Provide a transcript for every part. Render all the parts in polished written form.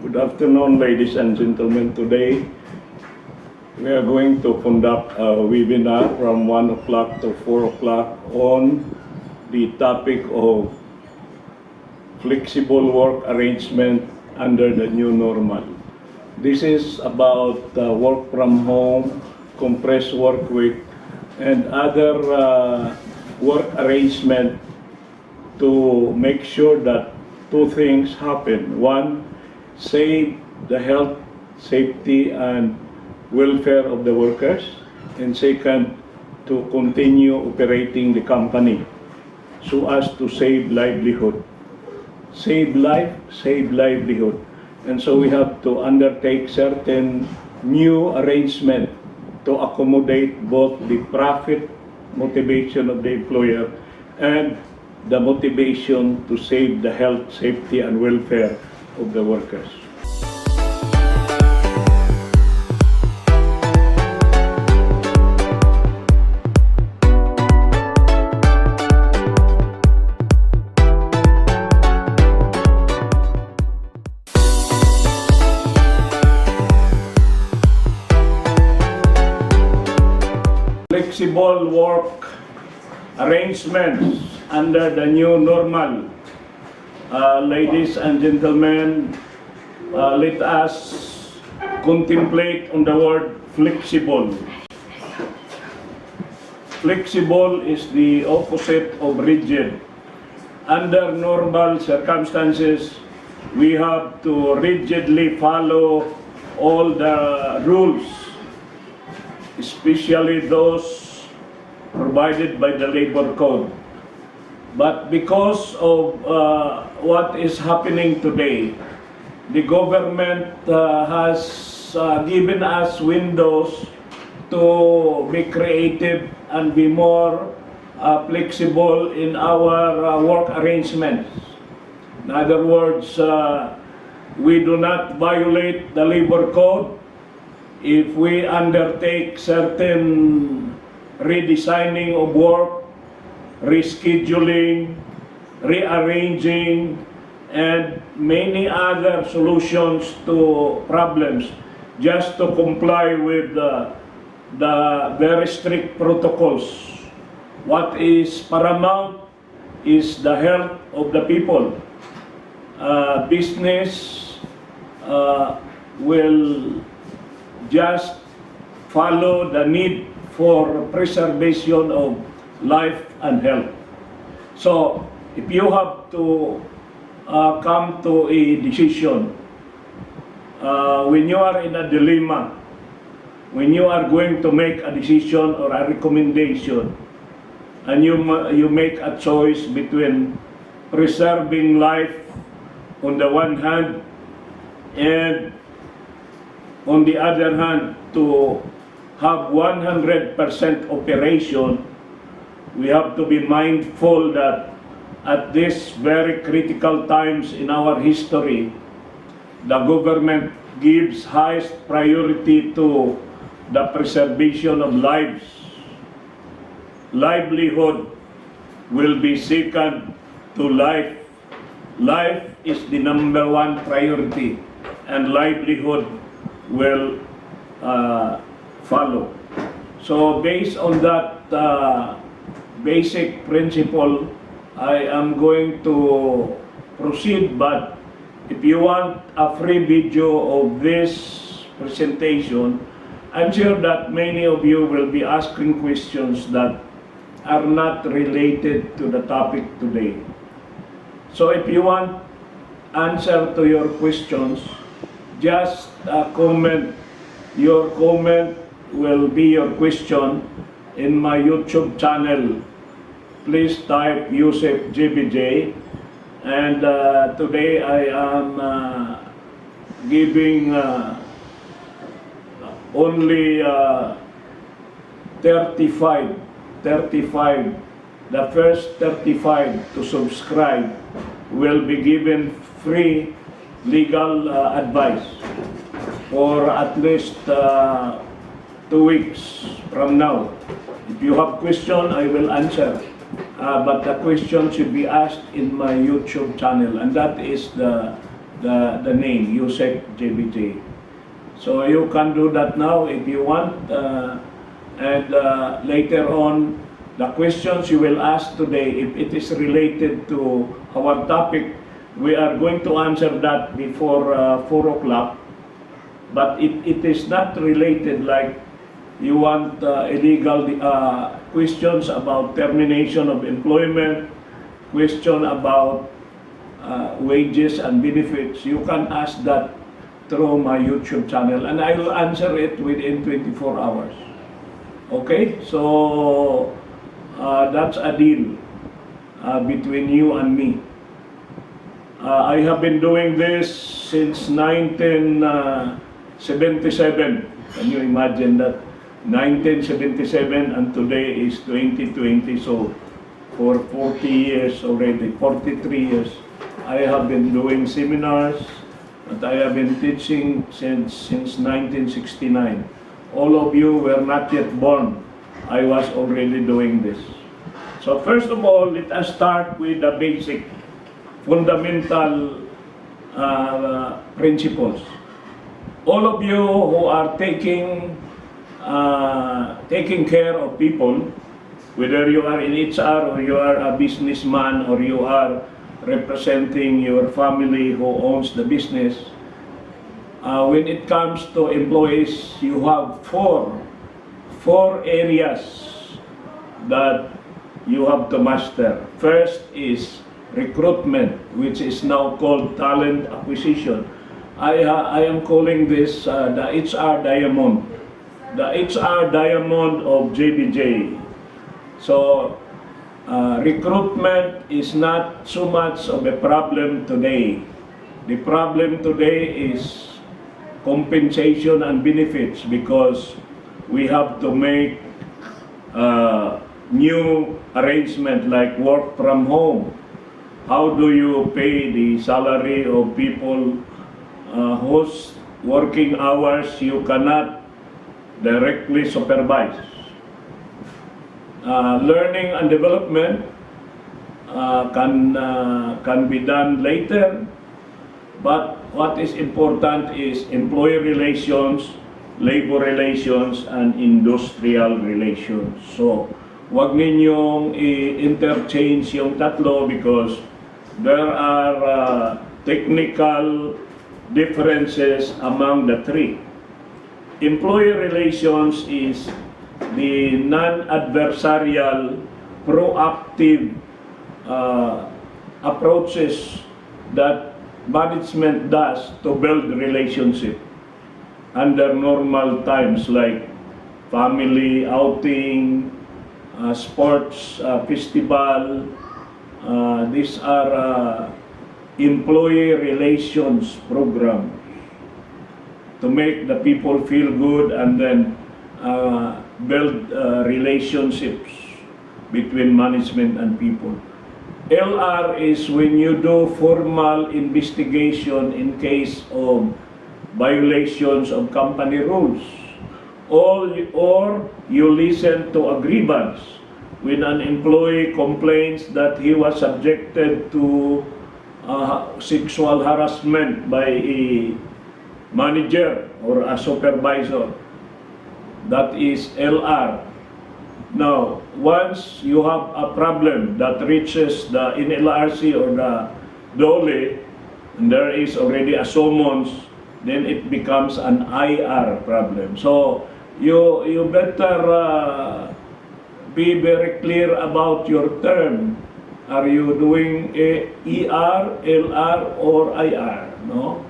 Good afternoon, ladies and gentlemen. Today, we are going to conduct a webinar from 1 o'clock to 4 o'clock on the topic of flexible work arrangement under the new normal. This is about work from home, compressed work week, and other work arrangement to make sure that two things happen. One, save the health, safety, and welfare of the workers. And second, to continue operating the company so as to save livelihood. Save life, save livelihood. And so we have to undertake certain new arrangement to accommodate both the profit motivation of the employer and the motivation to save the health, safety, and welfare of the workers. Flexible work arrangements under the new normal. Ladies and gentlemen, let us contemplate on the word flexible. Flexible is the opposite of rigid. Under normal circumstances, we have to rigidly follow all the rules, especially those provided by the labor code. But because of what is happening today, the government has given us windows to be creative and be more flexible in our work arrangements. In other words, we do not violate the labor code if we undertake certain redesigning of work, rescheduling, rearranging, and many other solutions to problems just to comply with the very strict protocols. What is paramount is the health of the people. Business will just follow the need for preservation of life and health. So, if you have to come to a decision, when you are in a dilemma, when you are going to make a decision or a recommendation, and you make a choice between preserving life on the one hand and on the other hand to have 100% operation, we have to be mindful that at this very critical times in our history, the government gives highest priority to the preservation of lives. Livelihood will be second to life. Life is the number one priority, and livelihood will follow. So based on that basic principle, I am going to proceed, but if you want a free video of this presentation, I'm sure that many of you will be asking questions that are not related to the topic today. So if you want answer to your questions, just comment. Your comment will be your question in my YouTube channel. Please type Yusuf JBJ, and today I am giving only 35. The first 35 to subscribe will be given free legal advice for at least 2 weeks from now. If you have question, I will answer. But the question should be asked in my YouTube channel, and that is the the name USEC JBJ. So you can do that now if you want, and later on, the questions you will ask today, if it is related to our topic, we are going to answer that before 4 o'clock. But if it is not related, like you want illegal questions about termination of employment, question about wages and benefits, you can ask that through my YouTube channel, and I will answer it within 24 hours. Okay, so that's a deal between you and me. I have been doing this since 1977. Can you imagine that? 1977 and today is 2020, so for 40 years already, 43 years, I have been doing seminars, and I have been teaching since 1969. All of you were not yet born. I was already doing this. So first of all, let us start with the basic, fundamental principles. All of you who are taking care of people, whether you are in HR or you are a businessman or you are representing your family who owns the business, when it comes to employees, you have four areas that you have to master. First is recruitment, which is now called talent acquisition. I am calling this the HR diamond. The HR diamond of JBJ. So, recruitment is not so much of a problem today. The problem today is compensation and benefits, because we have to make new arrangement like work from home. How do you pay the salary of people whose working hours you cannot directly supervise? Learning and development can be done later, but what is important is employee relations, labor relations, and industrial relations. So, wag ninyong i-interchange yung tatlo, because there are technical differences among the three. Employee relations is the non-adversarial, proactive approaches that management does to build relationship under normal times, like family outing, sports festival. These are employee relations programs to make the people feel good and then build relationships between management and people. LR is when you do formal investigation in case of violations of company rules, or you listen to a grievance when an employee complains that he was subjected to sexual harassment by a manager or a supervisor. That is LR. Now, once you have a problem that reaches the NLRC or the DOLE, and there is already a summons, then it becomes an IR problem. So, you better be very clear about your term. Are you doing ER, LR, or IR? No?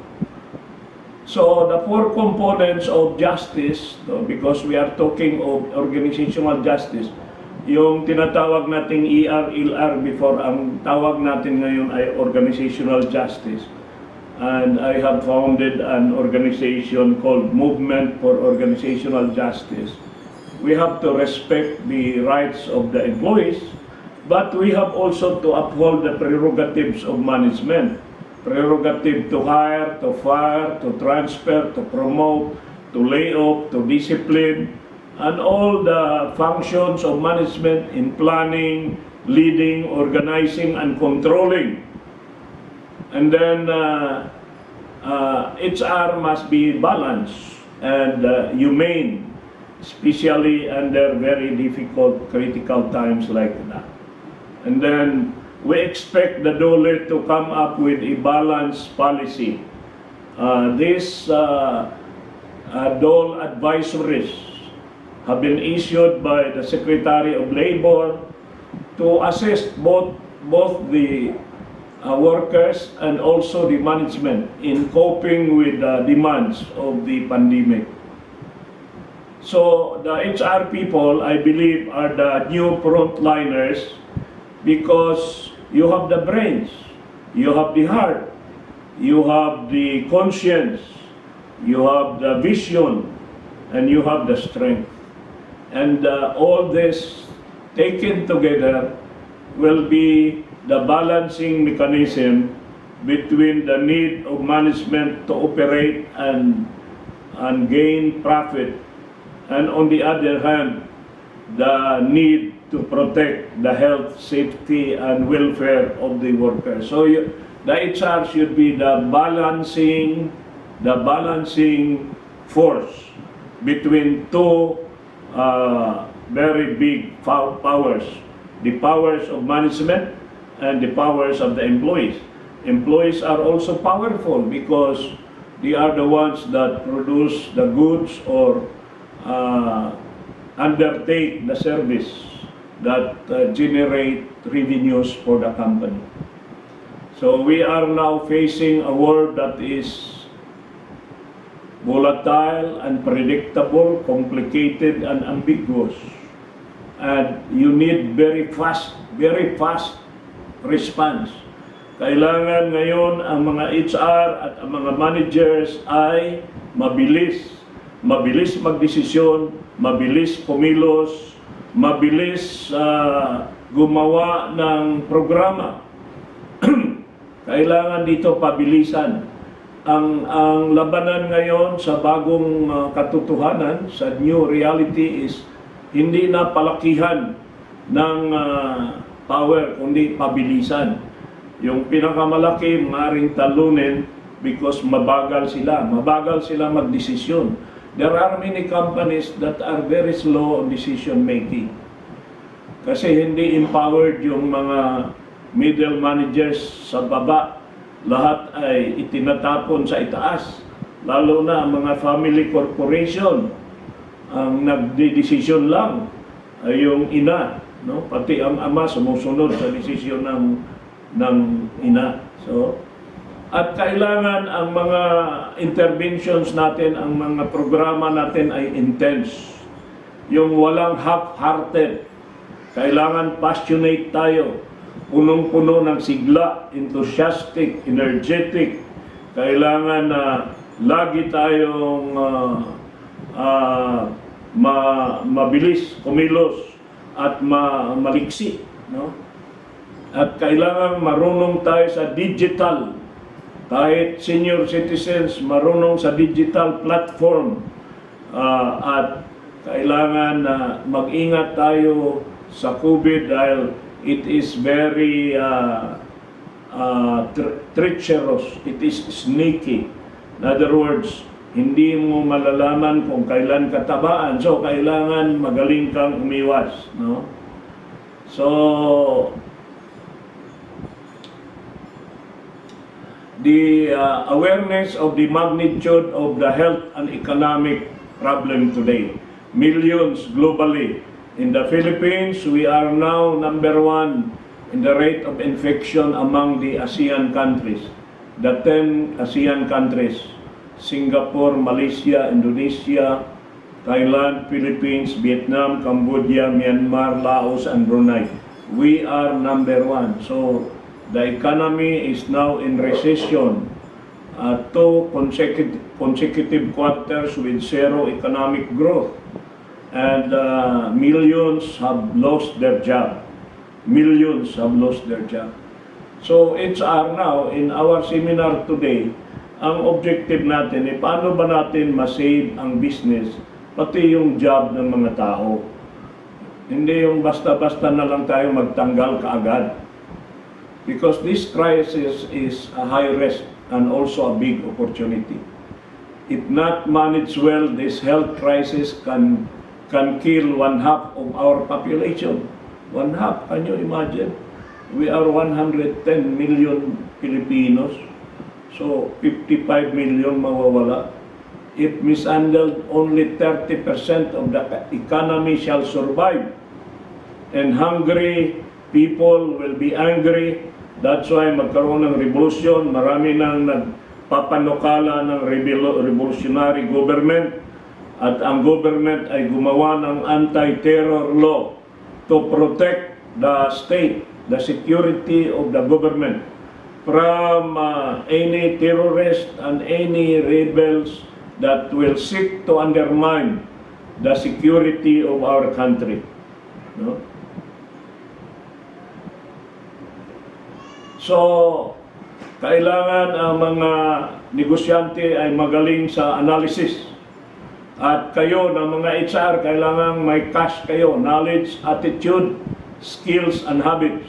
So the four components of justice, because we are talking of organizational justice, yung tinatawag nating ER, LR before, ang tawag natin ngayon ay organizational justice. And I have founded an organization called Movement for Organizational Justice. We have to respect the rights of the employees, but we have also to uphold the prerogatives of management. Prerogative to hire, to fire, to transfer, to promote, to lay off, to discipline, and all the functions of management in planning, leading, organizing, and controlling. And then HR must be balanced and humane, especially under very difficult, critical times like that. And then we expect the DOLE to come up with a balanced policy. These DOLE advisories have been issued by the Secretary of Labor to assist both the workers and also the management in coping with the demands of the pandemic. So the HR people, I believe, are the new frontliners because you have the brains, you have the heart, you have the conscience, you have the vision, and you have the strength. And all this taken together will be the balancing mechanism between the need of management to operate and gain profit, and on the other hand, the need to protect the health, safety, and welfare of the workers. So the HR should be the balancing force between two very big powers, the powers of management and the powers of the employees. Employees are also powerful because they are the ones that produce the goods or undertake the service that generate revenues for the company. So we are now facing a world that is volatile, unpredictable, complicated, and ambiguous. And you need very fast response. Kailangan ngayon ang mga HR at ang mga managers ay mabilis magdesisyon, mabilis kumilos, mabilis gumawa ng programa. Kailangan dito pabilisan. Ang labanan ngayon sa bagong katotohanan, sa new reality is hindi na palakihan ng power, kundi pabilisan. Yung pinakamalaki, maaaring talunin because mabagal sila magdesisyon. There are many companies that are very slow on decision making. Kasi hindi empowered yung mga middle managers sa baba. Lahat ay itinatapon sa itaas. Lalo na ang mga family corporation. Ang nagdedesisyon lang ay yung ina. No? Pati ang ama sumusunod sa desisyon ng ina. So, at kailangan ang mga interventions natin, ang mga programa natin ay intense. Yung walang half-hearted. Kailangan passionate tayo. Punong-puno ng sigla, enthusiastic, energetic. Kailangan na lagi tayong mabilis, kumilos, at maliksi. No? At kailangan marunong tayo sa digital. Kahit senior citizens, marunong sa digital platform. At kailangan mag-ingat tayo sa COVID dahil it is very treacherous, it is sneaky. In other words, hindi mo malalaman kung kailan katabaan. So, kailangan magaling kang umiwas. No? So, the awareness of the magnitude of the health and economic problem today. Millions globally. In the Philippines, we are now number 1 in the rate of infection among the ASEAN countries. The 10 ASEAN countries, Singapore, Malaysia, Indonesia, Thailand, Philippines, Vietnam, Cambodia, Myanmar, Laos, and Brunei. We are number 1. So, the economy is now in recession. 2 consecutive quarters with zero economic growth. And millions have lost their job. Millions have lost their job. So HR now, in our seminar today, ang objective natin ay paano ba natin ma-save ang business, pati yung job ng mga tao. Hindi yung basta-basta na lang tayo magtanggal kaagad. Because this crisis is a high risk and also a big opportunity. If not managed well, this health crisis can kill one half of our population. One half, can you imagine? We are 110 million Filipinos, so 55 million mawawala. If mishandled, only 30% of the economy shall survive. And hungry people will be angry. That's why magkaroon ng revolusyon. Marami nang nagpapanukala ng revolutionary government. At ang government ay gumawa ng anti-terror law to protect the state, the security of the government from any terrorist and any rebels that will seek to undermine the security of our country. No? So, kailangan ang mga negosyante ay magaling sa analysis. At kayo na mga HR, kailangan may cash kayo, knowledge, attitude, skills, and habits.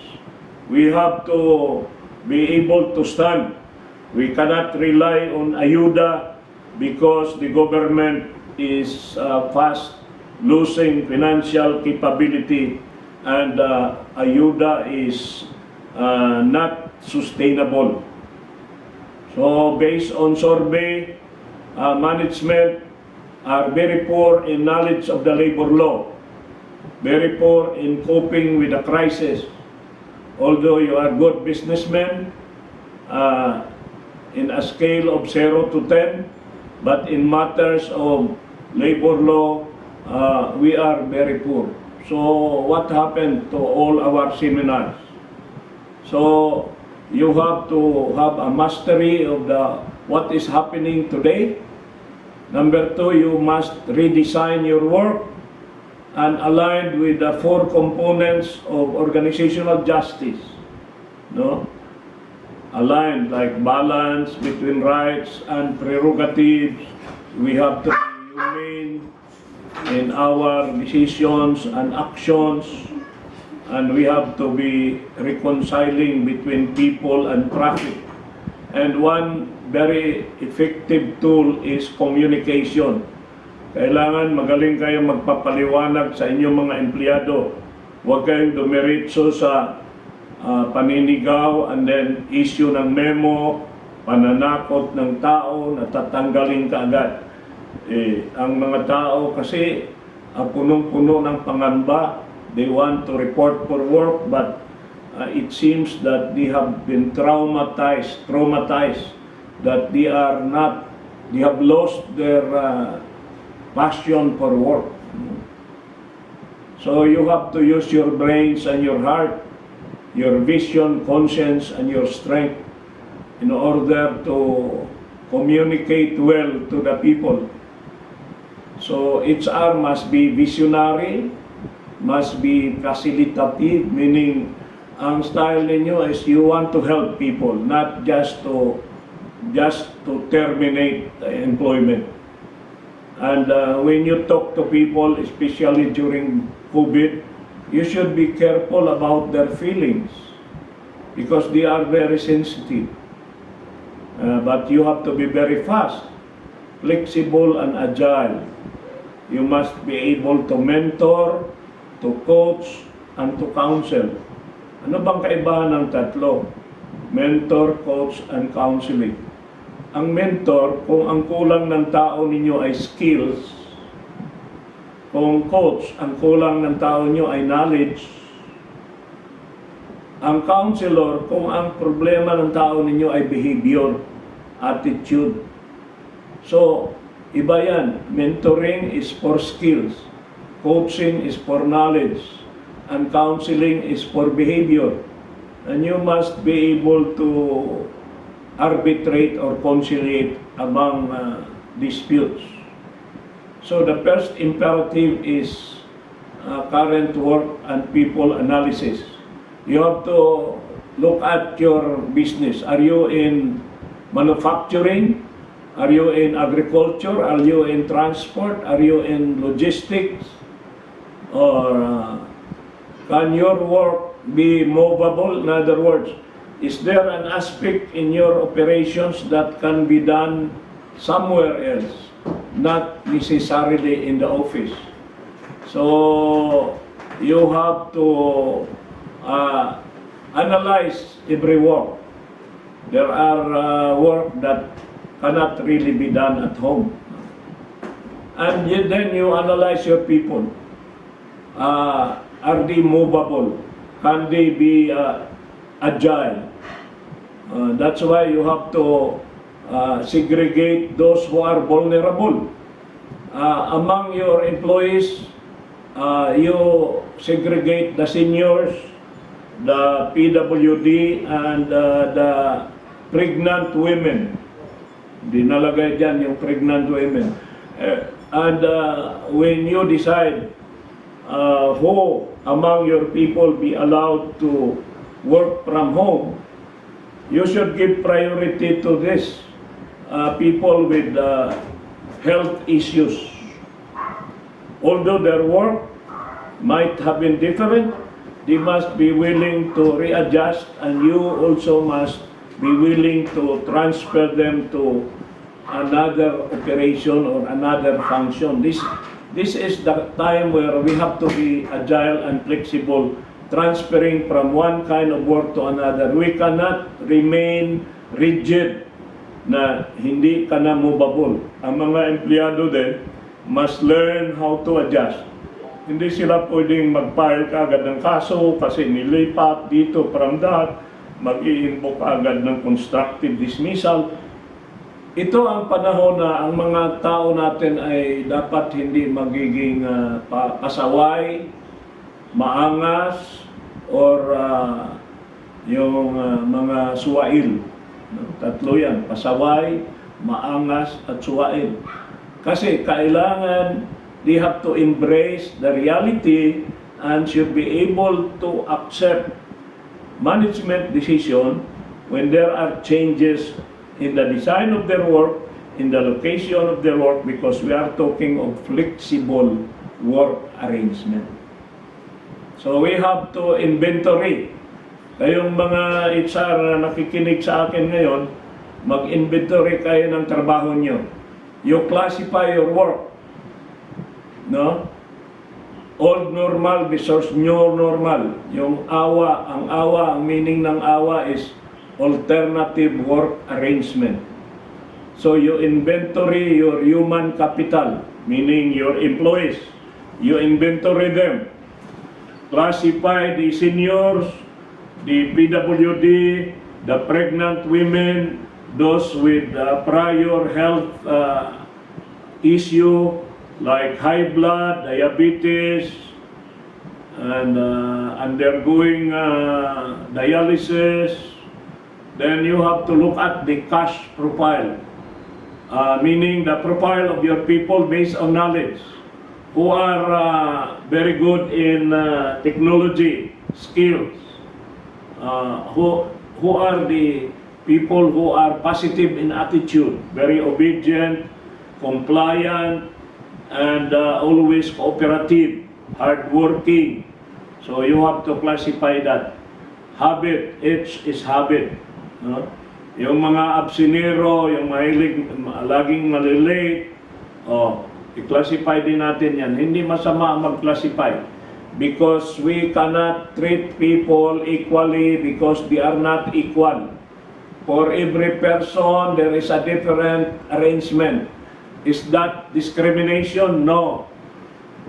We have to be able to stand. We cannot rely on ayuda because the government is fast losing financial capability, and ayuda is not sustainable. So based on survey, management are very poor in knowledge of the labor law, very poor in coping with the crisis. Although you are good businessmen in a scale of 0 to 10, but in matters of labor law, we are very poor. So what happened to all our seminars? So you have to have a mastery of what is happening today. Number 2, you must redesign your work and align with the 4 components of organizational justice. No? Aligned, like balance between rights and prerogatives. We have to be humane in our decisions and actions, and we have to be reconciling between people and profit. And one very effective tool is communication. Kailangan magaling kayo magpapaliwanag sa inyong mga empleyado. Huwag kayong dumiretso sa paninigaw and then issue ng memo, pananakot ng tao, natatanggalin ka agad. Ang mga tao kasi punong-puno ng pangamba. They want to report for work, but it seems that they have been traumatized, that they have lost their passion for work. So you have to use your brains and your heart, your vision, conscience, and your strength in order to communicate well to the people. So HR must be visionary, must be facilitative, meaning ang style ninyo is you want to help people, not just to terminate employment. And when you talk to people, especially during COVID, you should be careful about their feelings because they are very sensitive. But you have to be very fast, flexible, and agile. You must be able to mentor, to coach, and to counsel. Ano bang kaibahan ng tatlo? Mentor, coach, and counseling. Ang mentor, kung ang kulang ng tao ninyo ay skills, kung coach, ang kulang ng tao ninyo ay knowledge, ang counselor, kung ang problema ng tao ninyo ay behavior, attitude. So, iba yan. Mentoring is for skills, coaching is for knowledge, and counseling is for behavior. And you must be able to arbitrate or conciliate among disputes. So the first imperative is current work and people analysis. You have to look at your business. Are you in manufacturing? Are you in agriculture? Are you in transport? Are you in logistics? Or can your work be movable? In other words, is there an aspect in your operations that can be done somewhere else, not necessarily in the office? So you have to analyze every work. There are work that cannot really be done at home. And then you analyze your people. Are they movable? Can they be agile? That's why you have to segregate those who are vulnerable. Among your employees, you segregate the seniors, the PWD, and the pregnant women. Dinalagay dyan yung pregnant women. And when you decide who among your people be allowed to work from home, you should give priority to this people with health issues. Although their work might have been different, they must be willing to readjust, and you also must be willing to transfer them to another operation or another function. This is the time where we have to be agile and flexible, transferring from one kind of work to another. We cannot remain rigid na hindi ka na movable. Ang mga empleyado din must learn how to adjust. Hindi sila pwedeng mag-file kaagad ng kaso kasi nilipat dito from that, mag-i-invoke agad ng constructive dismissal. Ito ang panahon na ang mga tao natin ay dapat hindi magiging pasaway, maangas, or yung mga suwail. Tatlo yan, pasaway, maangas, at suwail. Kasi kailangan they have to embrace the reality and should be able to accept management decision when there are changes in the design of their work, in the location of their work, because we are talking of flexible work arrangement. So we have to inventory. Kayong mga HR na nakikinig sa akin ngayon, mag-inventory kayo ng trabaho nyo. You classify your work. No? Old normal versus new normal. Yung AWA, ang meaning ng AWA is alternative work arrangement. So you inventory your human capital, meaning your employees. You inventory them. Classify the seniors, the PWD, the pregnant women, those with prior health issue, like high blood, diabetes, and undergoing dialysis. Then you have to look at the cash profile, meaning the profile of your people based on knowledge, who are very good in technology skills, who are the people who are positive in attitude, very obedient, compliant, and always cooperative, hardworking. So you have to classify that. Habit, H is habit. No? Yung mga absinero, yung mahilig, laging malilate, i-classify din natin yan. Hindi masama mag-classify because we cannot treat people equally because they are not equal. For every person, there is a different arrangement. Is that discrimination? No.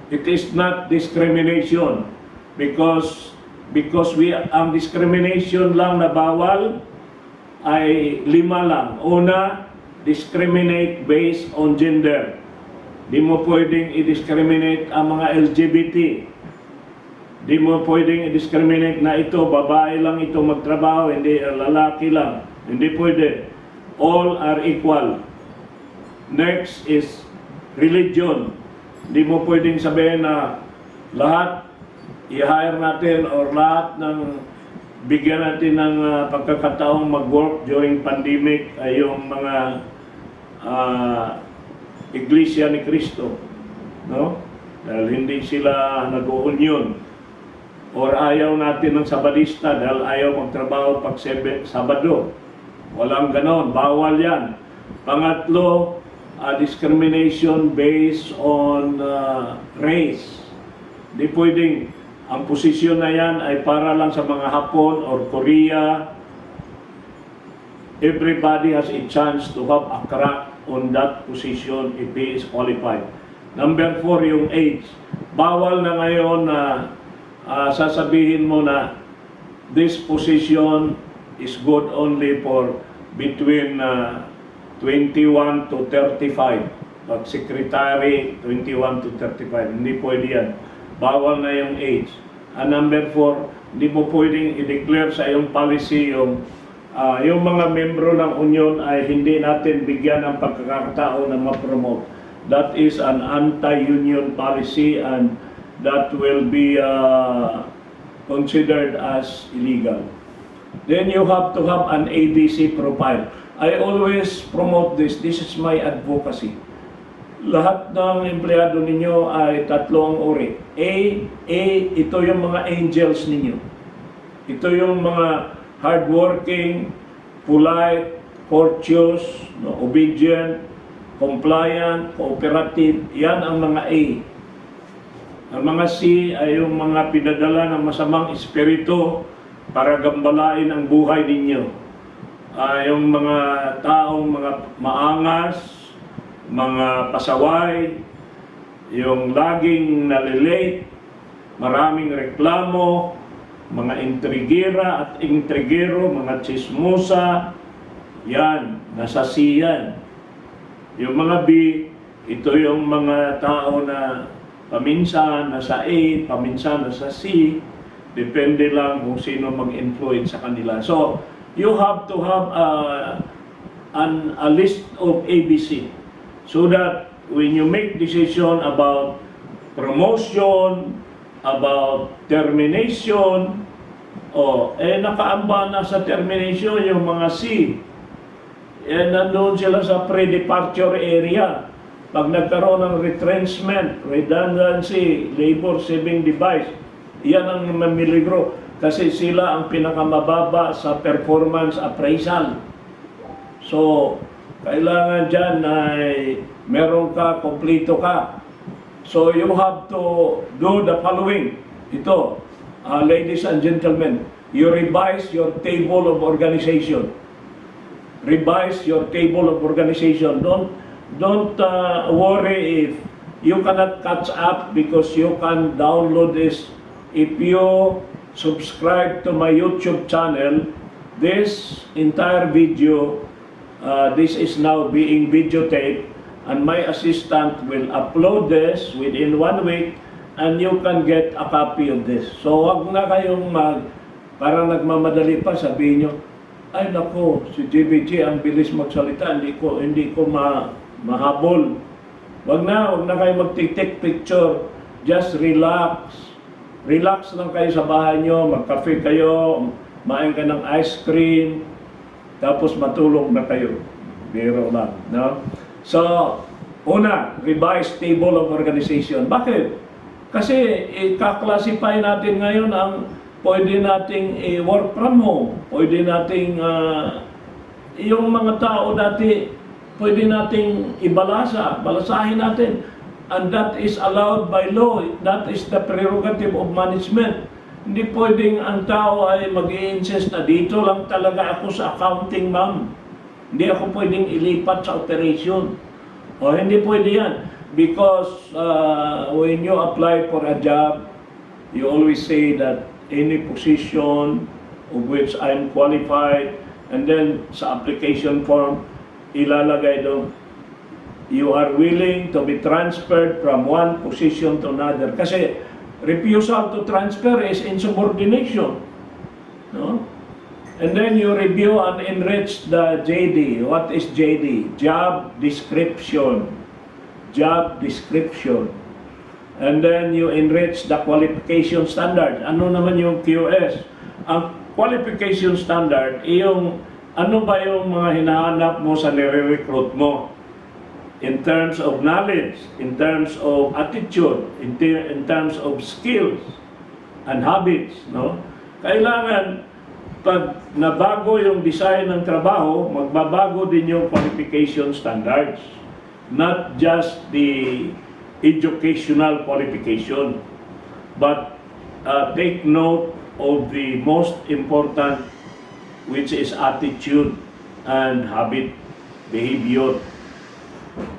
It is not discrimination because ang discrimination lang na bawal ay 5 lang. Una, discriminate based on gender. Di mo pwedeng i-discriminate ang mga LGBT. Di mo pwedeng i-discriminate na ito, babae lang ito magtrabaho, hindi lalaki lang. Hindi pwede. All are equal. Next is religion. Hindi mo pwedeng sabihin na lahat i-hire natin or lahat ng bigyan natin ng pagkakataong mag-work during pandemic ay yung mga Iglesia ni Cristo. No? Dahil hindi sila nag-uunyon. or ayaw natin ng Sabadista dahil ayaw magtrabaho pag Sabado. Walang ganon, bawal yan. Pangatlo, discrimination based on race. Di pwedeng ang posisyon na yan ay para lang sa mga Hapon or Korea. Everybody has a chance to have a crack on that position if he is qualified. Number 4, yung age. Bawal na ngayon na sasabihin mo na this position is good only for between 21 to 35. Pag secretary, 21 to 35. Hindi pwede yan. Bawal na yung age. And number 4, hindi mo pwedeng i-declare sa iyong policy yung mga membro ng union ay hindi natin bigyan ng pagkakataon na ma-promote. That is an anti-union policy and that will be considered as illegal. Then you have to have an ABC profile. I always promote this. This is my advocacy. Lahat ng empleyado ninyo ay tatlong uri. Ito yung mga angels ninyo. Ito yung mga hardworking, polite, courteous, obedient, compliant, cooperative. Yan ang mga A. Ang mga C ay yung mga pinadala ng masamang espiritu para gambalain ang buhay ninyo. Yung mga taong mga maangas, mga pasaway, yung laging nalilate, maraming reklamo, mga intrigira at intrigero, mga chismosa, yan, nasa C yan. Yung mga B, ito yung mga tao na paminsan nasa A, paminsan nasa C, depende lang kung sino mag-influence sa kanila. So, you have to have a list of ABC so that when you make decision about promotion, about termination, nakaamba na sa termination yung mga C. Nandun sila sa pre-departure area. Pag nagkaroon ng retrenchment, redundancy, labor saving device, yan ang mamiligro. Kasi sila ang pinakamababa sa performance appraisal. So, kailangan dyan ay meron ka, kompleto ka. So, you have to do the following. Ito, ladies and gentlemen, you revise your table of organization. Revise your table of organization. Don't worry if you cannot catch up because you can download this. If you subscribe to my YouTube channel, this entire video, this is now being videotaped, and my assistant will upload this within 1 week, and you can get a copy of this. So wag na kayong parang nagmamadali pa, sabihin nyo, ay nako, si JBG ang bilis magsalita, hindi ko mahabol. Wag na kayo mag-take picture. Just relax. Relax lang kayo sa bahay nyo, magkape kayo, main ka ng ice cream, tapos matulog na kayo. Biro lang, no? So, una, revise table of organization. Bakit? Kasi i-classify natin ngayon ang pwede nating work from home. Pwede nating, yung mga tao dati, pwede nating balasahin natin. And that is allowed by law. That is the prerogative of management. Hindi pwedeng ang tao ay mag-i-insist na dito lang talaga ako sa accounting, ma'am. Hindi ako pwedeng ilipat sa operation. O hindi pwede yan. Because when you apply for a job, you always say that any position of which I'm qualified, and then sa application form, ilalagay doon, you are willing to be transferred from one position to another. Kasi refusal to transfer is insubordination. No? And then you review and enrich the JD. What is JD? Job description. Job description. And then you enrich the qualification standard. Ano naman yung QS? Ang qualification standard, yung ano ba yung mga hinahanap mo sa nire-recruit mo? In terms of knowledge, in terms of attitude, in terms of skills. and habits, no? Kailangan, pag nabago yung design ng trabaho, magbabago din yung qualification standards. Not just the educational qualification, but take note of the most important, which is attitude and habit, behavior.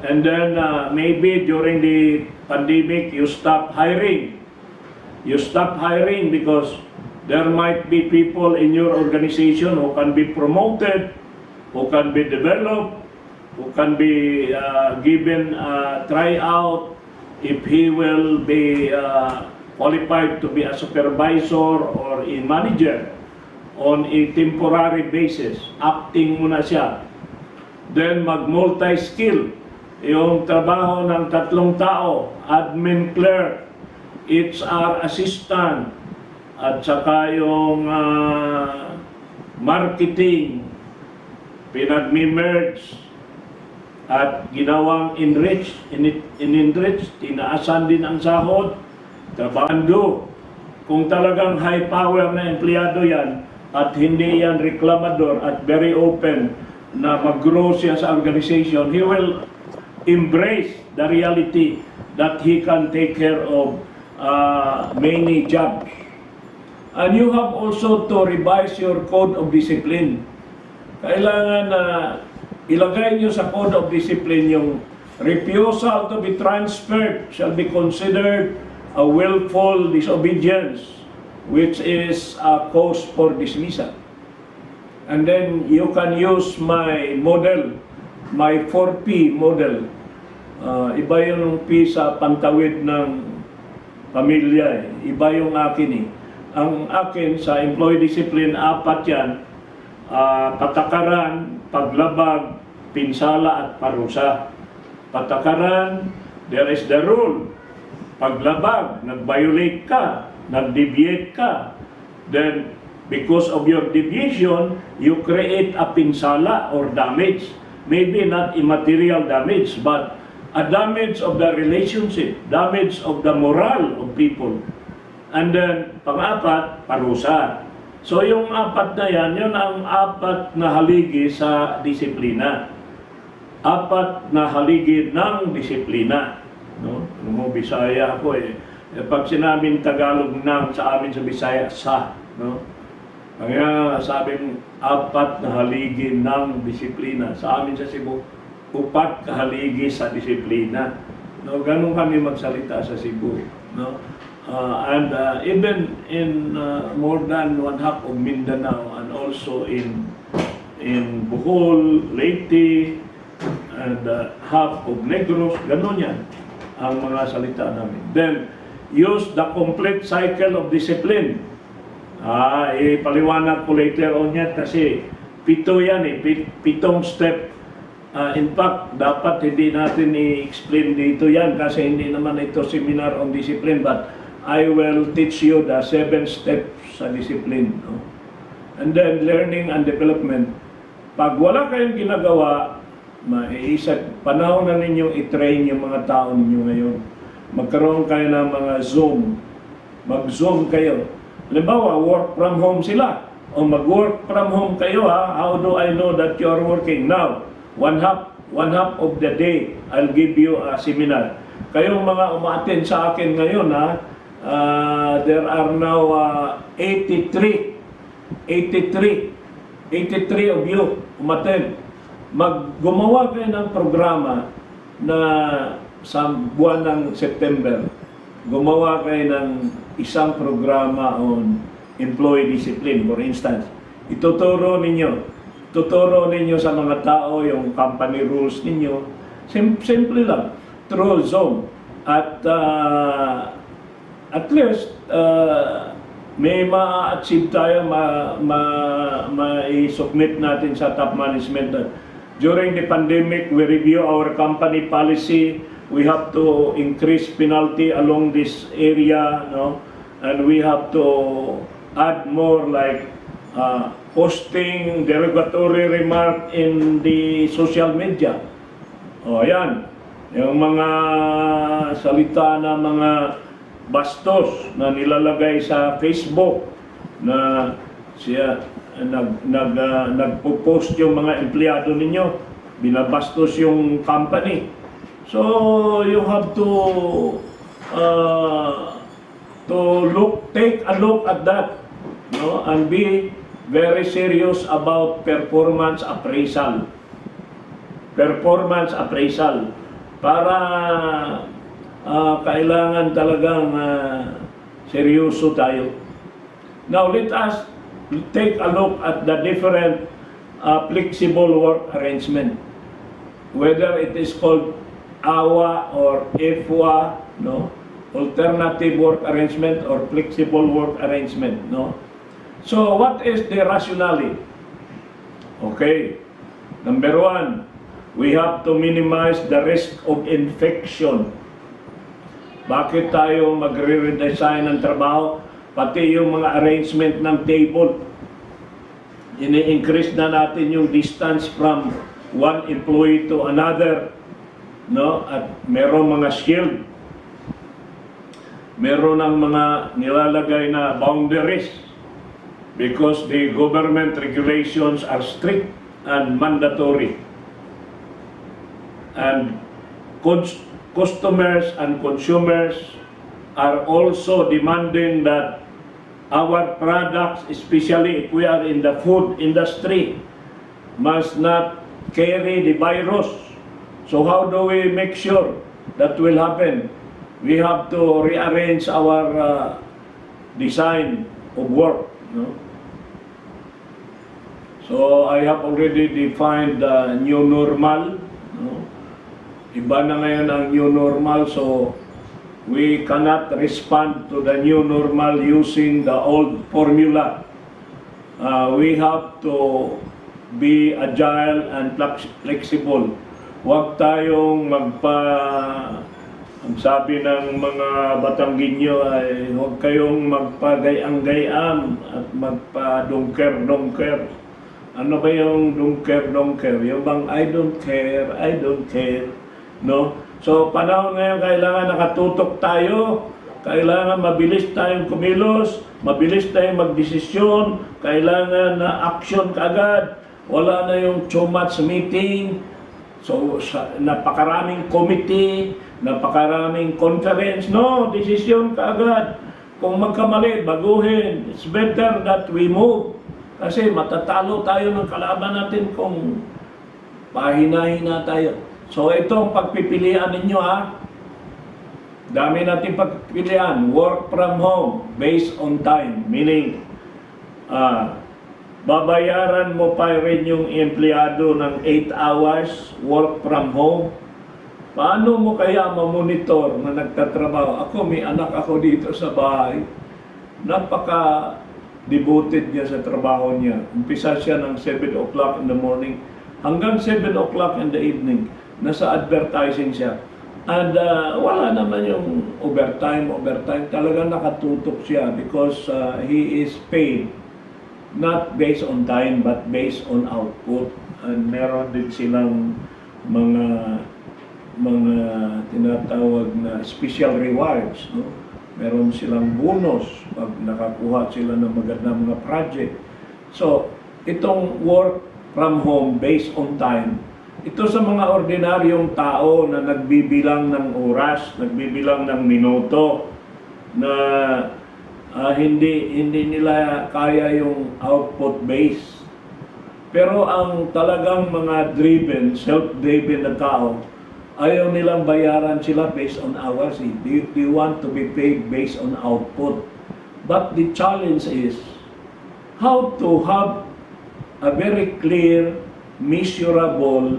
And then maybe during the pandemic, you stop hiring. You stop hiring because there might be people in your organization who can be promoted, who can be developed, who can be given a tryout if he will be qualified to be a supervisor or a manager on a temporary basis. Acting muna siya. Then mag-multi-skill. Yung trabaho ng 3 tao, admin clerk, HR assistant, at saka yung marketing, pinag-merge at ginawang enrich, tinaasan din ang sahod, trabando. Kung talagang high power na empleyado yan at hindi yan reklamador at very open na mag-grow siya sa organization, he will embrace the reality that he can take care of many jobs. And you have also to revise your code of discipline. Kailangan na ilagay nyo sa code of discipline yung refusal to be transferred shall be considered a willful disobedience, which is a cause for dismissal. And then you can use my model, my 4P model. Iba yung P sa pantawid ng pamilya, eh. Iba yung akin eh. Ang akin sa employee discipline, 4 yan. Patakaran, paglabag, pinsala at parusa. Patakaran, there is the rule. Paglabag, nag-violate ka, nag-deviate ka. Then, because of your deviation, you create a pinsala or damage. Maybe not immaterial damage, but a damage of the relationship, damage of the moral of people. And then, pang-4, parusa. So, yung 4 na yan, yun ang 4 na haligi sa disiplina. 4 na haligi ng disiplina. No? Mo Bisaya ako eh. Pag sinabing Tagalog ng sa amin sa Bisaya, sa. No? Kaya sabing 4 na haligi ng disiplina. Sa amin sa Cebu, 4 kahaligi sa disiplina. No, ganun kami magsalita sa Cebu. No? And even in more than 1/2 of Mindanao and also in Bohol, Leyte, and half of Negros, ganun yan ang mga salita namin. Then, use the complete cycle of discipline. Ipaliwanag ko later on yan kasi 7 yan eh, 7 step. In fact, dapat hindi natin i-explain dito yan kasi hindi naman ito seminar on discipline, but I will teach you the 7 steps sa discipline. No? And then, learning and development. Pag wala kayong ginagawa, panahon na ninyong i-train yung mga tao ninyo ngayon. Magkaroon kayo ng mga Zoom. Mag-Zoom kayo. Halimbawa, work from home sila. O mag-work from home kayo ha. How do I know that you are working? Now, one half of the day, I'll give you a seminar. Kayong mga umaten sa akin ngayon ha, there are now 83 of you umaten. Gumawa kayo ng programa na sa buwan ng September. Gumawa kayo ng isang programa on employee discipline, for instance. Tuturo ninyo sa mga tao yung company rules ninyo. Simple lang, through Zoom. At least, may ma-achieve tayo, ma-submit natin sa top management. During the pandemic, we review our company policy. We have to increase penalty along this area, no? And we have to add more like posting derogatory remark in the social media. O yan, yung mga salita na mga bastos na nilalagay sa Facebook na siya nagpo-post yung mga empleyado ninyo, binabastos yung company. So you have to take a look at that, no, and be very serious about performance appraisal. Performance appraisal para kailangan talagang seryoso tayo. Now let us take a look at the different flexible work arrangement, whether it is called AWA or EFWA, no, alternative work arrangement or flexible work arrangement, no. So what is the rationale? Okay, number one, we have to minimize the risk of infection. Bakit tayo magre-redesign ng trabaho? Pati yung mga arrangement ng table, ini-increase na natin yung distance from one employee to another, no? At meron mga shield, meron ng mga nilalagay na boundaries because the government regulations are strict and mandatory. And customers and consumers are also demanding that our products, especially if we are in the food industry, must not carry the virus. So how do we make sure that will happen? We have to rearrange our design of work, no? So I have already defined the new normal, no? Iba na ngayon ang new normal, so we cannot respond to the new normal using the old formula. We have to be agile and flexible. Huwag tayong ang sabi ng mga Batangginyo ay huwag kayong magpagayang-gayam at magpa-dungker-dungker. Ano ba yung dungker-dungker? Yung bang I don't care, no? So panahon ngayon kailangan nakatutok tayo, kailangan mabilis tayong kumilos, mabilis tayong magdesisyon, kailangan na action kaagad, wala na yung too much meeting, so napakaraming committee, napakaraming conference, no, desisyon kaagad. Kung magkamali, baguhin. It's better that we move. Kasi matatalo tayo ng kalaban natin kung pahina-hina tayo. So itong pagpipilian ninyo, ha. Dami natin pagpipilian. Work from home based on time. Meaning, babayaran mo pa rin yung empleyado ng 8 hours work from home. Paano mo kaya mamonitor na nagtatrabaho? Ako, may anak ako dito sa bahay. Napaka-devoted niya sa trabaho niya. Umpisa siya ng 7 o'clock in the morning hanggang 7 o'clock in the evening. Nasa advertising siya. And wala naman yung overtime. Talagang nakatutok siya because he is paid not based on time but based on output. And meron din silang mga tinatawag na special rewards, no? Meron silang bonus pag nakakuha sila ng magandang mga project. So, itong work from home based on time, ito sa mga ordinaryong tao na nagbibilang ng oras, nagbibilang ng minuto, na hindi nila kaya yung output base. Pero ang talagang mga self-driven na tao, ayaw nilang bayaran sila based on hours. They want to be paid based on output. But the challenge is how to have a very clear, measurable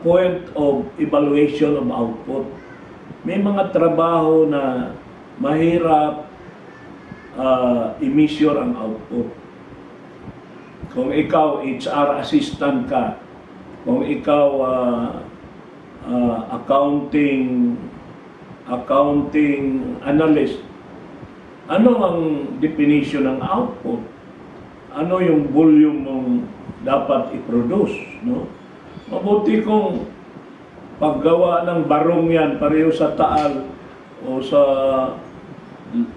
point of evaluation of output. May mga trabaho na mahirap i-measure ang output. Kung ikaw HR assistant ka, kung ikaw accounting analyst, ano ang definition ng output? Ano yung volume mong dapat i-produce, no? Mabuti kung paggawa ng barong yan, pareho sa taal, o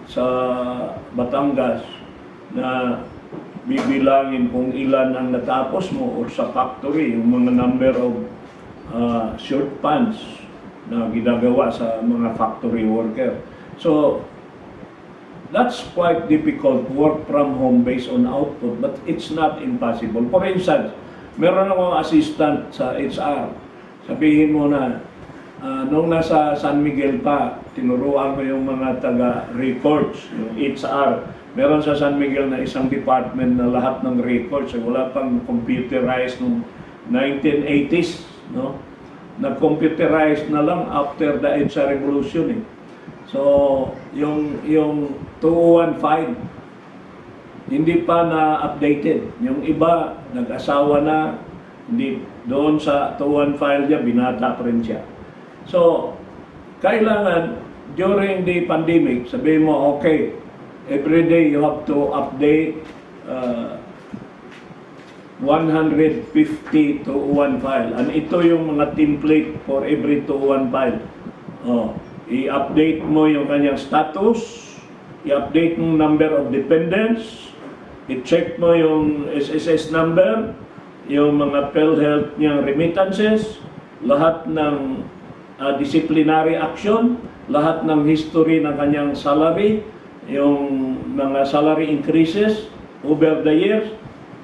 sa Batangas na bibilangin kung ilan ang natapos mo or sa factory, yung mga number of short pants na ginagawa sa mga factory worker. So, that's quite difficult, work from home based on output, but it's not impossible. For instance, meron akong assistant sa HR. Sabihin mo na, nung nasa San Miguel pa, tinuruan ko yung mga taga-records, yung HR. Meron sa San Miguel na isang department na lahat ng records, wala pang computerized noong 1980s, no? Nag-computerized na lang after the EDSA revolution, eh. So, yung 201 file, hindi pa na-updated. Yung iba, nag-asawa na, hindi, doon sa 201 file niya, binata pa rin siya. So, kailangan, during the pandemic, sabihin mo, okay, every day you have to update 150 201 file. And ito yung mga template for every 201 file. I-update mo yung kanyang status, i-update mo number of dependents, i-check mo yung SSS number, yung mga PhilHealth niyang remittances, lahat ng disciplinary action, lahat ng history ng kanyang salary, yung mga salary increases over the years,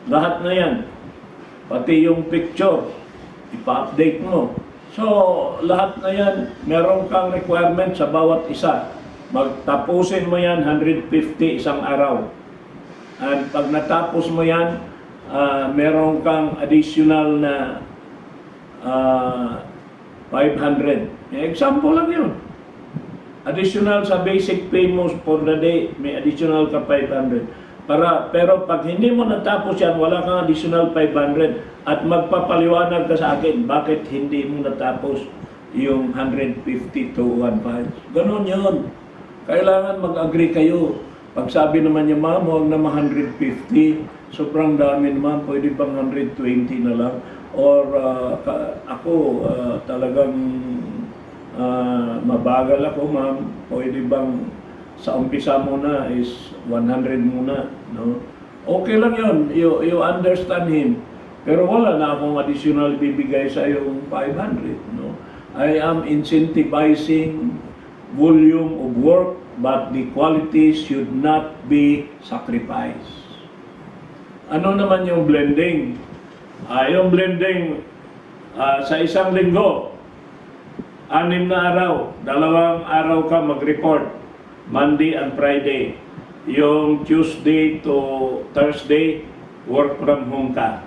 lahat na yan. Pati yung picture, ipa-update mo. So, lahat na yan, meron kang requirement sa bawat isa. Magtapusin mo yan, 150 isang araw. And pag natapos mo yan, meron kang additional na 500. Example lang yun. Additional sa basic pay mo for the day, may additional ka 500. Pero pag hindi mo natapos yan, wala kang additional 500 at magpapaliwanag ka sa akin bakit hindi mo natapos yung 150 to 1.5. Ganon yun. Kailangan mag-agree kayo. Pag sabi naman niya, ma'am, huwag naman 150, sobrang dami naman, pwede bang 120 na lang? Or ako talagang mabagal ako, ma'am, pwede bang sa umpisa muna is 100 muna, no? Okay lang yun, you understand him. Pero wala na akong additional bibigay sa yung 500, no? I am incentivizing volume of work, but the quality should not be sacrificed. Ano naman yung blending? Yung blending sa isang linggo, 6 na araw, 2 araw ka mag-report. Monday and Friday. Yung Tuesday to Thursday, work from home ka.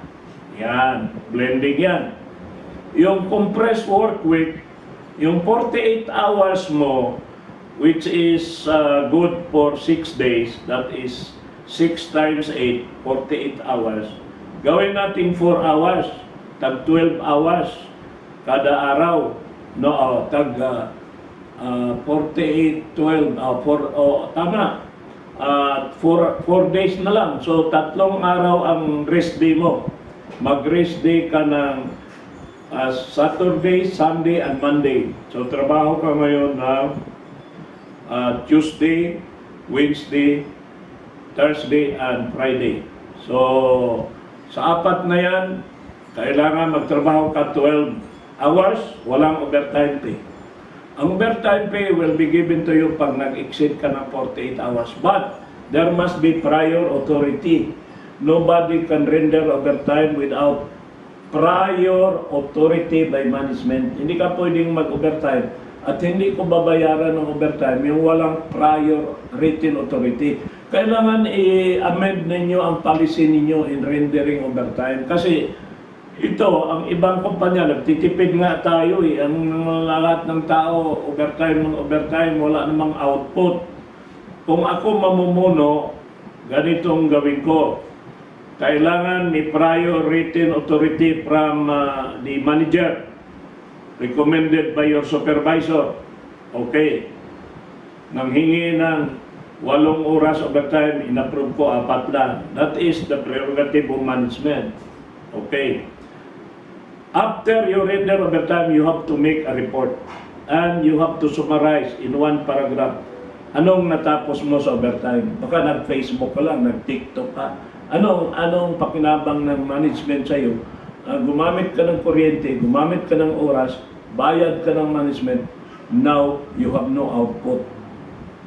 Yan, blending yan. Yung compressed work week, yung 48 hours mo, which is good for 6 days, that is 6 times 8, 48 hours. Gawin natin 4 hours, tag 12 hours kada araw. No, tag 48, 12, tama. 4 days na lang. So, 3 araw ang rest day mo. Mag-rest day ka ng Saturday, Sunday, and Monday. So, trabaho ka ngayon na Tuesday, Wednesday, Thursday, and Friday. So, sa 4 na yan, kailangan magtrabaho ka 12 hours, walang overtime pay. Ang overtime pay will be given to you pag nag-exceed ka ng 48 hours. But there must be prior authority. Nobody can render overtime without prior authority by management. Hindi ka pwedeng mag-overtime at hindi ko babayaran ng overtime yung walang prior written authority. Kailangan i-amend ninyo ang policy ninyo in rendering overtime. Kasi ito, ang ibang kumpanya, nagtitipid nga tayo eh. Ang lahat ng tao, overtime, wala namang output. Kung ako mamumuno, ganitong gawin ko. Kailangan may prior written authority from the manager, recommended by your supervisor. Okay. Nanghingi ng 8 oras overtime, in-approve ko 4 lang. That is the prerogative of management. Okay. After you render overtime, you have to make a report. and you have to summarize in one paragraph. Anong natapos mo sa overtime? Baka nag-Facebook ka lang, nag-TikTok ka. Anong pakinabang ng management sa'yo? Gumamit ka ng kuryente, gumamit ka ng oras, bayad ka ng management, now you have no output.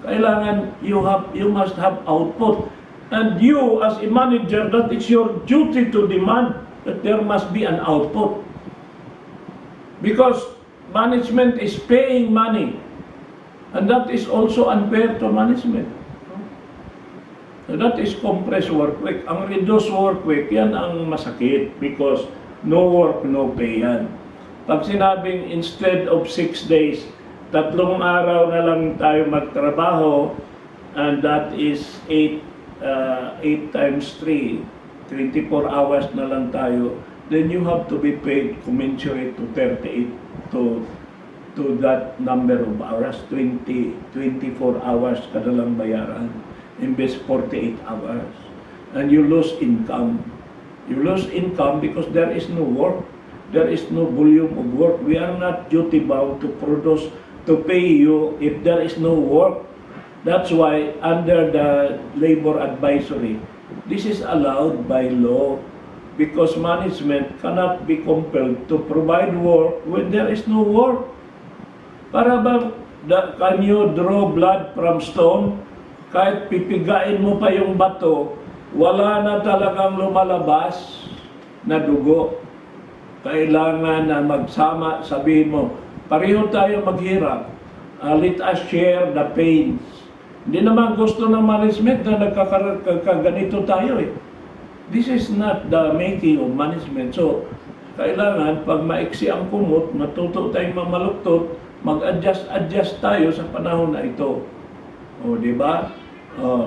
Kailangan you must have output. And you as a manager, that is your duty to demand that there must be an output. Because management is paying money. And that is also unfair to management. So that is compressed work week. Ang reduced work week, yan ang masakit because no work, no pay yan. Pag sinabing instead of 6 days, 3 araw na lang tayo magtrabaho, and that is 8 times 3, 24 hours na lang tayo, then you have to be paid commensurate to 38 to that number of hours, 24 hours ka na lang bayaran, imbes 48 hours. And you lose income. You lose income because there is no work. There is no volume of work. We are not duty bound to produce, to pay you if there is no work. That's why under the labor advisory, this is allowed by law because management cannot be compelled to provide work when there is no work. Para bang, can you draw blood from stone? Kahit pipigain mo pa yung bato, wala na talagang lumalabas na dugo. Kailangan na magsama, sabihin mo, pareho tayo maghirap. Let us share the pains. Hindi naman gusto ng management na nagkaganito tayo eh. This is not the making of management. So, kailangan pag maiksi ang kumot, matuto tayong mamaluktot, mag-adjust tayo sa panahon na ito. O, di ba?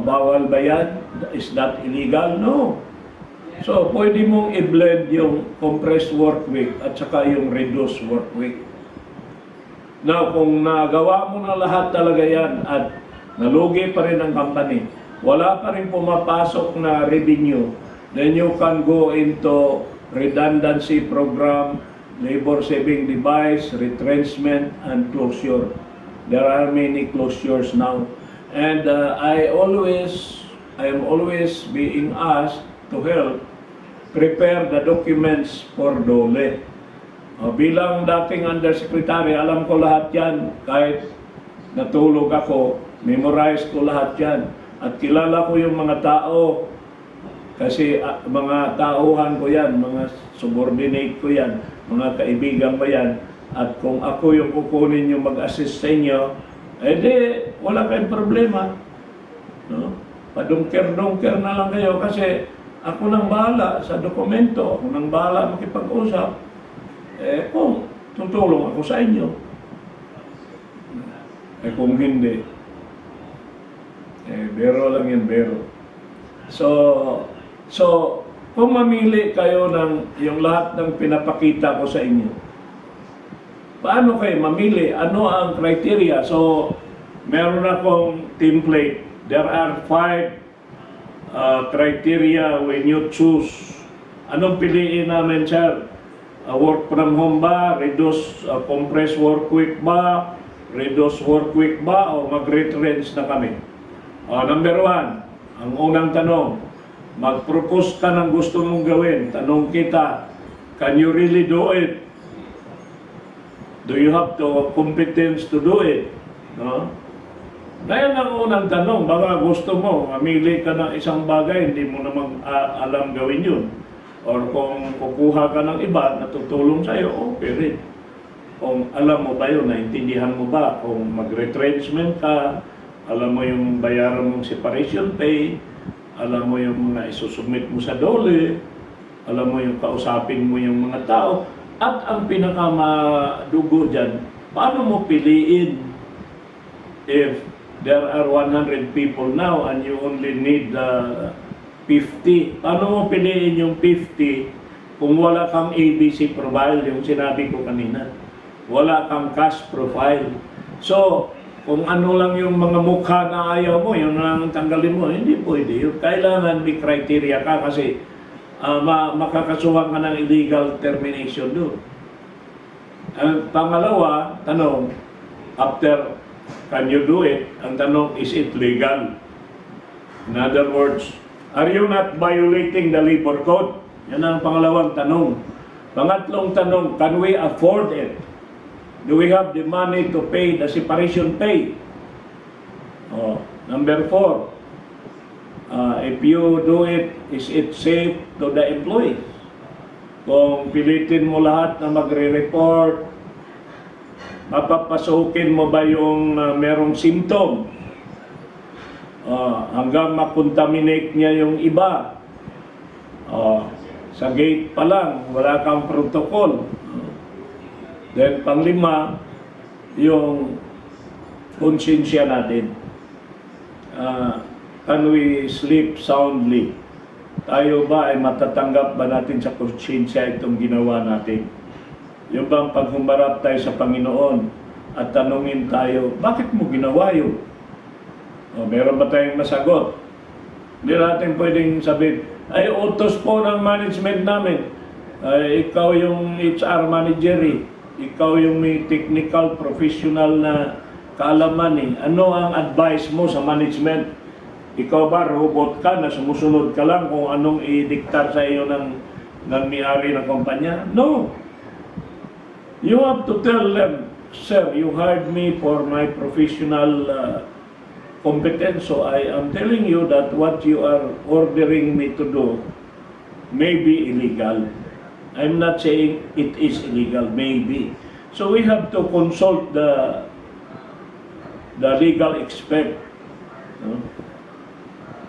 Bawal ba yan? Is that illegal? No. So, pwede mong i-blend yung compressed work week at saka yung reduced work week. Now, kung nagawa mo na lahat talaga yan at nalugi pa rin ang company, wala pa rin pumapasok na revenue, then you can go into redundancy program, labor saving device, retrenchment, and closure. There are many closures now. And I am always being asked to help prepare the documents for DOLE. Bilang dating undersecretary, alam ko lahat yan. Kahit natulog ako, memorize ko lahat yan. At kilala ko yung mga tao. Kasi mga tauhan ko yan, mga subordinate ko yan, mga kaibigan ko yan. At kung ako yung kukunin yung mag-assist sa inyo, di wala kayong problema. No? Padungker-dungker na lang kayo kasi ako nang bahala sa dokumento, ako nang bahala makipag-usap. Kung tutulong ako sa inyo. Kung hindi, bero lang yan, bero. So, kung mamili kayo ng yung lahat ng pinapakita ko sa inyo, paano kayo mamili? Ano ang criteria? So, meron akong template. There are 5 criteria when you choose. Anong piliin namin, sir? Work from home ba? Reduce compressed work week ba? Reduce work week ba? O mag-retrench na kami? Number 1, ang unang tanong, mag-propose ka ng gusto mong gawin. Tanong kita, can you really do it? Do you have the competence to do it? No? Dahil ang unang tanong, baka gusto mo, mamili ka ng isang bagay, hindi mo namang alam gawin yun. Or kung kukuha ka ng iba na tutulong sa'yo, okay rin. Kung alam mo ba yun, naintindihan mo ba, kung mag-retrenchment ka, alam mo yung bayaran mong separation pay, alam mo yung mga isusubmit mo sa DOLE, alam mo yung kausapin mo yung mga tao, at ang pinakamadugo dyan, paano mo piliin if there are 100 people now and you only need 50? Paano mo piliin yung 50 kung wala kang ABC profile, yung sinabi ko kanina? Wala kang cash profile. So, kung ano lang yung mga mukha na ayaw mo, yun lang tanggalin mo, hindi pwede. Kailangan may criteria ka kasi makakasuhan ka ng illegal termination doon. Pangalawa, tanong, after, can you do it? Ang tanong, is it legal? In other words, are you not violating the labor code? Yan ang pangalawang tanong. Pangatlong tanong, can we afford it? Do we have the money to pay the separation pay? Number 4, if you do it, is it safe to the employees? Kung pilitin mo lahat na magre-report, mapapasukin mo ba yung merong symptom? Hanggang makontaminate niya yung iba. Sa gate pa lang, wala kang protocol. Then, panglima, yung konsensya natin. Can we sleep soundly? Tayo ba ay matatanggap ba natin sa konsensya itong ginawa natin? Yung bang pag humarap tayo sa Panginoon at tanungin tayo, bakit mo ginawa yun? Meron ba tayong masagot? Hindi natin pwedeng sabihin, ay utos po ng management namin. Ikaw yung HR manager ikaw yung may technical professional na kaalaman Ano ang advice mo sa management? Ikaw ba robot ka na sumusunod ka lang kung anong i-diktar sa iyo ng may-ari ng kumpanya? No. You have to tell them, sir, you hired me for my professional competence, so I am telling you that what you are ordering me to do may be illegal. I'm not saying it is illegal, maybe. So we have to consult the legal expert.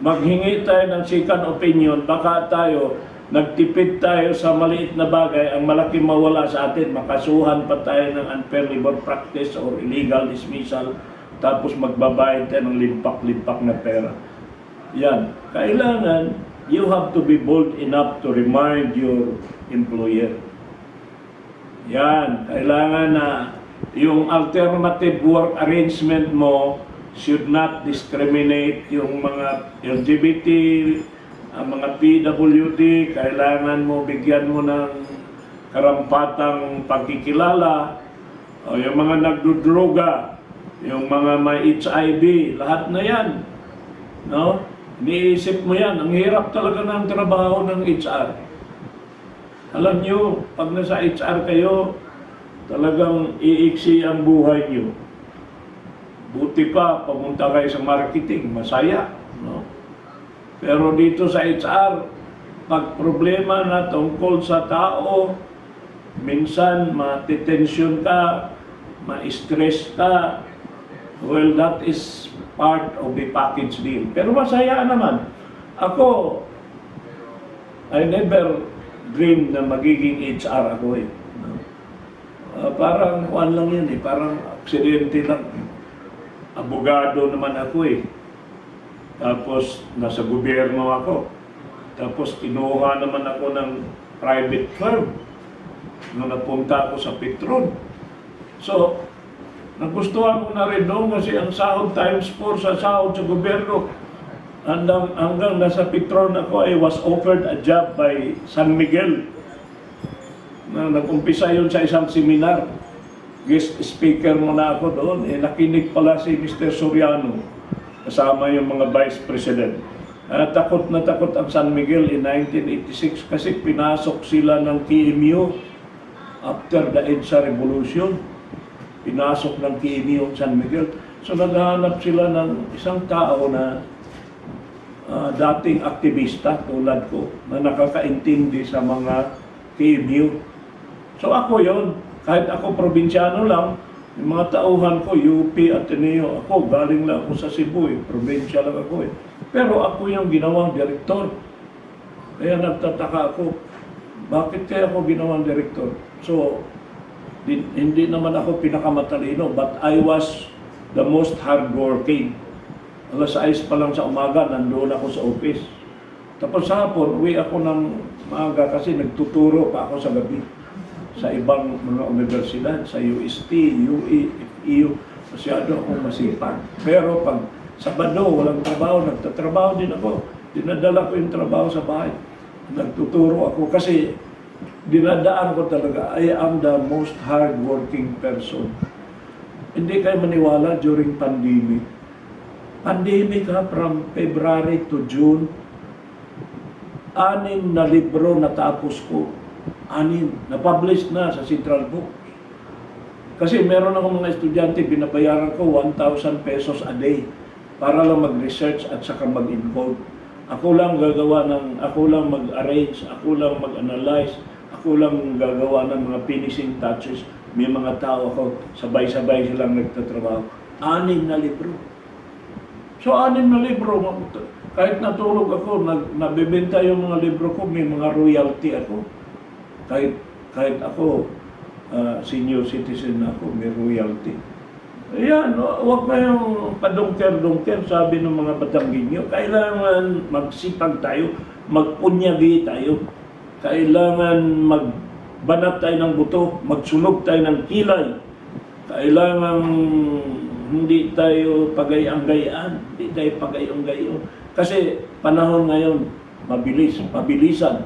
Maghingi tayo ng second opinion, baka tayo nagtipid tayo sa maliit na bagay, ang malaki mawala sa atin, makasuhan pa tayo ng unfair labor practice or illegal dismissal, tapos magbabayad tayo ng limpak-limpak na pera. Yan. Kailangan, you have to be bold enough to remind your employer. Yan. Kailangan na yung alternative work arrangement mo should not discriminate yung mga LGBT, ang mga PWD, kailangan mo bigyan mo ng karampatang pagkikilala, o yung mga nagdudroga, yung mga may HIV, lahat na yan. No? Iniisip mo yan, ang hirap talaga ng trabaho ng HR. Alam nyo, pag nasa HR kayo, talagang iiksi ang buhay nyo. Buti pa, pumunta kayo sa marketing, masaya. No? Pero dito sa HR, pag problema na tungkol sa tao, minsan matitensyon ka, ma-stress ka, well, that is part of the package deal. Pero masaya naman. Ako, I never dreamed na magiging HR ako parang kuan lang yan parang aksidente lang. Abogado naman ako Tapos nasa gobyerno ako. Tapos kinuha naman ako ng private firm nung napunta ako sa Petron. So, nagustuhan ko na rin doon kasi ang sahod times 4 sa sahod sa gobyerno. Hanggang nasa Petron ako, I was offered a job by San Miguel. Nag-umpisa yun sa isang seminar. Guest speaker muna ako doon. Nakinig pala si Mr. Soriano. Kasama yung mga vice president. Takot na takot ang San Miguel in 1986 kasi pinasok sila ng KMU after the EDSA Revolution. Pinasok ng KMU ang San Miguel. So naghahanap sila ng isang tao na dating aktivista tulad ko na nakakaintindi sa mga KMU. So ako yon. Kahit ako probinsyano lang, yung mga tauhan ko, UP, Ateneo, ako, galing lang ako sa Cebu, probinsya lang ako Pero ako yung ginawang direktor. Kaya nagtataka ako, bakit kaya ako ginawang direktor? So, hindi naman ako pinakamatalino, but I was the most hardworking. Alas 6 pa lang sa umaga, nandoon ako sa office. Tapos sa hapon, uwi ako ng maaga kasi nagtuturo pa ako sa gabi sa ibang mga universidad, sa UST, UE, FEU, masyado akong masipag. Pero pag Sabado, walang trabaho, nagtatrabaho din ako. Dinadala ko yung trabaho sa bahay. Nagtuturo ako kasi dinadaan ko talaga, I am the most hardworking person. Hindi kayo maniwala during pandemic. Pandemic ha, from February to June, 6 na libro natapos ko. 6, na-publish na sa Central Books. Kasi meron akong mga estudyante, binabayaran ko 1,000 pesos a day para lang mag-research at saka mag-encode. Ako lang mag-arrange, ako lang mag-analyze, ako lang gagawa ng mga finishing touches. May mga tao ako, sabay-sabay silang nagtatrabaho. 6 na libro. So, 6 na libro, kahit natulog ako, nabibenta yung mga libro ko, may mga royalty ako. Kahit ako, senior citizen na ako, may royalty. Ayan, huwag kayong padungker-dungker, sabi ng mga Batanggenyo. Kailangan magsipag tayo, magpunyagi tayo. Kailangan magbanat tayo ng buto, magsunog tayo ng kilay. Kailangan hindi tayo pagay-anggayaan, hindi tayo pagay-anggayon. Kasi panahon ngayon, mabilisan.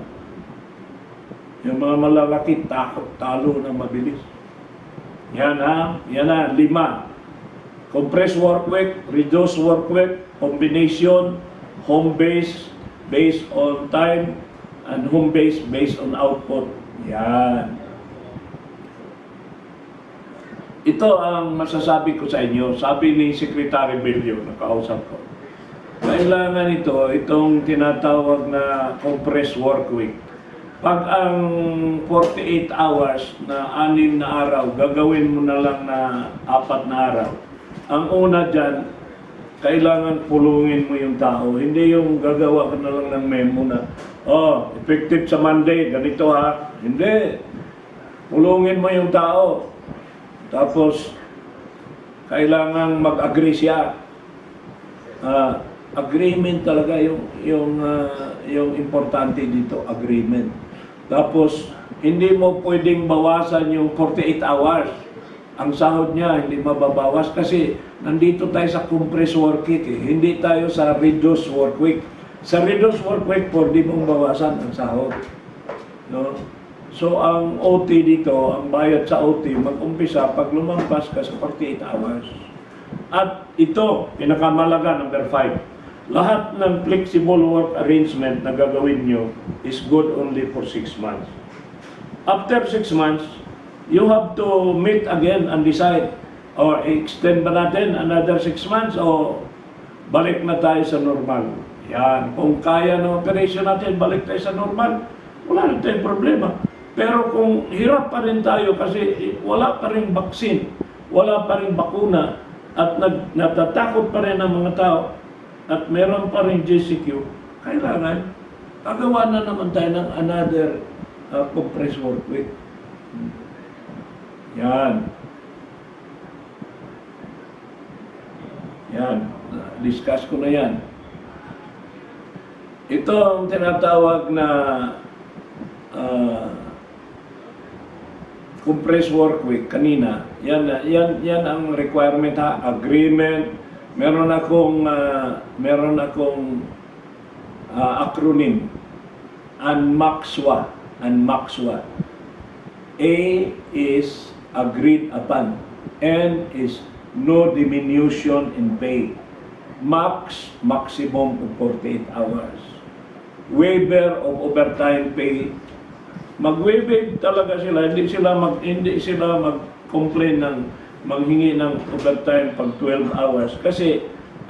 Yung mga malalaki, talo na mabilis. Yan na, 5. Compressed work week, reduced work week, combination, home base, based on time, and home base based on output. Yan. Ito ang masasabi ko sa inyo. Sabi ni Secretary Bello, nakausap ko. Kailangan itong tinatawag na compressed work week. Pag ang 48 hours na 6 na araw, gagawin mo na lang na 4 na araw. Ang una dyan, kailangan pulungin mo yung tao. Hindi yung gagawa ka na lang ng memo na, effective sa Monday, ganito ha. Hindi. Pulungin mo yung tao. Tapos, kailangan mag-agree siya. Agreement talaga yung importante dito, agreement. Tapos, hindi mo pwedeng bawasan yung 48 hours. Ang sahod niya, hindi mababawas kasi nandito tayo sa compressed work week. Hindi tayo sa reduced work week. Sa reduced work week, pwede mong bawasan ang sahod. No? So, ang OT dito, ang bayad sa OT, mag-umpisa pag lumampas ka sa 48 hours. At ito, pinakamalaga, number 5. Lahat ng flexible work arrangement na gagawin nyo is good only for 6 months. After 6 months, you have to meet again and decide, or extend ba natin another 6 months o balik na tayo sa normal. Yan. Kung kaya ng operation natin, balik tayo sa normal, wala na tayong problema. Pero kung hirap pa rin tayo kasi wala pa rin vaccine, wala pa rin bakuna, at natatakot pa rin ang mga tao, at meron pa rin GCQ, kailangan pagawa na naman tayo ng another compressed work week. Yan. Discuss ko na yan. Ito ang tinatawag na compressed work week kanina. Yan ang requirement ha, agreement. Meron akong acronym, UNMAXWA. A is agreed upon. N is no diminution in pay. Max, maximum of 48 hours. Waiver of overtime pay. Mag-waive talaga sila, hindi sila mag-complain ng manghingi ng overtime pag 12 hours. Kasi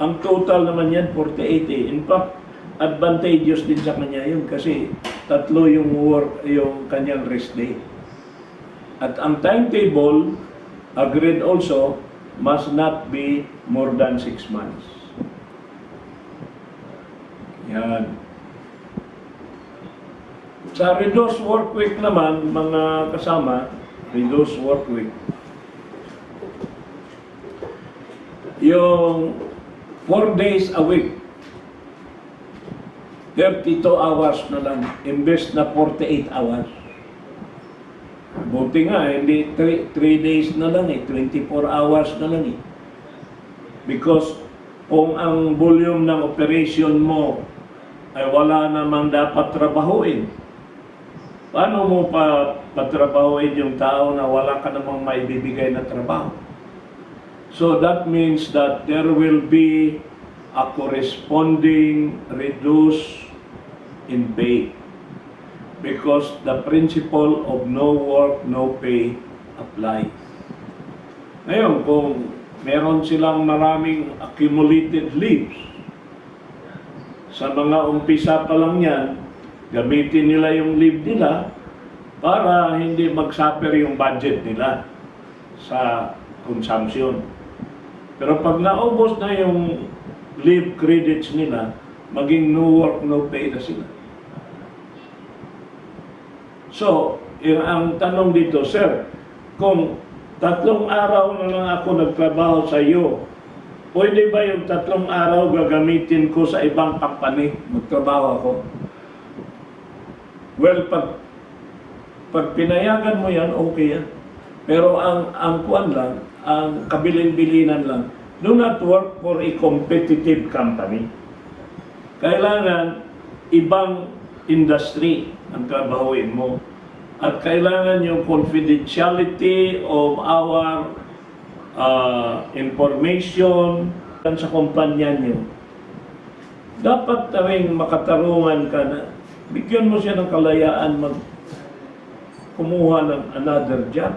ang total naman yan, 48 eh. In fact, advantageous din sa kanya yun kasi 3 yung kanyang rest day. At ang timetable, agreed also, must not be more than 6 months. Yan. Sa reduced work week naman, mga kasama, reduced work week, yung 4 days a week, 32 hours na lang, imbes na 48 hours. Buti nga, hindi 3 days na lang 24 hours na lang Because kung ang volume ng operation mo ay wala namang dapat trabahuin, paano mo patrabahuin yung tao na wala ka namang maibibigay na trabaho? So that means that there will be a corresponding reduce in pay because the principle of no work, no pay applies. Ngayon, kung meron silang maraming accumulated leaves, sa mga umpisa pa lang yan, gamitin nila yung leave nila para hindi mag-suffer yung budget nila sa consumption. Pero pag naubos na yung leave credits nila, maging no work, no pay na sila. So, ang tanong dito, sir, kung 3 araw na lang ako nagtrabaho sa iyo, pwede ba yung 3 araw gagamitin ko sa ibang company, magtrabaho ako? Well, pag pinayagan mo yan, okay yan. Pero ang kuan lang, ang kabilin-bilinan lang, do not work for a competitive company. Kailangan ibang industry ang trabahuin mo. At kailangan yung confidentiality of our information sa kumpanya nyo. Dapat tawing makatarungan ka na bigyan mo siya ng kalayaan kumuha ng another job.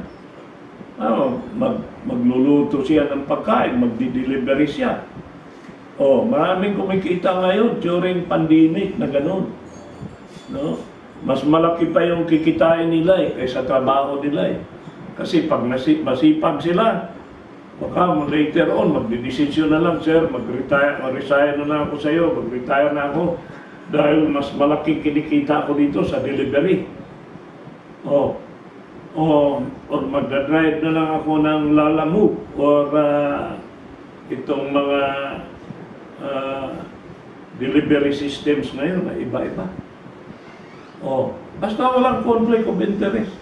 Magluluto siya ng pagkain, magdi-delivery siya. Maraming kumikita ngayon during pandemic na ganun. No? Mas malaki pa yung kikitain nila kaysa trabaho nila Kasi pag masipag sila, baka later on, magdidesisyon na lang, sir, mag-resign na lang ako sa iyo, mag-retire na ako dahil mas malaki kinikita ako dito sa delivery. O magdadrive na lang ako ng Lalamove or itong mga delivery systems ngayon na iba-iba. Basta walang conflict of interest.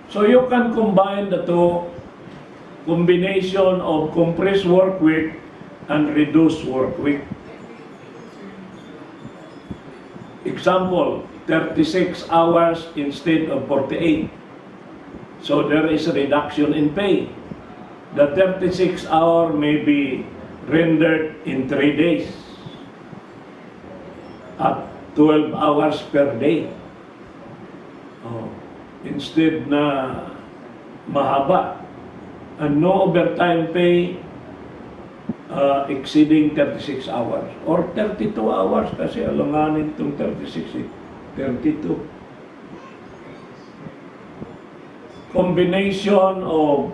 So you can combine the two, combination of compressed work week and reduced work week. Example, 36 hours instead of 48. So there is a reduction in pay. The 36 hour may be rendered in 3 days at 12 hours per day. Instead na mahaba. And no overtime pay exceeding 36 hours. Or 32 hours kasi alanganin itong 36 32. Combination of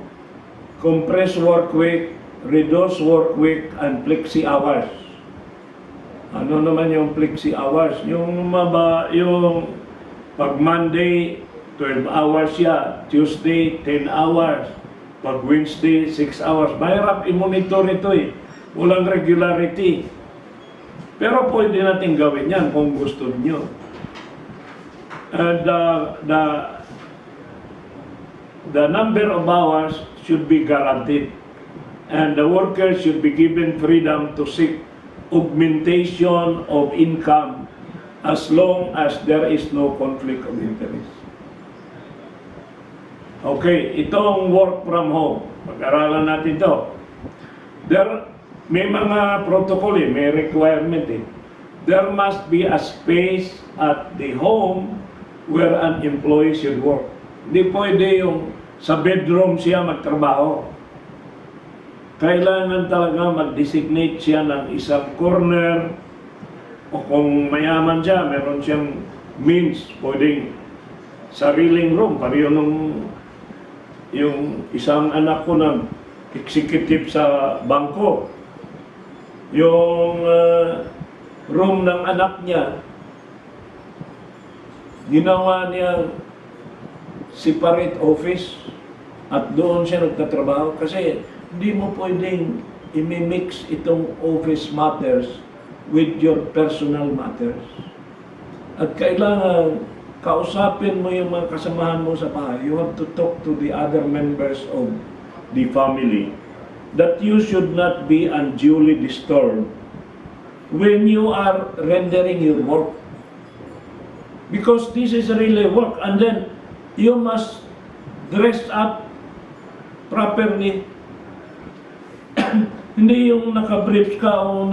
compressed work week, reduced work week, and flexi hours. Ano naman yung flexi hours? Yung pag Monday, 12 hours siya. Tuesday, 10 hours. Pag Wednesday, 6 hours. Mahirap i-monitor ito Walang regularity. Pero pwede natin gawin yan kung gusto niyo. And the number of hours should be guaranteed. And the workers should be given freedom to seek augmentation of income as long as there is no conflict of interest. Okay, itong work from home. Pag-aralan natin ito. May mga protocol may requirement There must be a space at the home where an employee should work. Hindi pwede yung sa bedroom siya magtrabaho. Kailangan talaga mag-designate siya ng isang corner o kung mayaman siya, meron siyang means, pwedeng sariling room. Pareho yung isang anak ko na executive sa bangko. Yung room ng anak niya, ginawa niya separate office at doon siya nagtatrabaho kasi hindi mo pwedeng i-mix itong office matters with your personal matters. At kailangan kausapin mo yung mga kasamahan mo sa bahay. You have to talk to the other members of the family that you should not be unduly disturbed when you are rendering your work. Because this is really work, and then you must dress up properly Hindi yung naka-briefs ka o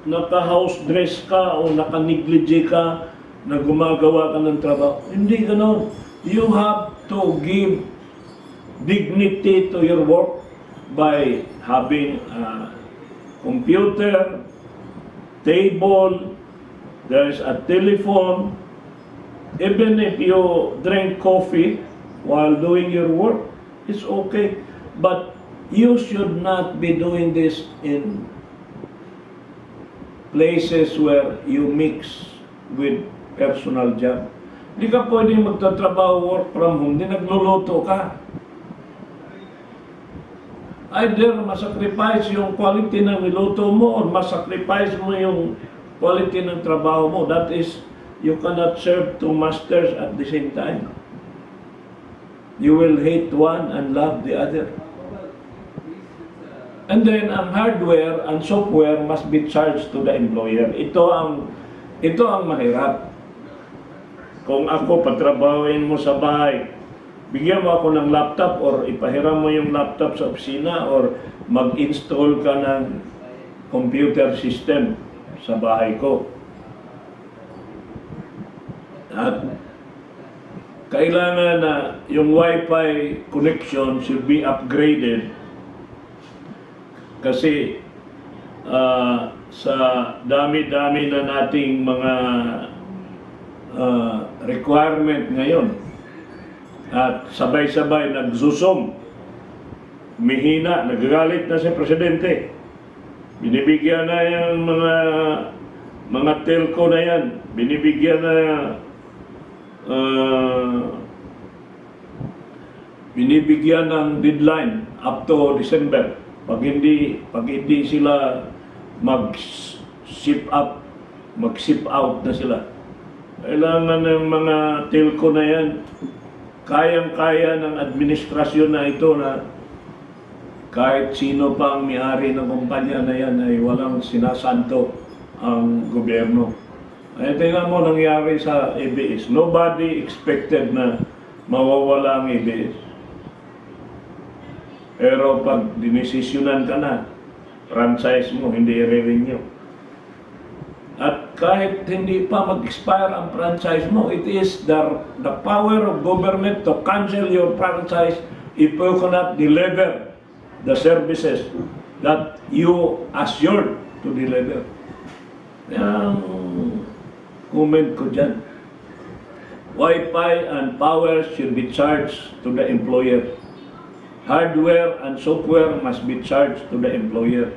naka-house dress ka o naka-negligee ka na gumagawa ka ng trabaho. Hindi ganon. You have to give dignity to your work by having a computer, table, there's a telephone. Even if you drink coffee while doing your work, it's okay. But you should not be doing this in places where you mix with personal job. Hindi ka pwedeng magtatrabaho, work from home, hindi nagluluto ka. Either masacrifice yung quality ng niluto mo or masacrifice mo yung quality ng trabaho mo. That is, you cannot serve two masters at the same time. You will hate one and love the other. And then, ang hardware and software must be charged to the employer. Ito ang mahirap. Kung ako patrabahuin mo sa bahay, bigyan mo ako ng laptop or ipahiram mo yung laptop sa opisina or mag-install ka ng computer system sa bahay ko. At kailangan na yung Wi-Fi connection should be upgraded kasi sa dami-dami na nating mga requirement ngayon at sabay-sabay nagsusum, mihina, nagagalit na si Presidente. Binibigyan na yung mga telco na yan, binibigyan na binibigyan ng deadline up to December. Pag hindi sila mag-ship out na sila. Kailangan ng mga telco na yan, kayang-kaya ng administrasyon na ito na kahit sino pa ang may-ari ng kumpanya na yan ay walang sinasanto ang gobyerno. Ay tingnan mo nangyari sa ABS. Nobody expected na mawawala ang ABS. Pero pag dinesisyonan ka na, franchise mo, hindi i-renew. At kahit hindi pa mag-expire ang franchise mo, it is the power of government to cancel your franchise if you cannot deliver the services that you assured to deliver. Yan comment ko dyan. Wi-Fi and power should be charged to the employer. Hardware and software must be charged to the employer.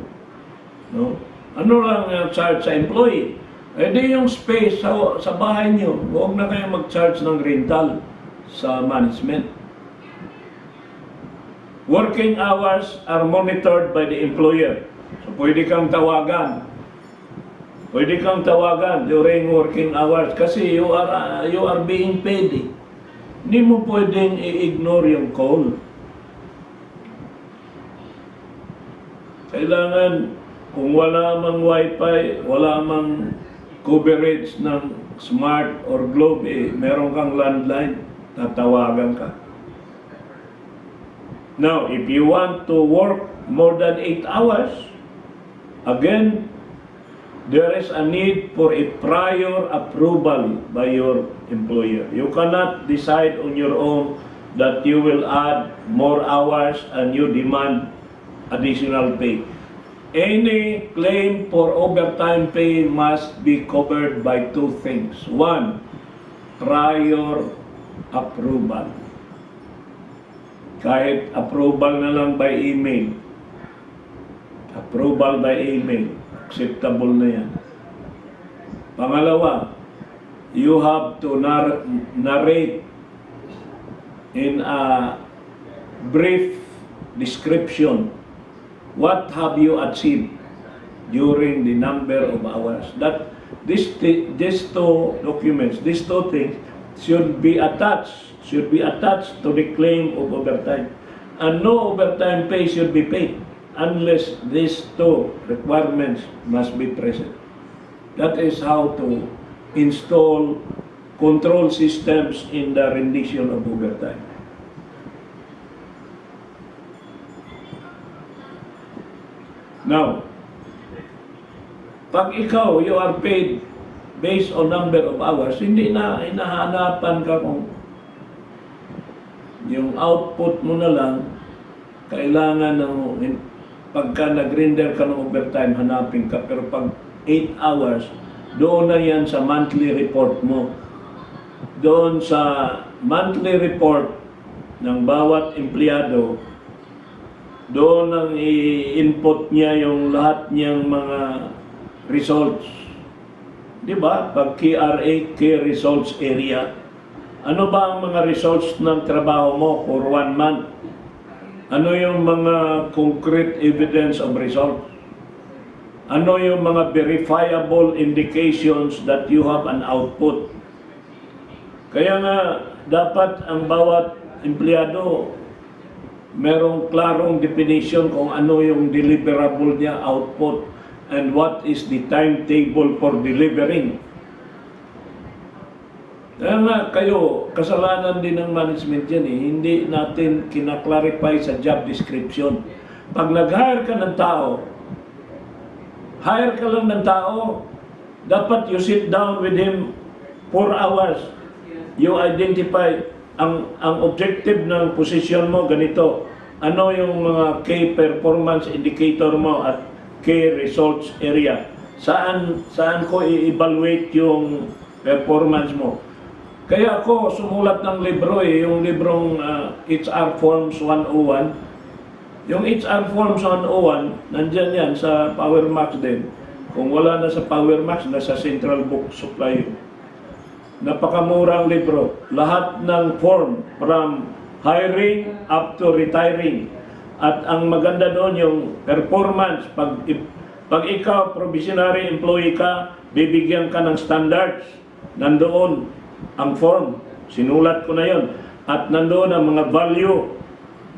No? Ano lang yung charge sa employee? Eh di yung space sa bahay niyo, huwag na kayo mag-charge ng rental sa management. Working hours are monitored by the employer. So pwede kang tawagan. Pwede kang tawagan during working hours kasi you are being paid. Hindi mo pwedeng i-ignore yung call. Kailangan, kung wala mang wifi, wala mang coverage ng smart or globe, meron kang landline, tatawagan ka. Now, if you want to work more than 8 hours, again, there is a need for a prior approval by your employer. You cannot decide on your own that you will add more hours and you demand additional pay. Any claim for overtime pay must be covered by two things. One, prior approval. Kahit approval na lang by email. Approval by email. Acceptable na yan. Pangalawa, you have to narrate in a brief description what have you achieved during the number of hours. That these two documents, these two things should be attached to the claim of overtime. And no overtime pay should be paid unless these two requirements must be present. That is how to install control systems in the rendition of overtime. Now, pag ikaw, you are paid based on number of hours, hindi na hinahanapan ka kung yung output mo na lang, kailangan ng, pagka nag-render ka ng overtime, hanapin ka. Pero pag 8 hours, doon na yan sa monthly report mo. Doon sa monthly report ng bawat empleyado, doon ang i-input niya yung lahat niyang mga results. Di ba? Pag KRA, Key Results Area, ano ba ang mga results ng trabaho mo for 1 month? Ano yung mga concrete evidence of results? Ano yung mga verifiable indications that you have an output? Kaya nga, dapat ang bawat empleyado merong klarong definition kung ano yung deliverable niya, output, and what is the timetable for delivering. Kaya nga kayo, kasalanan din ng management yan eh. Hindi natin kinaklarify sa job description. Pag nag-hire ka ng tao, hire ka lang ng tao, dapat you sit down with him 4 hours. You identify ang objective ng position mo ganito. Ano yung mga key performance indicator mo at key results area? Saan ko i-evaluate yung performance mo? Kaya ako sumulat ng libro yung librong HR Forms 101. Yung HR Forms 101, nandyan yan sa PowerMax din. Kung wala na sa PowerMax, nasa Central Book Supply. Napakamurang libro. Lahat ng form from hiring up to retiring. At ang maganda doon yung performance. Pag ikaw, probationary employee ka, bibigyan ka ng standards. Nandoon ang form. Sinulat ko na yon. At nandoon ang mga value.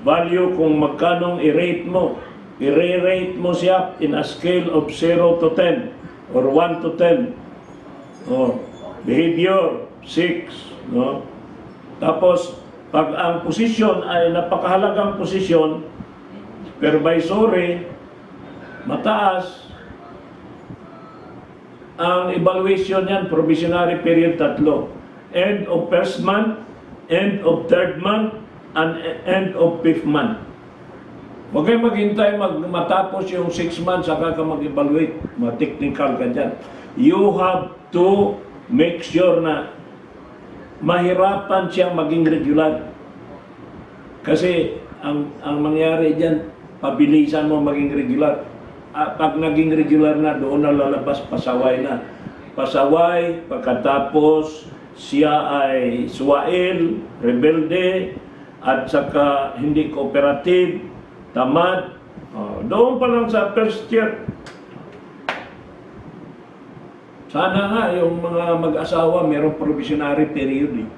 Value kung magkanong i-rate mo. I-rate mo siya in a scale of 0 to 10 or 1 to 10. Oh, behavior, 6. No? Tapos, pag ang posisyon ay napakahalagang posisyon, supervisory, mataas, ang evaluation yan, probationary period 3. End of first month, end of third month, and end of 5th month. Huwag kayo maghintay matapos yung 6 months saka ka mag-evaluate. Ma-technical ka dyan. You have to make sure na mahirapan siyang maging regular. Kasi ang mangyari dyan, pabilisan mo maging regular. Pag naging regular na, doon na lalabas, pasaway na. Pasaway, pagkatapos siya ay suwail, rebelde, at saka hindi cooperative, tamad. Doon pa lang sa first year. Sana nga yung mga mag-asawa mayroong probationary period eh.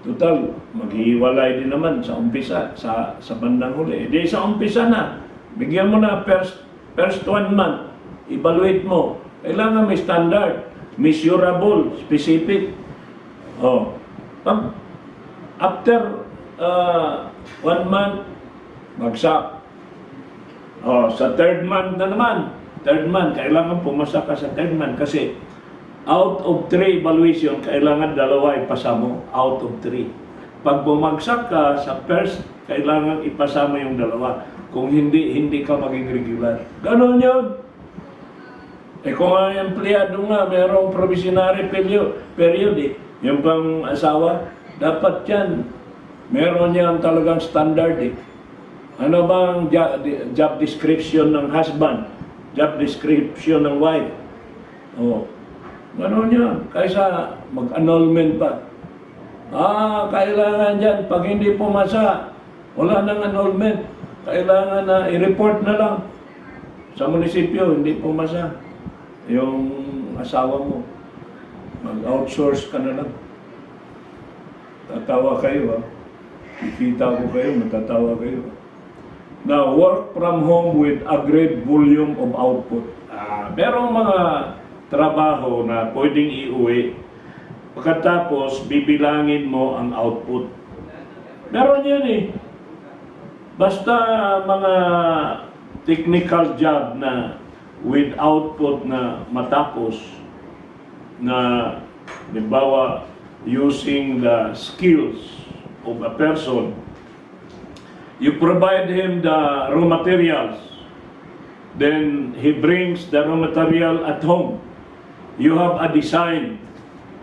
Total, maghihiwalay din naman sa umpisa, sa bandang huli. Di sa umpisa na, bigyan mo na first 1 month, evaluate mo. Kailangan may standard, measurable, specific. After 1 month, bagsak. Sa 3rd month na naman, 3rd month, kailangan pumasa ka sa 3rd month kasi out of 3 evaluation, kailangan 2 ipasa mo, out of 3. Pag bumagsak ka sa first, kailangan ipasa mo yung 2. Kung hindi ka maging regular. Ganon yun. Kung ang empleyado nga, mayroong probationary period eh. Yung pang asawa, dapat yan. Meron yan talagang standard eh. Ano bang job description ng husband? Job description ng wife? Ganon yan. Kaysa mag-annulment pa. Kailangan dyan. Pag hindi pumasa, wala nang annulment. Kailangan na i-report na lang sa munisipyo, hindi pumasa yung asawa mo. Mag-outsource ka na lang. Tatawa kayo Kikita ko kayo, matatawa kayo. Now, work from home with agreed volume of output. Merong mga trabaho na pwedeng iuwi. Pagkatapos, bibilangin mo ang output. Meron yan eh. Basta mga technical job na with output na matapos na halimbawa using the skills of a person, you provide him the raw materials, then he brings the raw material at home. You have a design,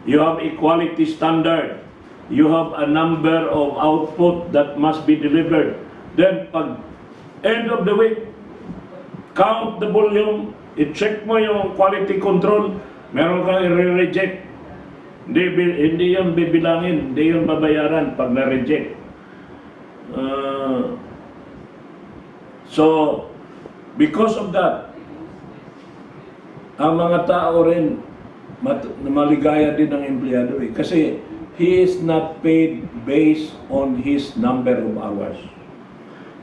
you have a quality standard, you have a number of output that must be delivered. Then pag end of the week, count the volume, i-check mo yung quality control, meron kang i-reject. Hindi yun bibilangin, hindi yun babayaran pag na-reject. So, because of that, ang mga tao rin maligaya din ang empleyado eh. Kasi he is not paid based on his number of hours.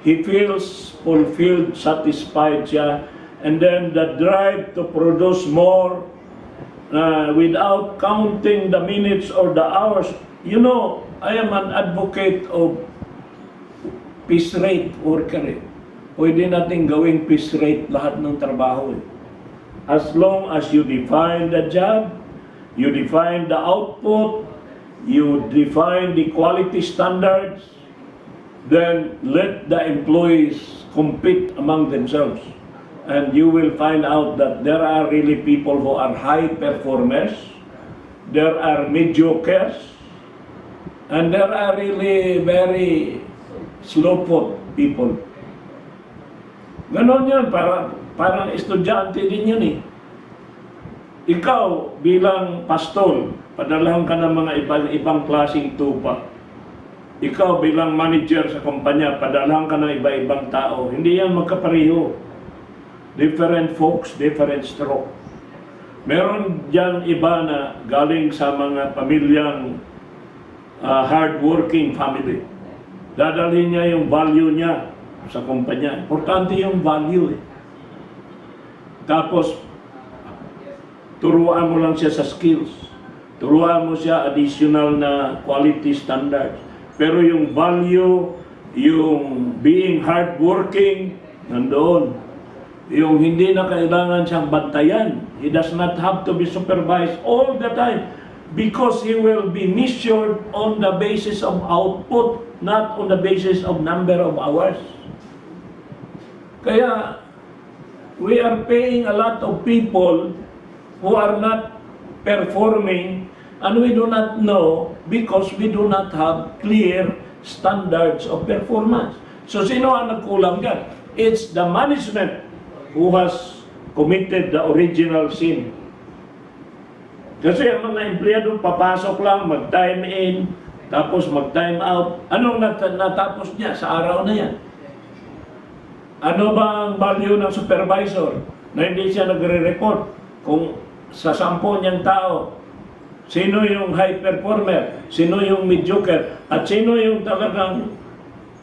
He feels fulfilled, satisfied siya, and then the drive to produce more without counting the minutes or the hours. You know, I am an advocate of piece rate worker eh. Pwede natin gawing piece rate lahat ng trabaho eh. As long as you define the job, you define the output, you define the quality standards, then let the employees compete among themselves. And you will find out that there are really people who are high performers, there are mediocres, and there are really very slowful people. Ganon yan, parang estudyante din yun eh. Ikaw bilang pastol, padalahan ka ng mga ibang klaseng tupa. Ikaw bilang manager sa kumpanya, padalahan ka ng iba-ibang tao. Hindi yan magkapareho. Different folks, different stroke. Meron dyan iba na galing sa mga pamilyang hardworking family. Dadalhin niya yung value niya sa kumpanya. Importante yung value eh. Tapos, turuan mo lang siya sa skills. Turuan mo siya additional na quality standards. Pero yung value, yung being hardworking, nandoon. Yung hindi na kailangan siyang bantayan. He does not have to be supervised all the time because he will be measured on the basis of output, not on the basis of number of hours. Kaya, we are paying a lot of people who are not performing and we do not know because we do not have clear standards of performance. So, sino ang nagkulang dyan? It's the management who has committed the original sin. Kasi ang mga empleyado papasok lang, mag-time in, tapos mag-time out. Anong natapos niya sa araw na yan? Ano ba ang value ng supervisor na hindi siya nagre-report? Kung sa 10 niyang tao, sino yung high performer, sino yung mediocre, at sino yung talagang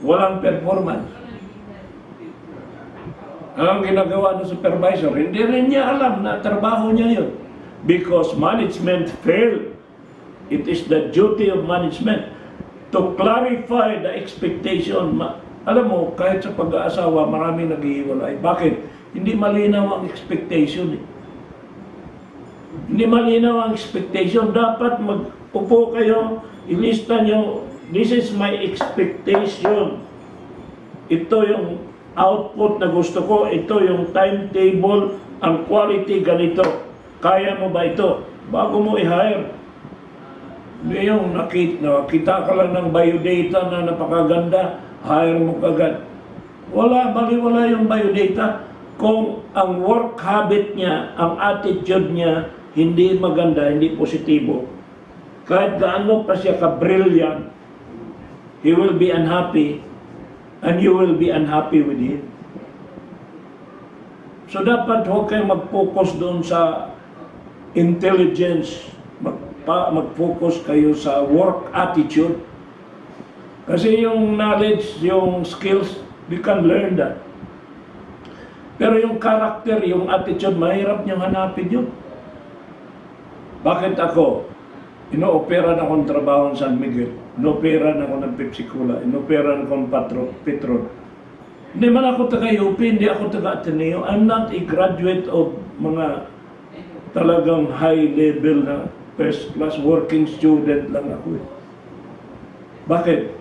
walang performance? Ang ginagawa ng supervisor, hindi rin niya alam na trabaho niya yun. Because management failed. It is the duty of management to clarify the expectation. Alam mo, kahit sa pag-aasawa, maraming naghihiwalay. Bakit? Hindi malinaw ang expectation eh. Hindi malinaw ang expectation. Dapat magpupo kayo, ilista nyo, this is my expectation. Ito yung output na gusto ko, ito yung timetable, ang quality ganito. Kaya mo ba ito? Bago mo i-hire. Hindi yung nakita ka lang ng biodata na napakaganda, hire mo kagad. Baliwala yung biodata. Kung ang work habit niya, ang attitude niya, hindi maganda, hindi positibo, kahit gaano pa siya ka-brilliant, he will be unhappy and you will be unhappy with him. So dapat huwag kayong mag-focus doon sa intelligence, mag-focus kayo sa work attitude. Kasi yung knowledge, yung skills, we can learn that. Pero yung character, yung attitude, mahirap niyang hanapin yun. Bakit ako? Ino-operan akong trabaho ng San Miguel. Ino-operan ako ng Pepsi Cola. Ino-operan akong Petron. Hindi man ako taga-UP, hindi ako taga-Ateneo. I'm not a graduate of mga talagang high level na first class working student lang ako. Bakit?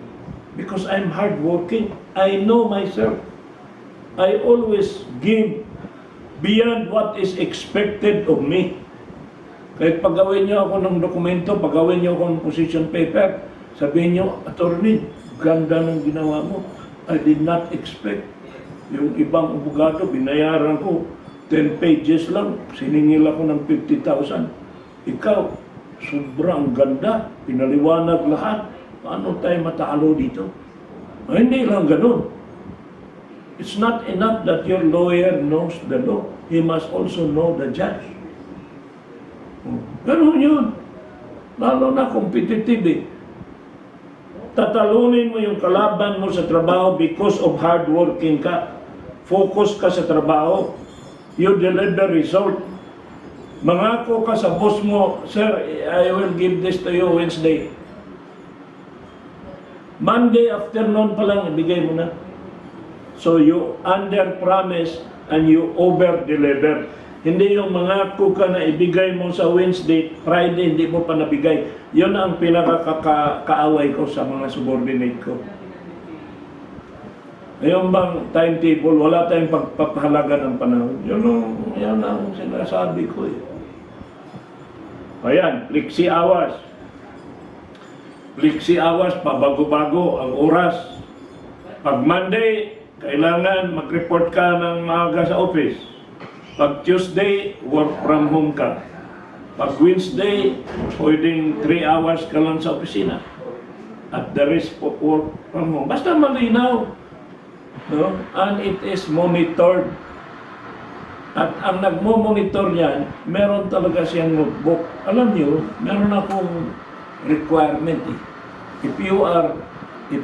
Because I'm hardworking. I know myself. I always give beyond what is expected of me. Kahit pagawin niyo ako ng dokumento, pagawin niyo ako ng position paper, sabihin niyo, attorney, ganda ng ginawa mo. I did not expect. Yung ibang abogado, binayaran ko 10 pages lang, siningil ako ng 50,000. Ikaw, sobrang ganda, pinaliwanag lahat. Paano tayo matalo dito? Hindi lang ganun. It's not enough that your lawyer knows the law. He must also know the judge. Ganun yun. Lalo na competitive eh. Tatalunin mo yung kalaban mo sa trabaho because of hardworking ka. Focus ka sa trabaho. You deliver result. Mangako ka sa boss mo, sir, I will give this to you Wednesday. Monday afternoon pa lang, ibigay mo na. So you under-promise and you over-deliver. Hindi yung mangako ka na ibigay mo sa Wednesday, Friday, hindi mo pa nabigay. Yun ang pinakakaaway ko sa mga subordinate ko. Ngayon bang timetable, wala tayong pagpapahalaga ng panahon. Yun ang sinasabi ko eh. Ayan, flexi hours. Flexi hours, pabago-bago ang oras. Pag Monday, kailangan mag-report ka ng maaga sa office. Pag Tuesday, work from home ka. Pag Wednesday, pwedeng 3 hours ka lang sa opisina. At the rest work from home. Basta malinaw. No? And it is monitored. At ang nagmo-monitor niyan, meron talaga siyang notebook. Alam niyo, meron akong requirement eh. If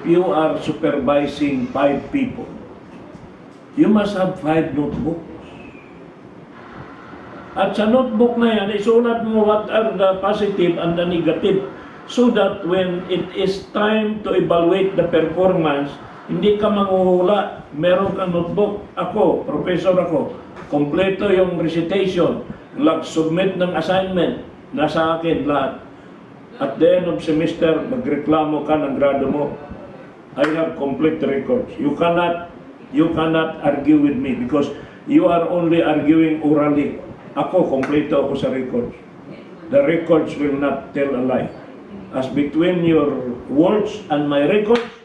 you are supervising 5 people, you must have 5 notebooks. At sa notebook na yan, isulat mo what are the positive and the negative so that when it is time to evaluate the performance, hindi ka manghuhula. Meron kang notebook. Ako, professor ako, kompleto yung recitation, submit ng assignment, nasa akin lahat. At the end of semester, magreklamo ka ng grado mo. I have complete records. You cannot argue with me because you are only arguing orally. Ako, kompleto ako sa records. The records will not tell a lie. As between your words and my records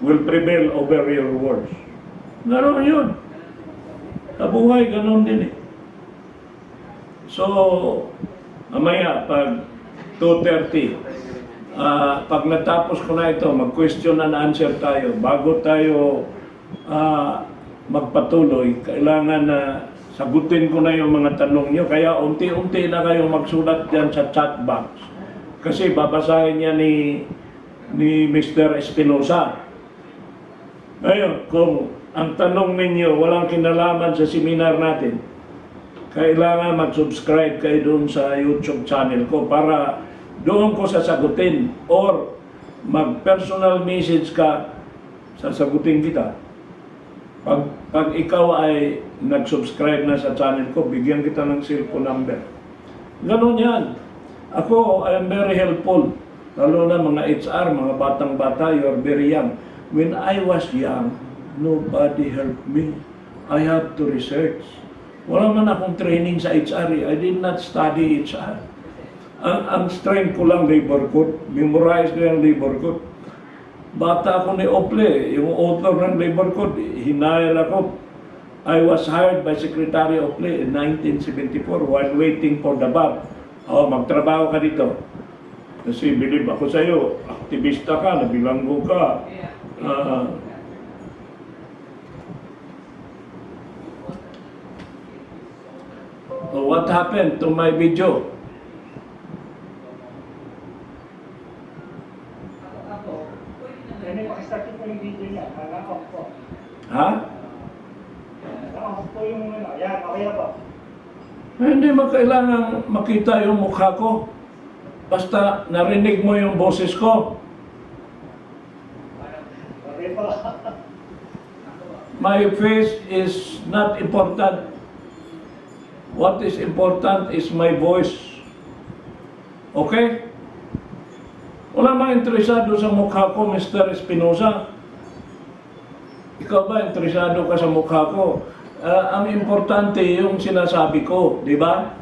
will prevail over your words. Ganoon yun. Sa buhay, ganoon din eh. So, mamaya, pag 2:30, pag natapos ko na ito, mag-question and answer tayo. Bago tayo magpatuloy, kailangan na sagutin ko na yung mga tanong nyo. Kaya unti-unti na kayong magsulat dyan sa chat box. Kasi babasahin niya ni Mr. Espinosa. Ngayon, kung ang tanong ninyo walang kinalaman sa seminar natin, kailangan mag-subscribe kayo doon sa YouTube channel ko para doon ko sasagutin or mag-personal message ka, sasagutin kita. Pag ikaw ay nag-subscribe na sa channel ko, bigyan kita ng cellphone number. Ganon yan. Ako, I am very helpful. Lalo na mga HR, mga batang-bata, you are very young. When I was young, nobody helped me. I had to research. Wala man akong training sa HR. I did not study HR. Ang strength ko lang labor code. Memorize ko yung labor code. Bata ako ni Ople, yung author ng labor code, hinayal ako. I was hired by Secretary Ople in 1974 while waiting for the bar. Magtrabaho ka dito. Kasi believe ako sa'yo, aktivista ka, nabilanggo ka. What happened to my video? Ha? Hindi mo kailangan makita yung mukha ko. Basta narinig mo yung boses ko. My face is not important. What is important is my voice. Okay? Wala ba interesado sa mukha ko, Mr. Espinosa? Ikaw ba interesado ka sa mukha ko? Ang importante yung sinasabi ko, di ba?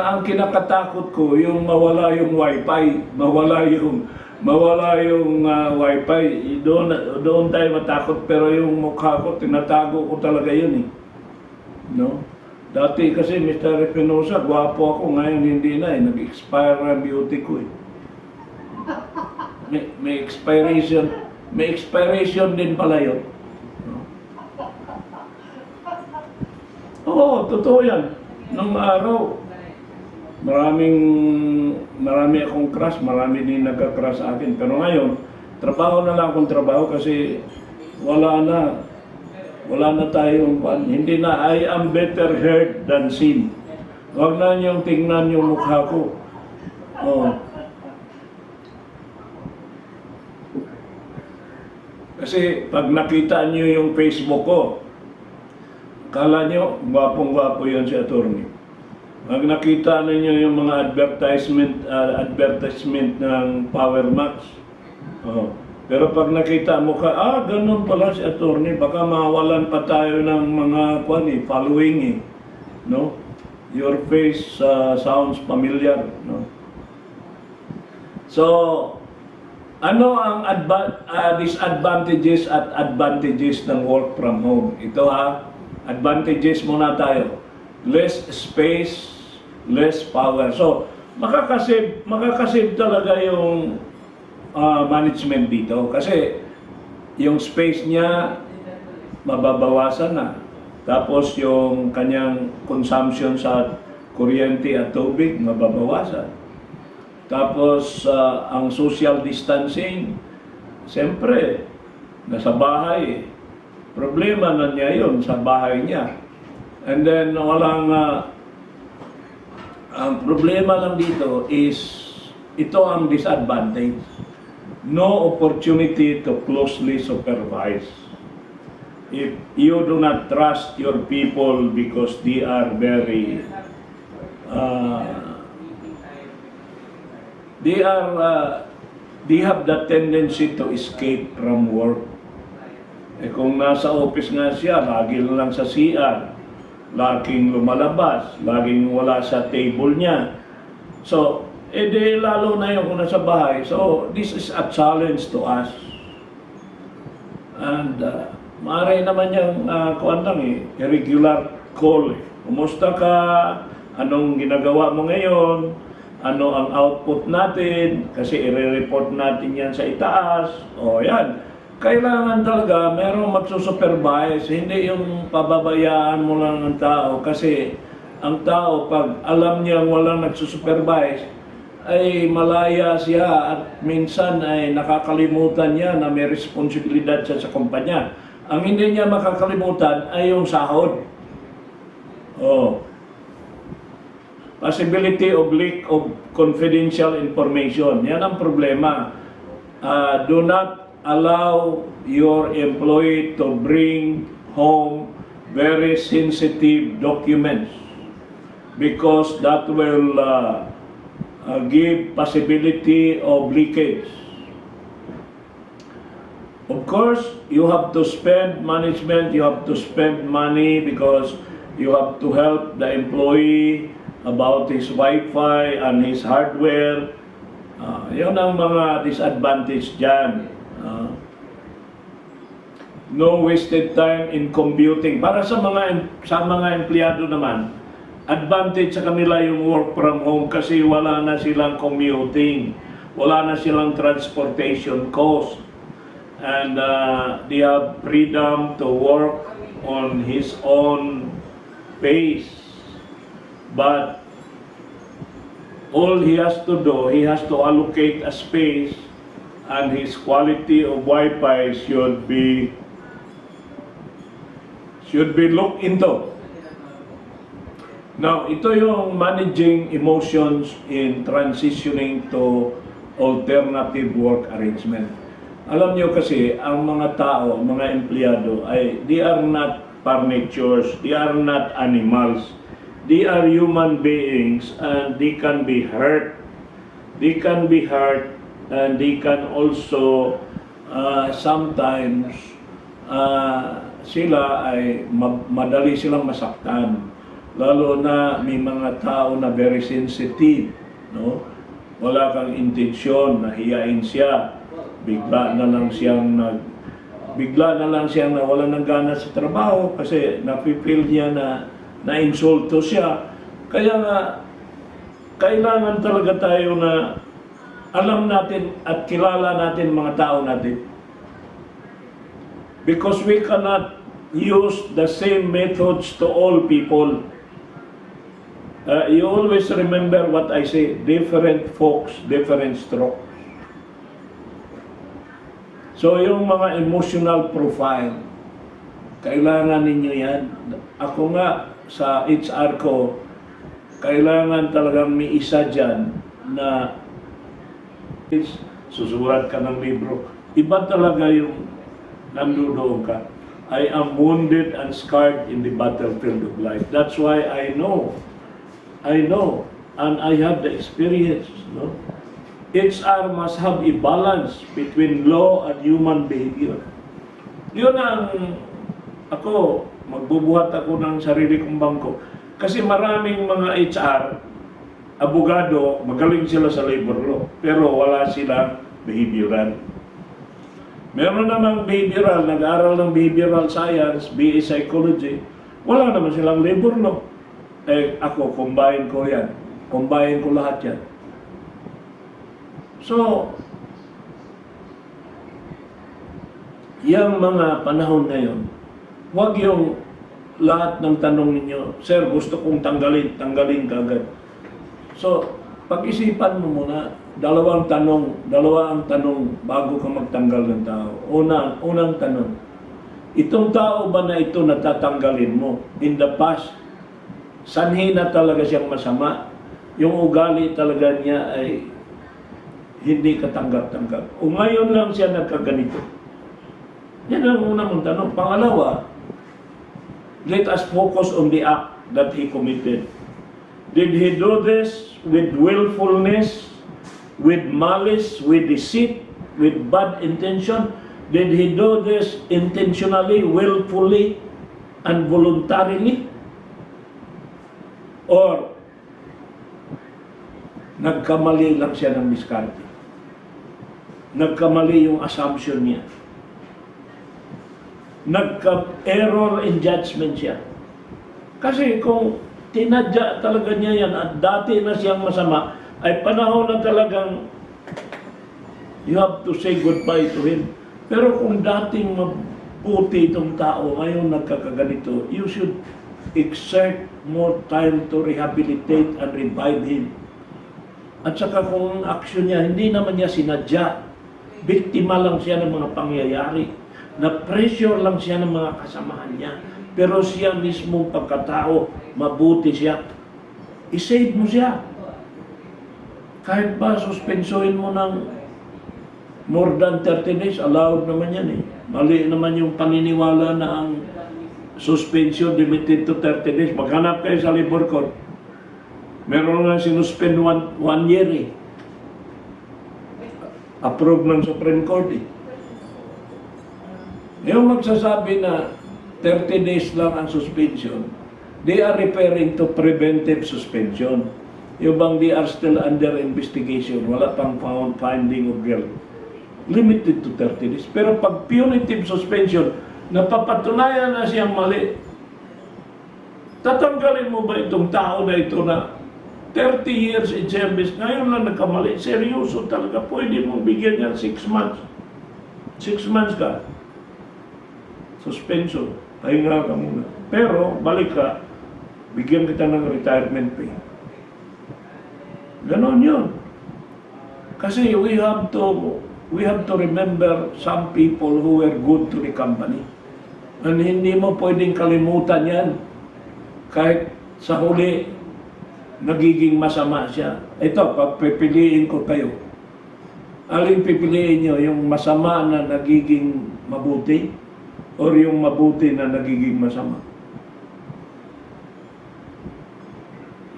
Ang kinakatakot ko yung mawala yung wifi, mawala yung wifi. Doon tayo matakot, pero yung mukha ko tinatago ko talaga yun eh. No? Dati kasi Mr. Espinosa, gwapo ako, ngayon hindi na eh, nag-expire ang beauty ko eh. May expiration din pala yun. Oo, totoo yan. Nung araw, marami akong crush, marami din nagka-crush sa akin. Pero ngayon, trabaho na lang akong trabaho kasi wala na tayong, hindi na, I am better heard than seen. Huwag na niyong tingnan yung mukha ko. Oh. Kasi pag nakita niyo yung Facebook ko, kala niyo, gwapong-gwapo yan si attorney. Pag nakita ninyo yung mga advertisement ng Power Max, pero pag nakita mo ka, ganun pala si attorney, baka mawalan pa tayo ng mga following eh. No? Your face sounds familiar. No? So, ano ang disadvantages at advantages ng work from home? Ito advantages muna tayo. Less space, less power. So, makakasave talaga yung management dito kasi yung space niya mababawasan na. Tapos yung kanyang consumption sa kuryente at tubig mababawasan. Tapos ang social distancing, siyempre, nasa bahay. Problema na niya yun sa bahay niya. And then ang problema lang dito is, ito ang disadvantage. No opportunity to closely supervise. If you do not trust your people because they are very they have the tendency to escape from work. Kung nasa office nga siya, lagi lang sa CR, laging lumalabas, laging wala sa table niya. So, lalo na yung kung nasa bahay. So, this is a challenge to us. And, maaari naman yung, irregular call. Kumusta ka? Anong ginagawa mo ngayon? Ano ang output natin? Kasi i-report natin yan sa itaas. O, yan. Kailangan talaga merong magsusupervise, hindi yung pababayaan mo lang ng tao. Kasi ang tao, pag alam niya walang nagsusupervise, ay malaya siya at minsan ay nakakalimutan niya na may responsibilidad siya sa kumpanya. Ang hindi niya makakalimutan ay yung sahod. Possibility of leak of confidential information. Yan ang problema. Do not allow your employee to bring home very sensitive documents because that will give possibility of leakage. Of course, you have to spend management, you have to spend money because you have to help the employee about his Wi-Fi and his hardware. Yun ang mga disadvantage dyan. No wasted time in commuting. Para sa mga empleyado naman, advantage sa kanila yung work from home kasi wala na silang commuting, wala na silang transportation cost, and they have freedom to work on his own pace. But all he has to do, he has to allocate a space, and his quality of Wi-Fi should be looked into. Now, ito yung managing emotions in transitioning to alternative work arrangement. Alam nyo kasi, ang mga tao, mga empleyado, ay they are not furnitures, they are not animals. They are human beings and they can be hurt. They can be hurt and they can also sometimes sila ay madali silang masaktan. Lalo na may mga tao na very sensitive, no? Wala kang intensyon, nahiyain siya. Bigla na lang siyang nawalan ng gana sa trabaho kasi napipil niya na insulto siya. Kaya nga, kailangan talaga tayo na alam natin at kilala natin mga tao natin. Because we cannot use the same methods to all people. You always remember what I say, different folks, different strokes. So yung mga emotional profile, kailangan ninyo yan. Ako nga, sa HR ko, kailangan talagang may isa dyan na susulat ka ng libro. Iba talaga yung nandoon ka. I am wounded and scarred in the battlefield of life. That's why I know, and I have the experience. No? HR must have a balance between law and human behavior. Yun ang magbubuhat ako ng sarili kong bangko. Kasi maraming mga HR, abogado, magaling sila sa labor law, pero wala silang behavioral. Meron namang behavioral, nag-aaral ng behavioral science, BA psychology, wala naman silang labor law. Ako, combine ko yan. Combine ko lahat yan. So, yung mga panahon ngayon, huwag yung lahat ng tanong ninyo, Sir, gusto kong tanggalin ka agad. So, pag-isipan mo muna, dalawa ang tanong bago ka magtanggal ng tao. Unang tanong, itong tao ba na ito natatanggalin mo? In the past, sanhi na talaga siyang masama. Yung ugali talaga niya ay hindi katanggap-tanggap. O ngayon lang siya nagkaganito. Yan ang unang mong tanong. Pangalawa, let us focus on the act that he committed. Did he do this with willfulness, with malice, with deceit, with bad intention? Did he do this intentionally, willfully, and voluntarily? Or nagkamali lang siya ng diskarte? Nagkamali yung assumption niya. Nagka-error in judgment siya. Kasi kung tinadya talaga niya yan at dati na siyang masama, ay panahon na talagang you have to say goodbye to him. Pero kung dating mabuti itong tao, ngayon nagkakaganito, you should exert more time to rehabilitate and revive him. At saka kung action niya, hindi naman niya sinadya. Biktima lang siya ng mga pangyayari. Na-pressure lang siya ng mga kasamahan niya. Pero siya mismo pagkatao, mabuti siya. I-save mo siya. Kahit ba suspensohin mo ng more than 30 days, allowed naman yan eh. Mali naman yung paniniwala na ang suspension limited to 30 days. Maghanap kayo sa labor court. Meron nga sinuspend one year eh. Approve ng Supreme Court eh. Yung magsasabi na 30 days lang ang suspension, they are referring to preventive suspension. Yung bang they are still under investigation, wala pang finding of guilt. Limited to 30 days. Pero pag punitive suspension, napapatunayan na siyang mali, tatanggalin mo ba itong tao na ito na 30 years in service, ngayon lang nagkamali, seryoso talaga, pwede mong bigyan yan 6 months. 6 months ka. Suspension. Pahinga ka muna. Pero, balik ka, bigyan kita ng retirement pay. Ganon yun. Kasi we have to remember some people who were good to the company. And hindi mo pwedeng kalimutan yan. Kahit sa huli, nagiging masama siya. Ito, pagpipiliin ko kayo, Alin pipiliin nyo, yung masama na nagiging mabuti or yung mabuti na nagiging masama?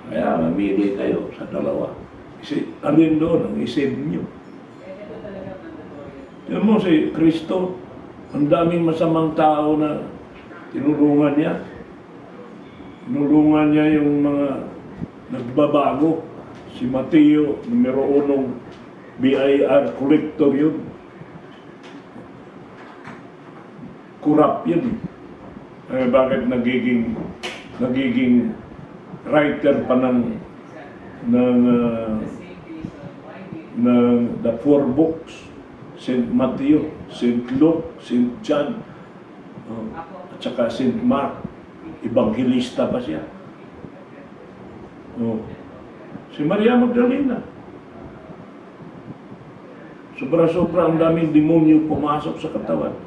Kaya mamili kayo sa dalawa. Alin doon ang isip nyo? Tignan mo si Kristo, ang daming masamang tao na tinulungan niya. Tinulungan niya yung mga nagbabago. Si Mateo, numero 1 BIR collector yun. Kurap yun. Bakit nagiging writer pa ng the 4 books? St. Matthew, St. Luke, St. John, at saka St. Mark. Ebanghelista pa siya. Si Maria Magdalena. Sobra-sobra ang daming demonyo pumasok sa katawan.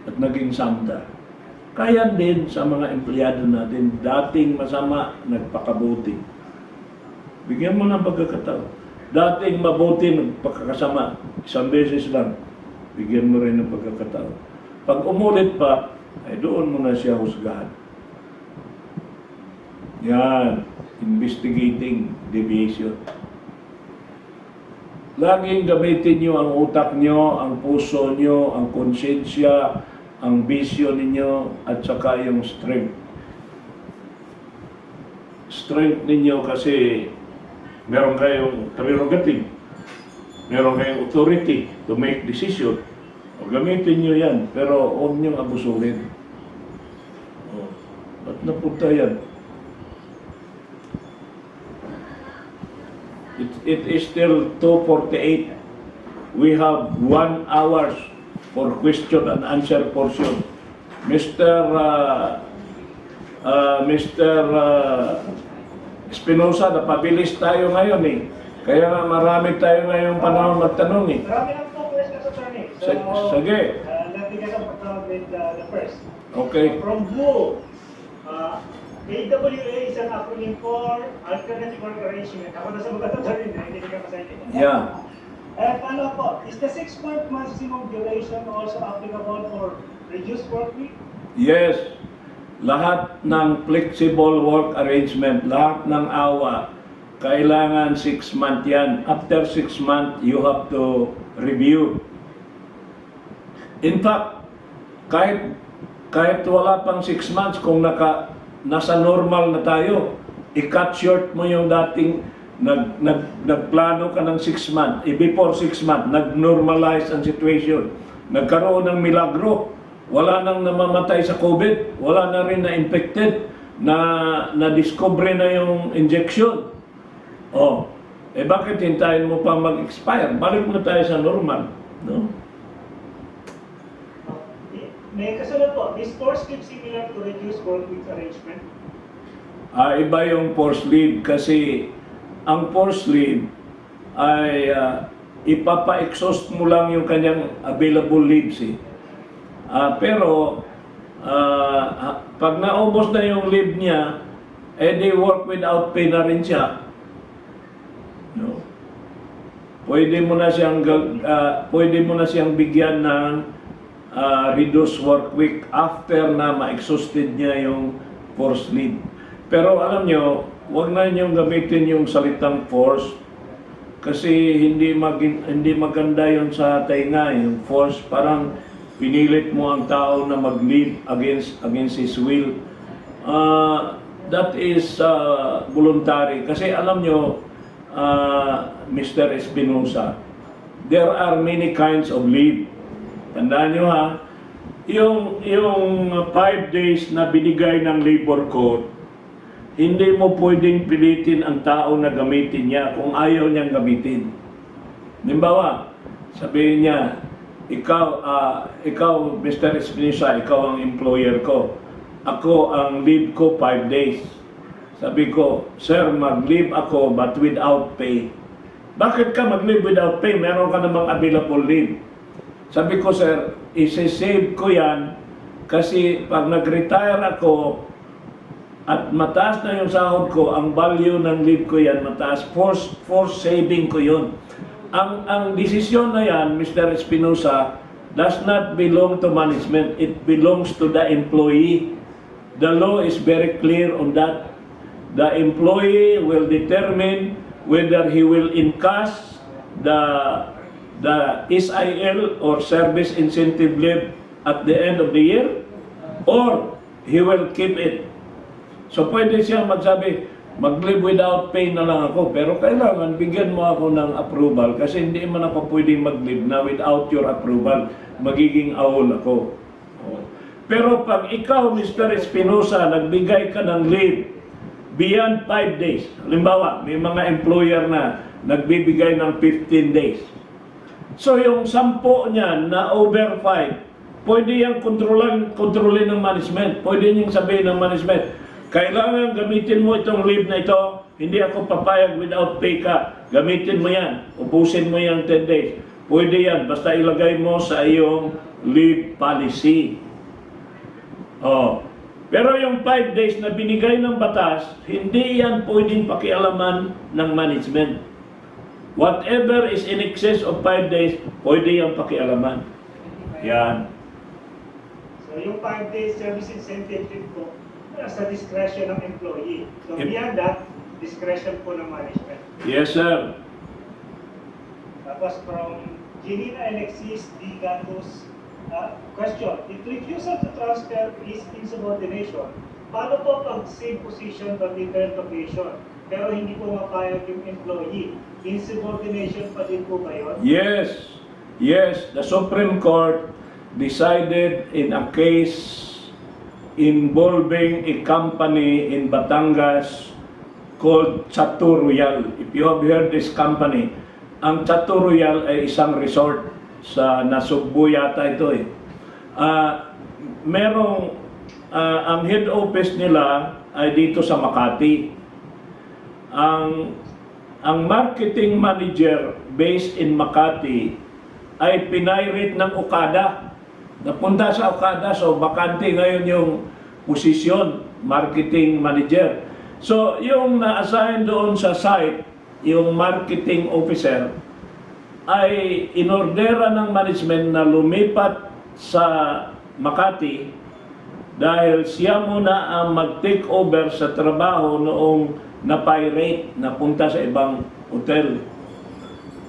At naging santa. Kaya din sa mga empleyado natin, dating masama, nagpakabuti. Bigyan mo ng pagkakataon. Dating mabuti, nagpakakasama. Isang beses lang. Bigyan mo rin ng pagkakataon. Pag umulit pa, ay doon mo na siya husgahan. Yan. Investigating deviation. Laging gamitin nyo ang utak nyo, ang puso nyo, ang konsensya, ang bisyo ninyo, at saka yung strength. Strength ninyo kasi meron kayong prerogative, meron kayong authority to make decision. O gamitin nyo yan, pero huwag nyo abusuhin. Ba't napunta yan? It is still 2:48. We have 1 hour for question and answer portion. Mr. Espinosa, napabilis tayo ngayon eh. Kaya nga marami tayo ngayong panahon magtanong eh. Marami lang po questions, attorney. Sige. Let me get up with the first. Okay. From who? AWA is an acronym for Alternative Work Arrangement. Ako na sa mga attorney, hindi ka masayin. Yeah. Ano po, is the 6-month maximum duration also applicable for reduced work week? Yes. Lahat ng flexible work arrangement, lahat ng AWA, kailangan 6 months yan. After 6 months, you have to review. In fact, kahit wala pang 6 months, kung nasa normal na tayo, i-cut short mo yung dating nagplano ka ng 6 months, before 6 months, nag-normalize ang situation. Nagkaroon ng milagro. Wala nang namamatay sa COVID, wala na rin na infected, na-discover na yung injection. Bakit hintayin mo pa mag-expire? Balik mo tayo sa normal. No? May kasunod po, is forced leave similar to reduced work week arrangement? Iba yung forced leave kasi ang forced leave ay ipapa-exhaust mo lang yung kanyang available leaves eh. Pero pag naubos na yung leave niya, they work without pay na rin siya. No? Pwede mo na siyang bigyan ng reduced work week after na ma-exhausted niya yung forced leave. Pero alam nyo, huwag na niyong gamitin yung salitang force kasi hindi maganda yun sa tainga. Yung force, parang pinilit mo ang tao na mag-leave against his will. That is voluntary. Kasi alam nyo, Mr. Espinosa, there are many kinds of leave. Tandaan nyo ha, yung 5 days na binigay ng labor code, hindi mo pwedeng pilitin ang tao na gamitin niya kung ayaw niyang gamitin. Halimbawa, sabihin niya, ikaw, Mr. Espinosa, ikaw ang employer ko. Ako, ang leave ko 5 days. Sabi ko, sir, mag-leave ako but without pay. Bakit ka mag-leave without pay? Meron ka namang available leave. Sabi ko, sir, isi-save ko yan kasi pag nag-retire ako at mataas na yung sahod ko, ang value ng leave ko yan mataas. Force saving ko yun. ang desisyon na yan, Mr. Espinosa, does not belong to management. It belongs to the employee. The law is very clear on that. The employee will determine whether he will encash the SIL or service incentive leave at the end of the year, or he will keep it. So pwede siya magsabi, mag-leave without pay na lang ako, pero kailangan bigyan mo ako ng approval kasi hindi man ako pwedeng mag-leave na without your approval. Magiging awol ako. Pero pag ikaw, Mr. Espinosa, nagbigay ka ng leave beyond 5 days, halimbawa, may mga employer na nagbibigay ng 15 days. So yung 10 niyan na over 5, pwede yung kontrolin ng management. Pwede niyang sabihin ng management, kailangan gamitin mo itong leave na ito, hindi ako papayag without pay ka. Gamitin mo yan, ubusin mo yan 10 days. Pwede yan, basta ilagay mo sa iyong leave policy. Pero yung 5 days na binigay ng batas, hindi yan pwedeng pakialaman ng management. Whatever is in excess of 5 days, pwede yung pakialaman. Yan. So yung 5 days service incentive po, sa discretion ng employee. So beyond that, discretion po ng management. Yes, sir. Tapos from Janina Alexis D. Gatos, question, if refusal to transfer is insubordination, paano po pag same position but different location, pero hindi po mapayag yung employee? Insubordination pa din po ba yun? Yes. Yes, the Supreme Court decided in a case involving a company in Batangas called Chateau Royal. If you have heard this company, ang Chateau Royal ay isang resort sa Nasugbu yata ito eh. Ang head office nila ay dito sa Makati. Ang marketing manager based in Makati ay pinirate ng Okada. Napunta sa Okada, so bakante ngayon yung posisyon, marketing manager. So, yung na-assign doon sa site, yung marketing officer, ay inordera ng management na lumipat sa Makati dahil siya muna ang mag-take over sa trabaho noong na-pirate, napunta sa ibang hotel.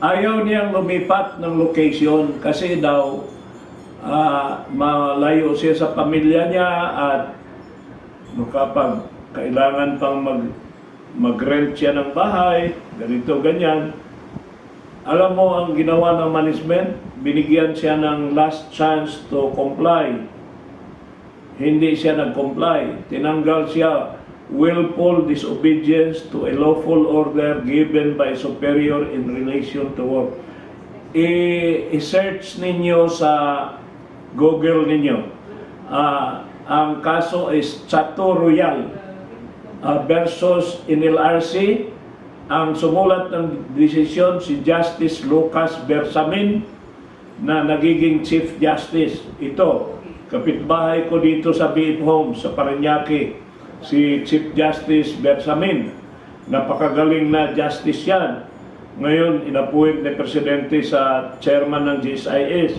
Ayaw niyang lumipat ng location kasi daw malayo siya sa pamilya niya at kapag kailangan pang mag-rent siya ng bahay, ganito, ganyan. Alam mo ang ginawa ng management? Binigyan siya ng last chance to comply. Hindi siya nag-comply. Tinanggal siya willful disobedience to a lawful order given by superior in relation to work. I-search ninyo sa Google ninyo. Ang kaso is Chateau Royal versus NLRC. Ang sumulat ng desisyon si Justice Lucas Bersamin na nagiging Chief Justice. Ito, kapitbahay ko dito sa BF Home sa Parañaque, si Chief Justice Bersamin. Napakagaling na justice yan. Ngayon, inapuwit ni Presidente sa chairman ng GSIS.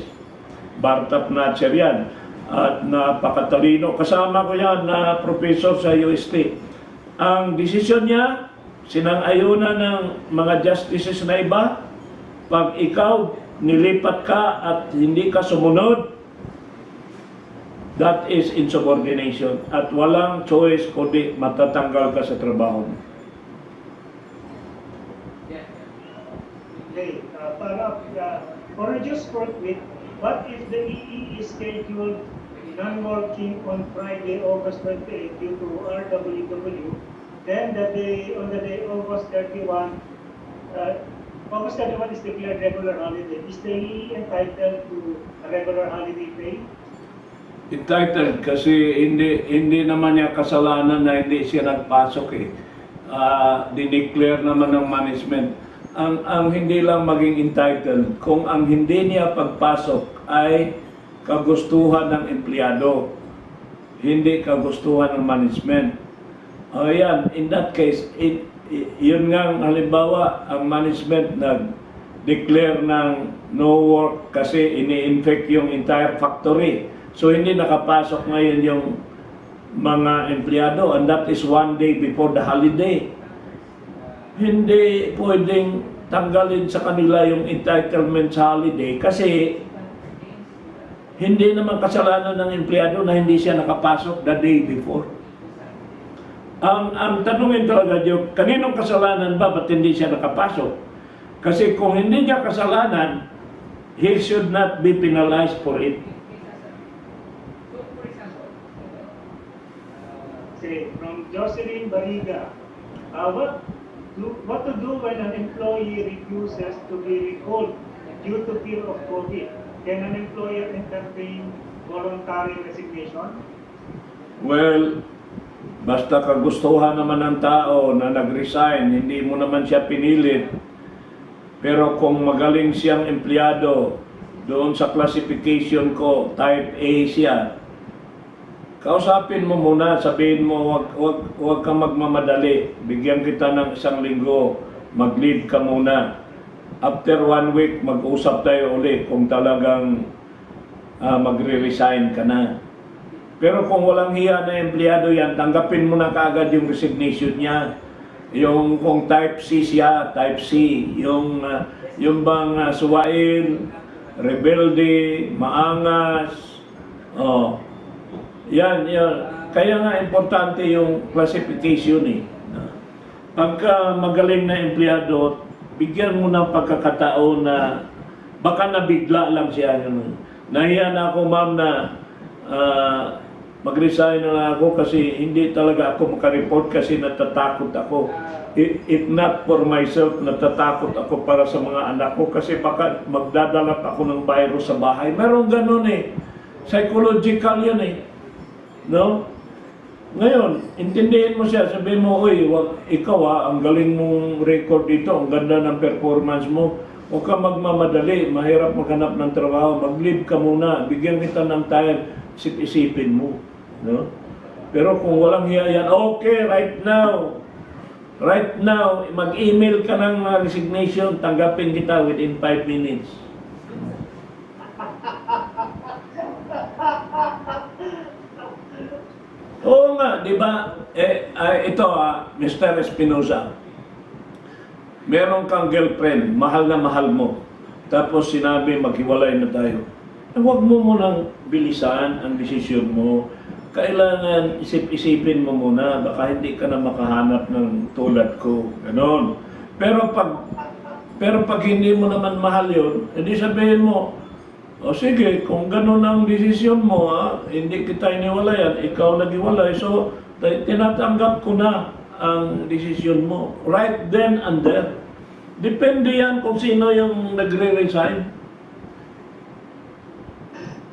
Bartap Natcher yan. At napakatalino. Kasama ko yan na professor sa UST. Ang desisyon niya, sinang-ayunan ng mga justices na iba, pag ikaw nilipat ka at hindi ka sumunod, that is insubordination. At walang choice kundi matatanggal ka sa trabaho. Okay, for reduced workweek, what if the EE is scheduled non-working on Friday, August 28 due to RWW? Then on the day August 31, August 31 is declared regular holiday. Is the EE entitled to a regular holiday pay? Entitled kasi hindi naman niya kasalanan na hindi siya nagpasok eh. Dineclare naman ng management. Ang hindi lang maging entitled kung ang hindi niya pagpasok ay kagustuhan ng empleyado, hindi kagustuhan ng management. Ayan, in that case, yun nga halimbawa ang management declare ng no work kasi ini-infect yung entire factory. So hindi nakapasok ngayon yung mga empleyado, and that is one day before the holiday. Hindi pwedeng tanggalin sa kanila yung entitlement sa holiday kasi hindi naman kasalanan ng empleyado na hindi siya nakapasok the day before. Ang tanungin talaga yung kaninong kasalanan ba ba't hindi siya nakapasok? Kasi kung hindi niya kasalanan, he should not be penalized for it. Say, from Jocelyn Bariga, what to do when an employee refuses to be recalled due to fear of COVID? Can an employer entertain voluntary resignation? Well, basta kagustuhan naman ng tao na nag-resign, hindi mo naman siya pinilit. Pero kung magaling siyang empleyado, doon sa classification ko, type A siya, kausapin mo muna, sabihin mo, wag kang magmamadali. Bigyan kita ng 1 linggo, mag-leave ka muna. After 1 week, mag-usap tayo ulit kung talagang magre-resign ka na. Pero kung walang hiya na empleyado yan, tanggapin mo na kaagad yung resignation niya. Yung kung type C siya, type C. Yung bang suwain, rebelde, maangas, yan. Kaya nga importante yung classification eh. Pagka magaling na empleyado, bigyan mo ng pagkakataon na baka nabigla lang siya. Nahiya na ako, ma'am, na mag-resign na ako kasi hindi talaga ako makareport kasi natatakot ako. If not for myself, natatakot ako para sa mga anak ko kasi baka magdadalat ako ng virus sa bahay. Meron ganun eh. Psychological yan eh. No? Ngayon, intindihin mo siya, sabihin mo, uy, ikaw ang galing mong record dito, ang ganda ng performance mo, huwag ka magmamadali, mahirap maghanap ng trabaho, mag-leave ka muna, bigyan kita ng time, isip-isipin mo. No? Pero kung walang hiya yan, okay, right now, mag-email ka ng resignation, tanggapin kita within 5 minutes. Oo nga, di ba? Ito Mr. Espinosa. Meron kang girlfriend, mahal na mahal mo. Tapos sinabi, maghiwalay na tayo. Huwag mo munang bilisan ang desisyon mo. Kailangan isip-isipin mo muna, baka hindi ka na makahanap ng tulad ko. Ganon. Pero pag hindi mo naman mahal yun, edi sabihin mo, o sige, kung gano'n ang desisyon mo, hindi kita iniwalayan, ikaw nag-iwalay, so tinatanggap ko na ang desisyon mo. Right then and there. Depende yan kung sino yung nagre-resign.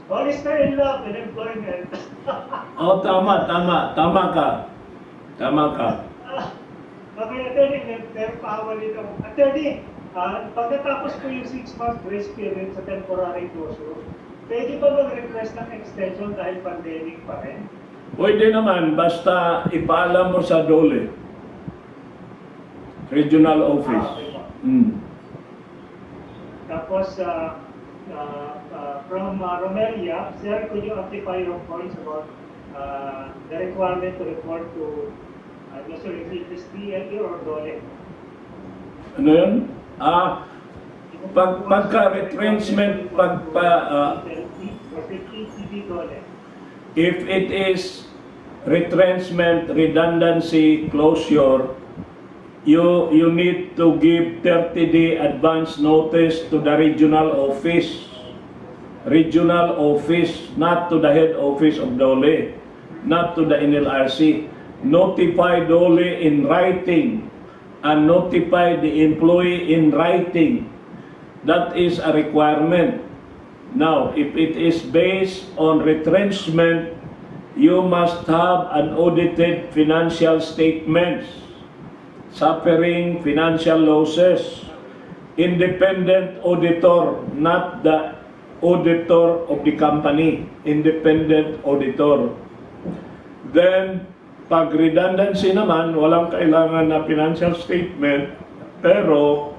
All is fair in love and employment. Tama ka. Okay, attorney, may paawa dito. Attorney, pagkatapos po yung 6 months grace period sa temporary closure, pwede ba mag-request ng extension dahil pandemic pa rin? Pwede naman, basta ipaalam mo sa DOLE. Regional Office. Okay po. Tapos, from Romelia, sir, could you amplify your points about the requirement to report to if it is PLE or DOLE? Ano yun? Pagka-retrenchment, if it is retrenchment, redundancy, closure, you need to give 30-day advance notice to the regional office. Regional office, not to the head office of DOLE, not to the NLRC. Notify DOLE in writing and notify the employee in writing. That is a requirement. Now, if it is based on retrenchment, you must have an audited financial statements, suffering financial losses, independent auditor, not the auditor of the company, independent auditor. Then, pag redundancy naman, walang kailangan na financial statement, pero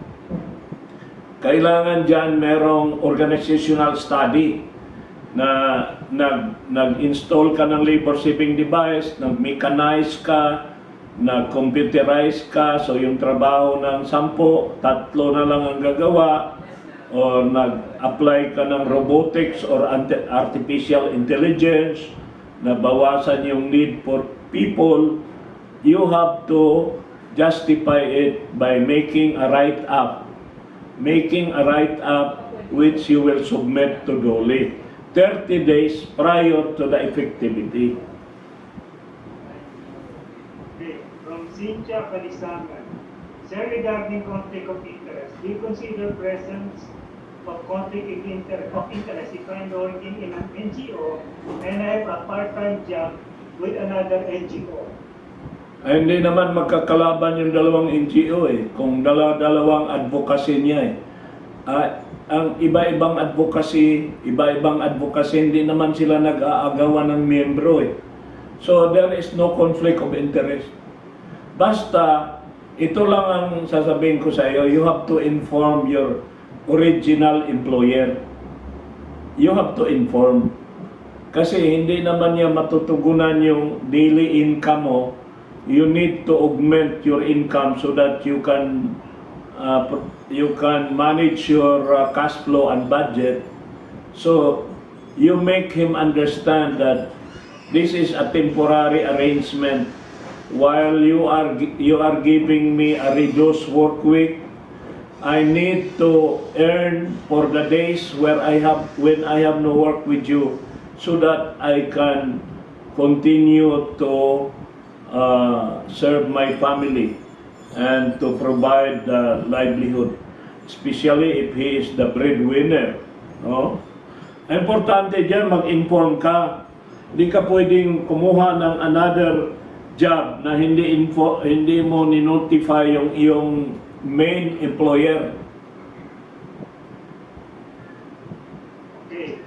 kailangan dyan merong organizational study na nag-install ka ng labor saving device, nag-mechanize ka, nag-computerize ka, so yung trabaho ng 10, 3 na lang ang gagawa, o nag-apply ka ng robotics or artificial intelligence, na bawasan yung need for people. You have to justify it by making a write-up. Making a write-up which you will submit to DOLE 30 days prior to the effectivity. Okay, from Cynthia Palisangan. Sir, regarding conflict of interest, do you consider presence of conflict of interest if I'm working in an NGO and I have a part-time job with another NGO? Ay, hindi naman magkakalaban yung dalawang NGO kung dalawang advocacy niya ang iba-ibang advocacy, hindi naman sila nag-aagawan ng miyembro So there is no conflict of interest. Basta, ito lang ang sasabihin ko sa iyo, you have to inform your original employer. You have to inform. Kasi hindi naman niya matutugunan yung daily income mo. You need to augment your income so that you can manage your cash flow and budget. So you make him understand that this is a temporary arrangement while you are giving me a reduced work week. I need to earn for the days when I have no work with you, so that I can continue to serve my family and to provide livelihood, especially if he is the breadwinner. No? Importante dyan, mag-inform ka. Hindi ka pwedeng kumuha ng another job na hindi mo ni-notify yung iyong main employer. Okay.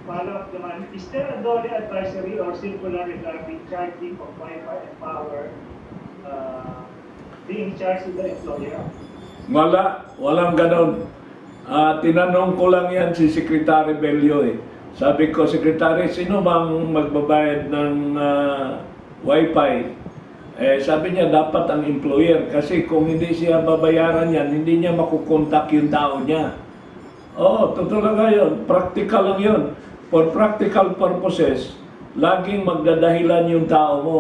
Follow-up naman, is there a DOLE advisory or circular regarding charging of Wi-Fi and power being charged to the employer? Walang ganon. Tinanong ko lang yan si Secretary Bello Sabi ko, Secretary, sino bang magbabayad ng Wi-Fi? Sabi niya, dapat ang employer. Kasi kung hindi siya babayaran yan, hindi niya makukontak yung tao niya. Oo, totoo lang yun. Practical lang yun. For practical purposes, laging magdadahilan yung tao mo.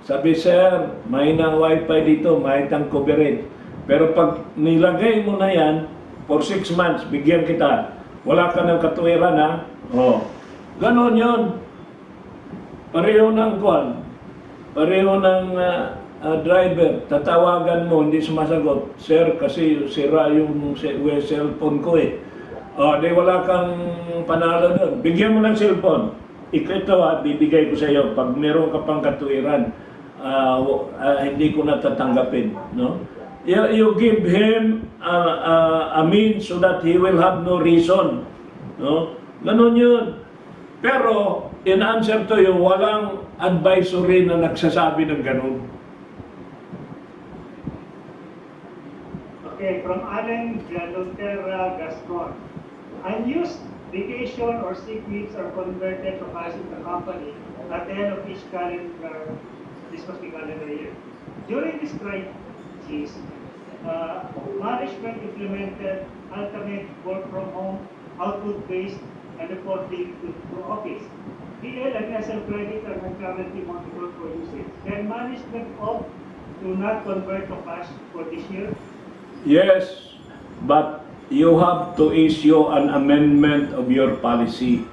Sabi, sir, may ng Wi-Fi dito, may ng coverage. Pero pag nilagay mo na yan, for 6 months, bigyan kita. Wala ka ng katuwiran, ha? Oh. Ganon yun. Pareho ng kwan. Pareho ng driver. Tatawagan mo, hindi sumasagot. Sir, kasi sira yung cellphone ko di wala kang panalo doon. Bigyan mo ng cellphone. Ito bibigay ko sa iyo. Pag meron ka pang katuwiran, hindi ko natatanggapin. No? You give him a means so that he will have no reason. No? Ganon yun. Pero, in answer to you, walang advisory na nagsasabi ng ganon. Okay, from Alan Galutera Gascon. Unused vacation or sick leaves are converted to cash in the company at the end of each calendar, this must be calendar year. During this crisis, management implemented alternate work from home, output-based, and reporting to office. PL and SL credit are currently monitored for usage. Can management opt to not convert to cash for this year? Yes, but you have to issue an amendment of your policy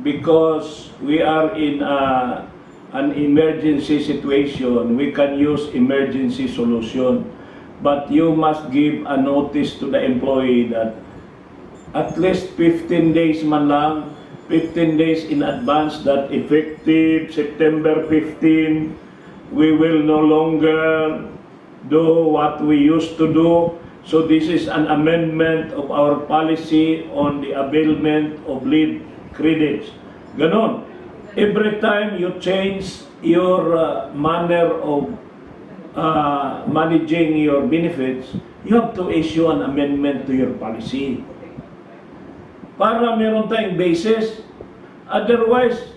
because we are in an emergency situation. We can use emergency solution, but you must give a notice to the employee that at least 15 days man lang, 15 days in advance, that effective September 15, we will no longer do what we used to do. So this is an amendment of our policy on the availment of leave credits. Ganon. Every time you change your manner of managing your benefits, you have to issue an amendment to your policy. Para meron tayong basis. Otherwise,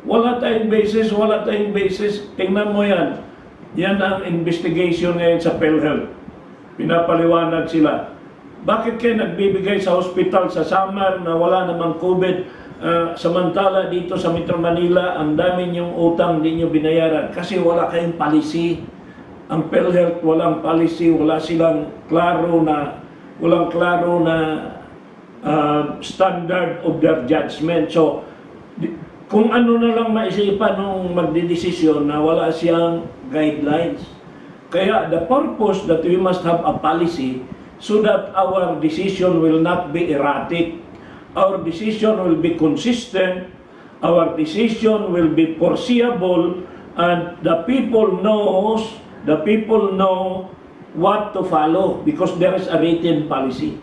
wala tayong basis, wala tayong basis. Tingnan mo yan. Yan ang investigation ngayon sa PhilHealth. Pinapaliwanag sila. Bakit kayo nagbibigay sa hospital sa summer na wala namang COVID? Samantala dito sa Metro Manila, ang dami niyong utang hindi niyo binayaran kasi wala kayong policy. Ang PhilHealth walang policy, walang klaro na standard of their judgment. So, kung ano na lang maisipan nung magdidesisyon na wala siyang guidelines. Kaya the purpose that we must have a policy so that our decision will not be erratic, our decision will be consistent, our decision will be foreseeable, and the people know what to follow because there is a written policy.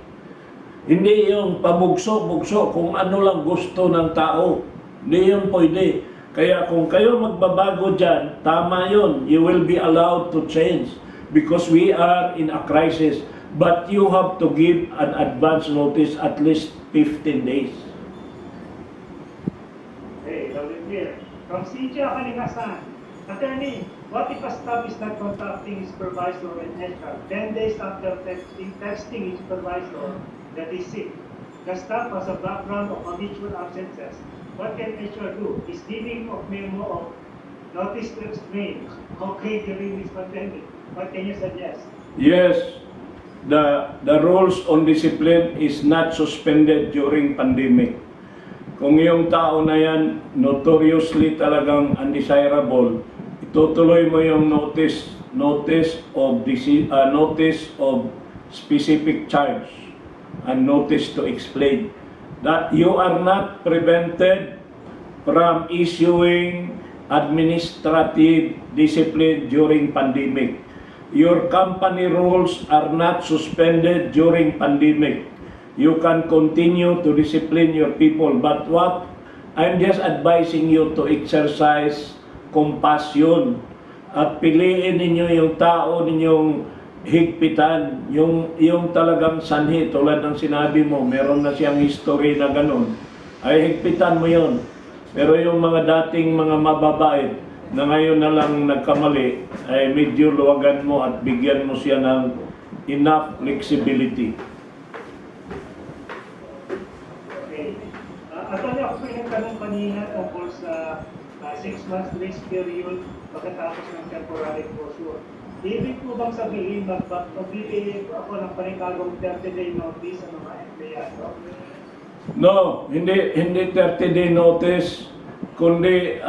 Hindi yung pabugso-bugso kung ano lang gusto ng tao. Hindi yun pwede. Kaya kung kayo magbabago dyan, tama yun. You will be allowed to change because we are in a crisis. But you have to give an advance notice at least 15 days. Okay, loud and clear. From Cynthia Kalikasan, Attorney, what if a staff is not contacting his supervisor and HR 10 days after texting his supervisor that is sick? The staff has a background of habitual absences. What can HR do? Is giving of memo of notice to explain okay during this pandemic. What can you suggest? Yes, the rules on discipline is not suspended during pandemic. Kung yung tao na yan notoriously talagang undesirable, itutuloy mo yung notice of specific charge and notice to explain that you are not prevented from issuing administrative discipline during pandemic. Your company rules are not suspended during pandemic. You can continue to discipline your people, but what I'm just advising you to exercise compassion at piliin ninyo yung tao ninyong higpitan, yung talagang sanhi, tulad ng sinabi mo, meron na siyang history na ganun, ay higpitan mo yon. Pero yung mga dating mga mababait na ngayon na lang nagkamali, ay medyo luwagan mo at bigyan mo siya ng enough flexibility. Okay. Attorney, ako po yung tanong kanina tungkol sa 6 months grace period pagkatapos ng temporary closure. Ibig po bang sabihin, magbibigay po ako ng panigagong 30-day notice sa mga empleyado? No, hindi 30-day notice, kundi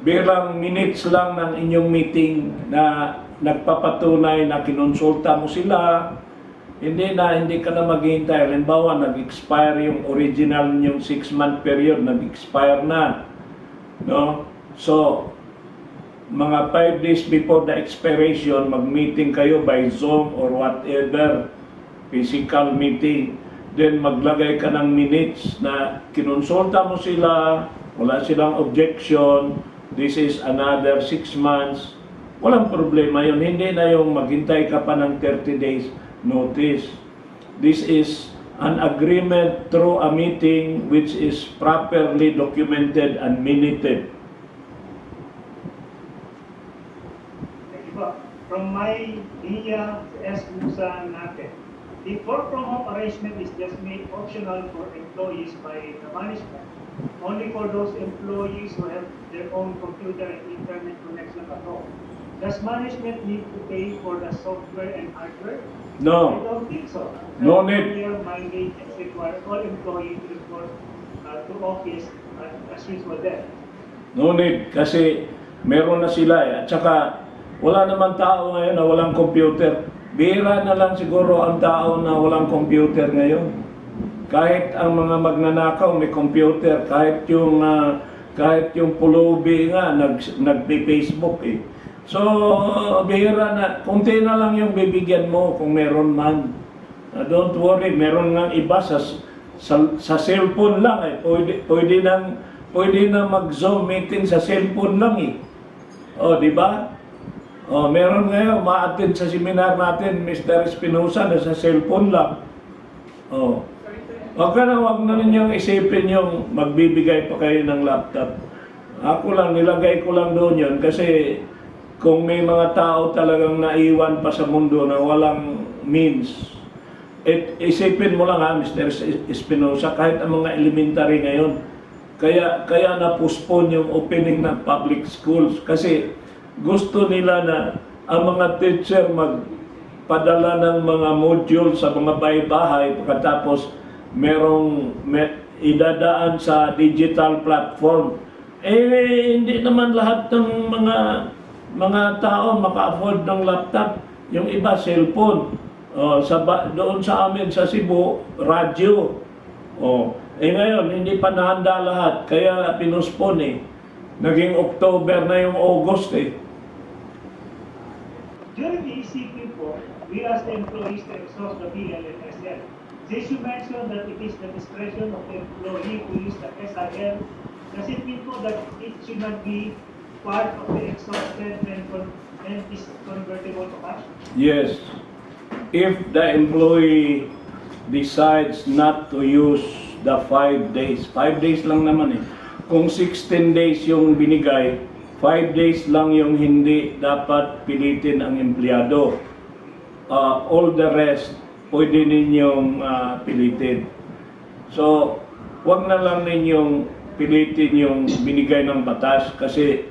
bilang minutes lang ng inyong meeting na nagpapatunay na kinonsulta mo sila, hindi ka na maghihintay. Halimbawa, nag-expire yung original yung 6-month period, nag-expire na. No? So, mga 5 days before the expiration, mag-meeting kayo by Zoom or whatever, physical meeting. Then maglagay ka ng minutes na kinonsulta mo sila, wala silang objection, this is another 6 months. Walang problema yun. Hindi na yung maghintay ka pa ng 30 days notice. This is an agreement through a meeting which is properly documented and minuted. From my Iya S. Musa Nate, the work from home arrangement is just made optional for employees by the management, only for those employees who have their own computer and internet connection at home. Does management need to pay for the software and hardware? No. I don't think so. No need. Mandate require all employees to report to office as usual there. No need, kasi meron na sila eh. At saka, wala naman tao ngayon na walang computer. Bihira na lang siguro ang tao na walang computer ngayon. Kahit ang mga magnanakaw may computer, kahit yung pulubi nga nagpe-Facebook eh. So, bihira na, konti na lang yung bibigyan mo kung meron man. Don't worry, meron nga iba sa cellphone lang eh. Pwede na mag-Zoom meeting sa cellphone lang eh. O, di ba? Oh, meron ngayon, ma-attend sa seminar natin, Mr. Espinosa, na sa cellphone lang. Oh. Wag na ninyong isipin yung magbibigay pa kayo ng laptop. Ako lang, nilagay ko lang doon yun kasi kung may mga tao talagang naiwan pa sa mundo na walang means, isipin mo lang ha, Mr. Espinosa, kahit ang mga elementary ngayon, kaya na-postpone yung opening ng public schools kasi gusto nila na ang mga teacher magpadala ng mga module sa mga bahay-bahay pagkatapos idadaan sa digital platform. Hindi naman lahat ng mga tao maka-afford ng laptop. Yung iba, cellphone. Doon sa amin sa Cebu, radyo. Ngayon, hindi pa nahanda lahat. Kaya pinuspon Naging October na yung August During the ECP po, we asked the employees to exhaust the BLNSL. Since you mentioned that it is the discretion of the employee to use the SIL, does it mean po that it should not be part of the exhausted and is convertible to cash? Yes. If the employee decides not to use the 5 days, 5 days lang naman Kung 16 days yung binigay, 5 days lang yung hindi dapat pilitin ang empleyado. All the rest, pwede ninyong pilitin. So, wag na lang ninyong pilitin yung binigay ng batas kasi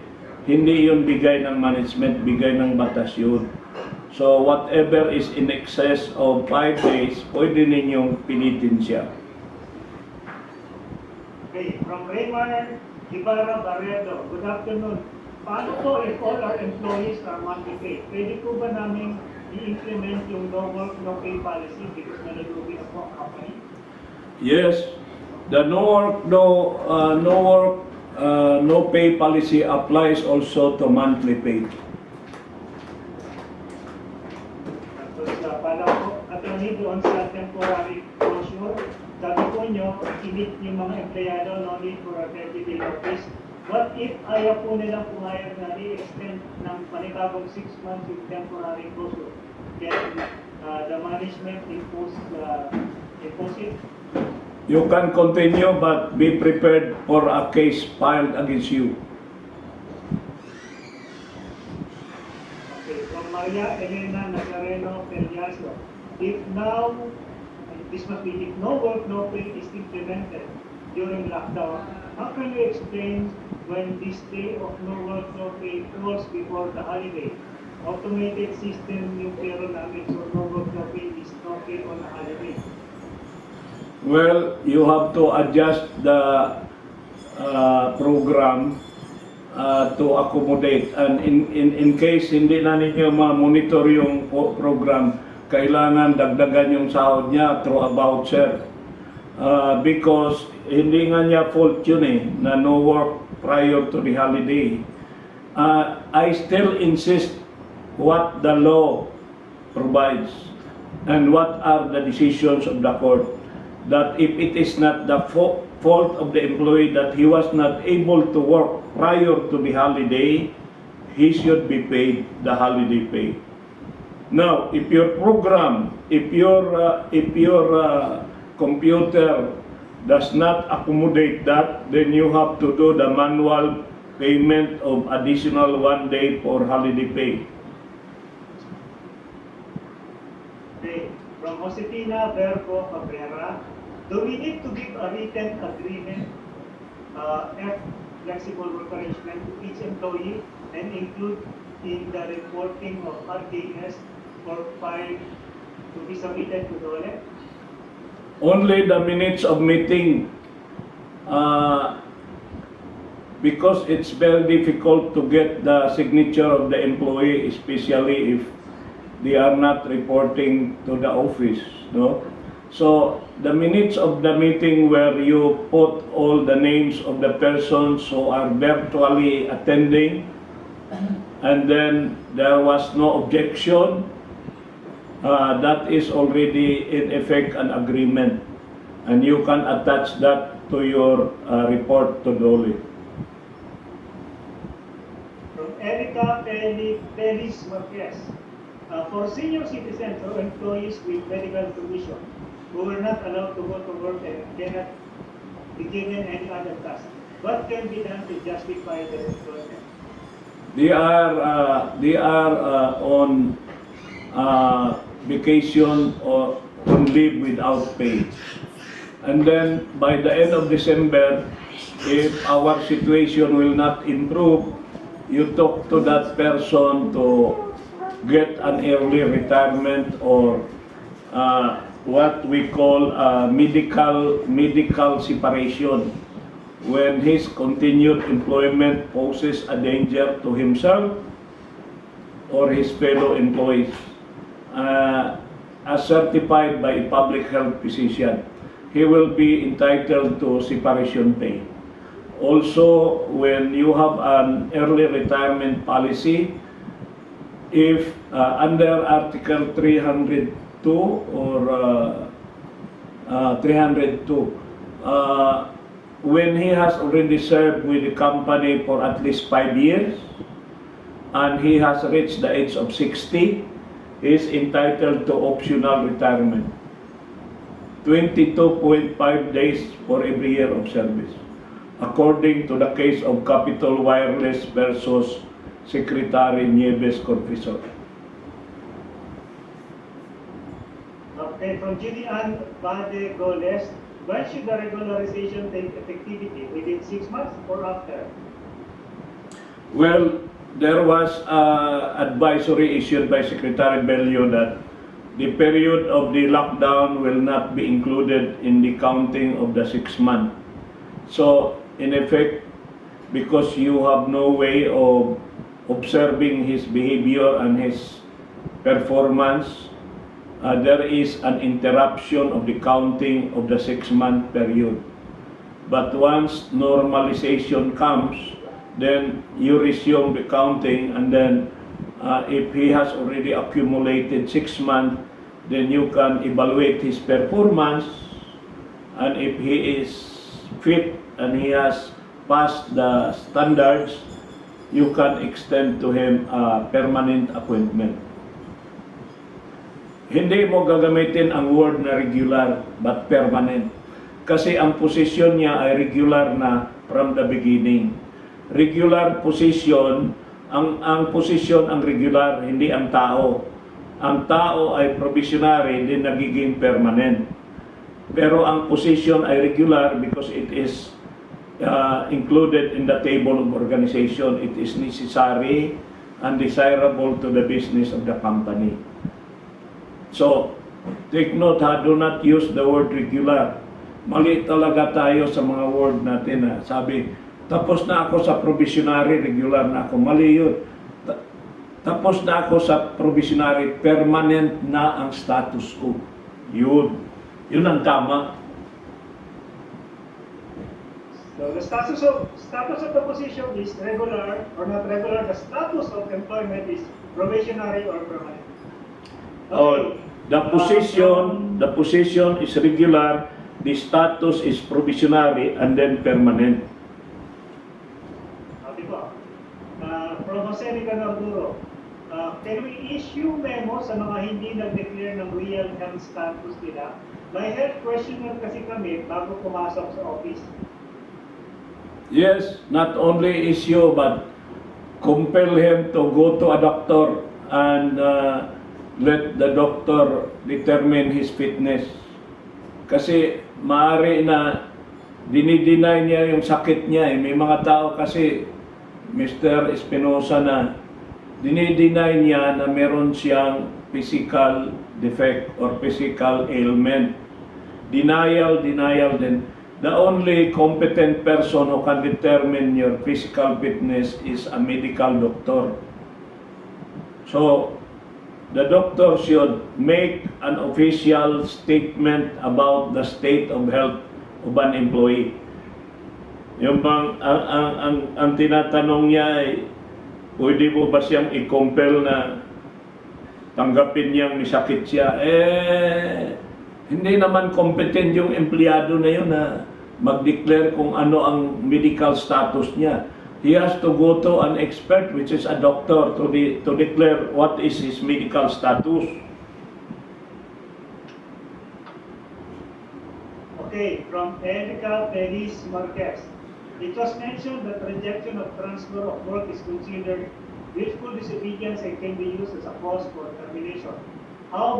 hindi yun bigay ng management, bigay ng batas yun. So, whatever is in excess of 5 days, pwede ninyong pilitin siya. Okay, from Raymar Ibarra Barredo, good afternoon. Paano po if all our employees are monthly paid? Pwede po ba namin i-implement yung no work, no pay policy because nalalugi na po ang company? Yes, the no pay policy applies also to monthly pay. Tapos pala po, attorney doon sa temporary closure, sabi po nyo, init yung mga empleyado, no need for a 30-day notice. What if ayaw po nilang pumayag na i-extend ng panibagong 6 months yung temporary closure? Then the management impose it? You can continue but be prepared for a case filed against you. Okay, from Maria Elena Nazareno Peliaso, if no work, no pay is implemented during lockdown, how can you explain when this day of no work, no pay falls before the holiday? Automated system yung pero namin, so no work, no pay is no pay on a holiday. Well, you have to adjust the program to accommodate, and in case hindi na ninyo ma-monitor yung program, kailangan dagdagan yung sahod niya through a voucher. Because hindi nga niya fault yun na no work prior to the holiday. I still insist what the law provides and what are the decisions of the court, that if it is not the fault of the employee that he was not able to work prior to the holiday, he should be paid the holiday pay. Now, if your program, if your computer does not accommodate that, then you have to do the manual payment of additional 1 day for holiday pay. Okay, from Josefina Verbo Cabrera, do we need to give a written agreement, flexible work arrangement to each employee and include in the reporting of RDS for file to be submitted to DOLE? Only the minutes of meeting, because it's very difficult to get the signature of the employee, especially if they are not reporting to the office, no? So the minutes of the meeting where you put all the names of the persons who are virtually attending, and then there was no objection, that is already in effect an agreement, and you can attach that to your report to DOLE. From Erica Pelis Marquez. For senior citizens or employees with medical condition who were not allowed to go to work and cannot be given any other task, what can be done to justify their employment? They are on vacation or on leave without pay. And then by the end of December, if our situation will not improve, you talk to that person to get an early retirement or what we call medical separation, when his continued employment poses a danger to himself or his fellow employees, as certified by a public health physician. He will be entitled to separation pay. Also, when you have an early retirement policy, if under Article 302 or 302, when he has already served with the company for at least 5 years and he has reached the age of 60, he is entitled to optional retirement. 22.5 days for every year of service, according to the case of Capital Wireless versus Secretary Nieves Confessor. Okay, from Julian Bade Goles, when should the regularization take effectivity? Within 6 months or after? Well, there was advisory issued by Secretary Bello that the period of the lockdown will not be included in the counting of the 6 months. So, in effect, because you have no way of observing his behavior and his performance, there is an interruption of the counting of the 6-month period. But once normalization comes, then you resume the counting, and then if he has already accumulated 6 months, then you can evaluate his performance, and if he is fit and he has passed the standards, you can extend to him a permanent appointment. Hindi mo gagamitin ang word na regular but permanent, kasi ang posisyon niya ay regular na from the beginning. Regular position, ang posisyon ang regular, hindi ang tao. Ang tao ay probationary, din nagiging permanent. Pero ang position ay regular because it is included in the table of organization. It is necessary and desirable to the business of the company. So, take note ha, do not use the word regular. Mali talaga tayo sa mga word natin ha. Sabi, tapos na ako sa probationary, regular na ako. Mali yun. Tapos na ako sa probationary, permanent na ang status ko. Yun. Yun ang tama. So the status of the position is regular or not regular. The status of employment is probationary or permanent. Oh, the position is regular, the status is probationary, and then permanent. From Jose Ricanarduro, can we issue memo sa mga hindi nag-declare ng real health status nila? May health questionnaire kasi kami bago pumasok sa office. Yes, not only issue but compel him to go to a doctor and let the doctor determine his fitness. Kasi maaari na dinideny niya yung sakit niya. May mga tao kasi, Mr. Espinosa, na dinideny niya na meron siyang physical defect or physical ailment. Denial din. The only competent person who can determine your physical fitness is a medical doctor. So, the doctor should make an official statement about the state of health of an employee. Yung bang, ang tinatanong niya ay, pwede mo ba siyang i-compel na tanggapin niyang may sakit siya? Hindi naman competent yung empleyado na yun na mag-declare kung ano ang medical status niya. he has to go to an expert, which is a doctor, to declare what is his medical status. Okay, from Erica Perez Marquez. It was mentioned that rejection of transfer of work is considered willful disobedience and can be used as a cause for termination. How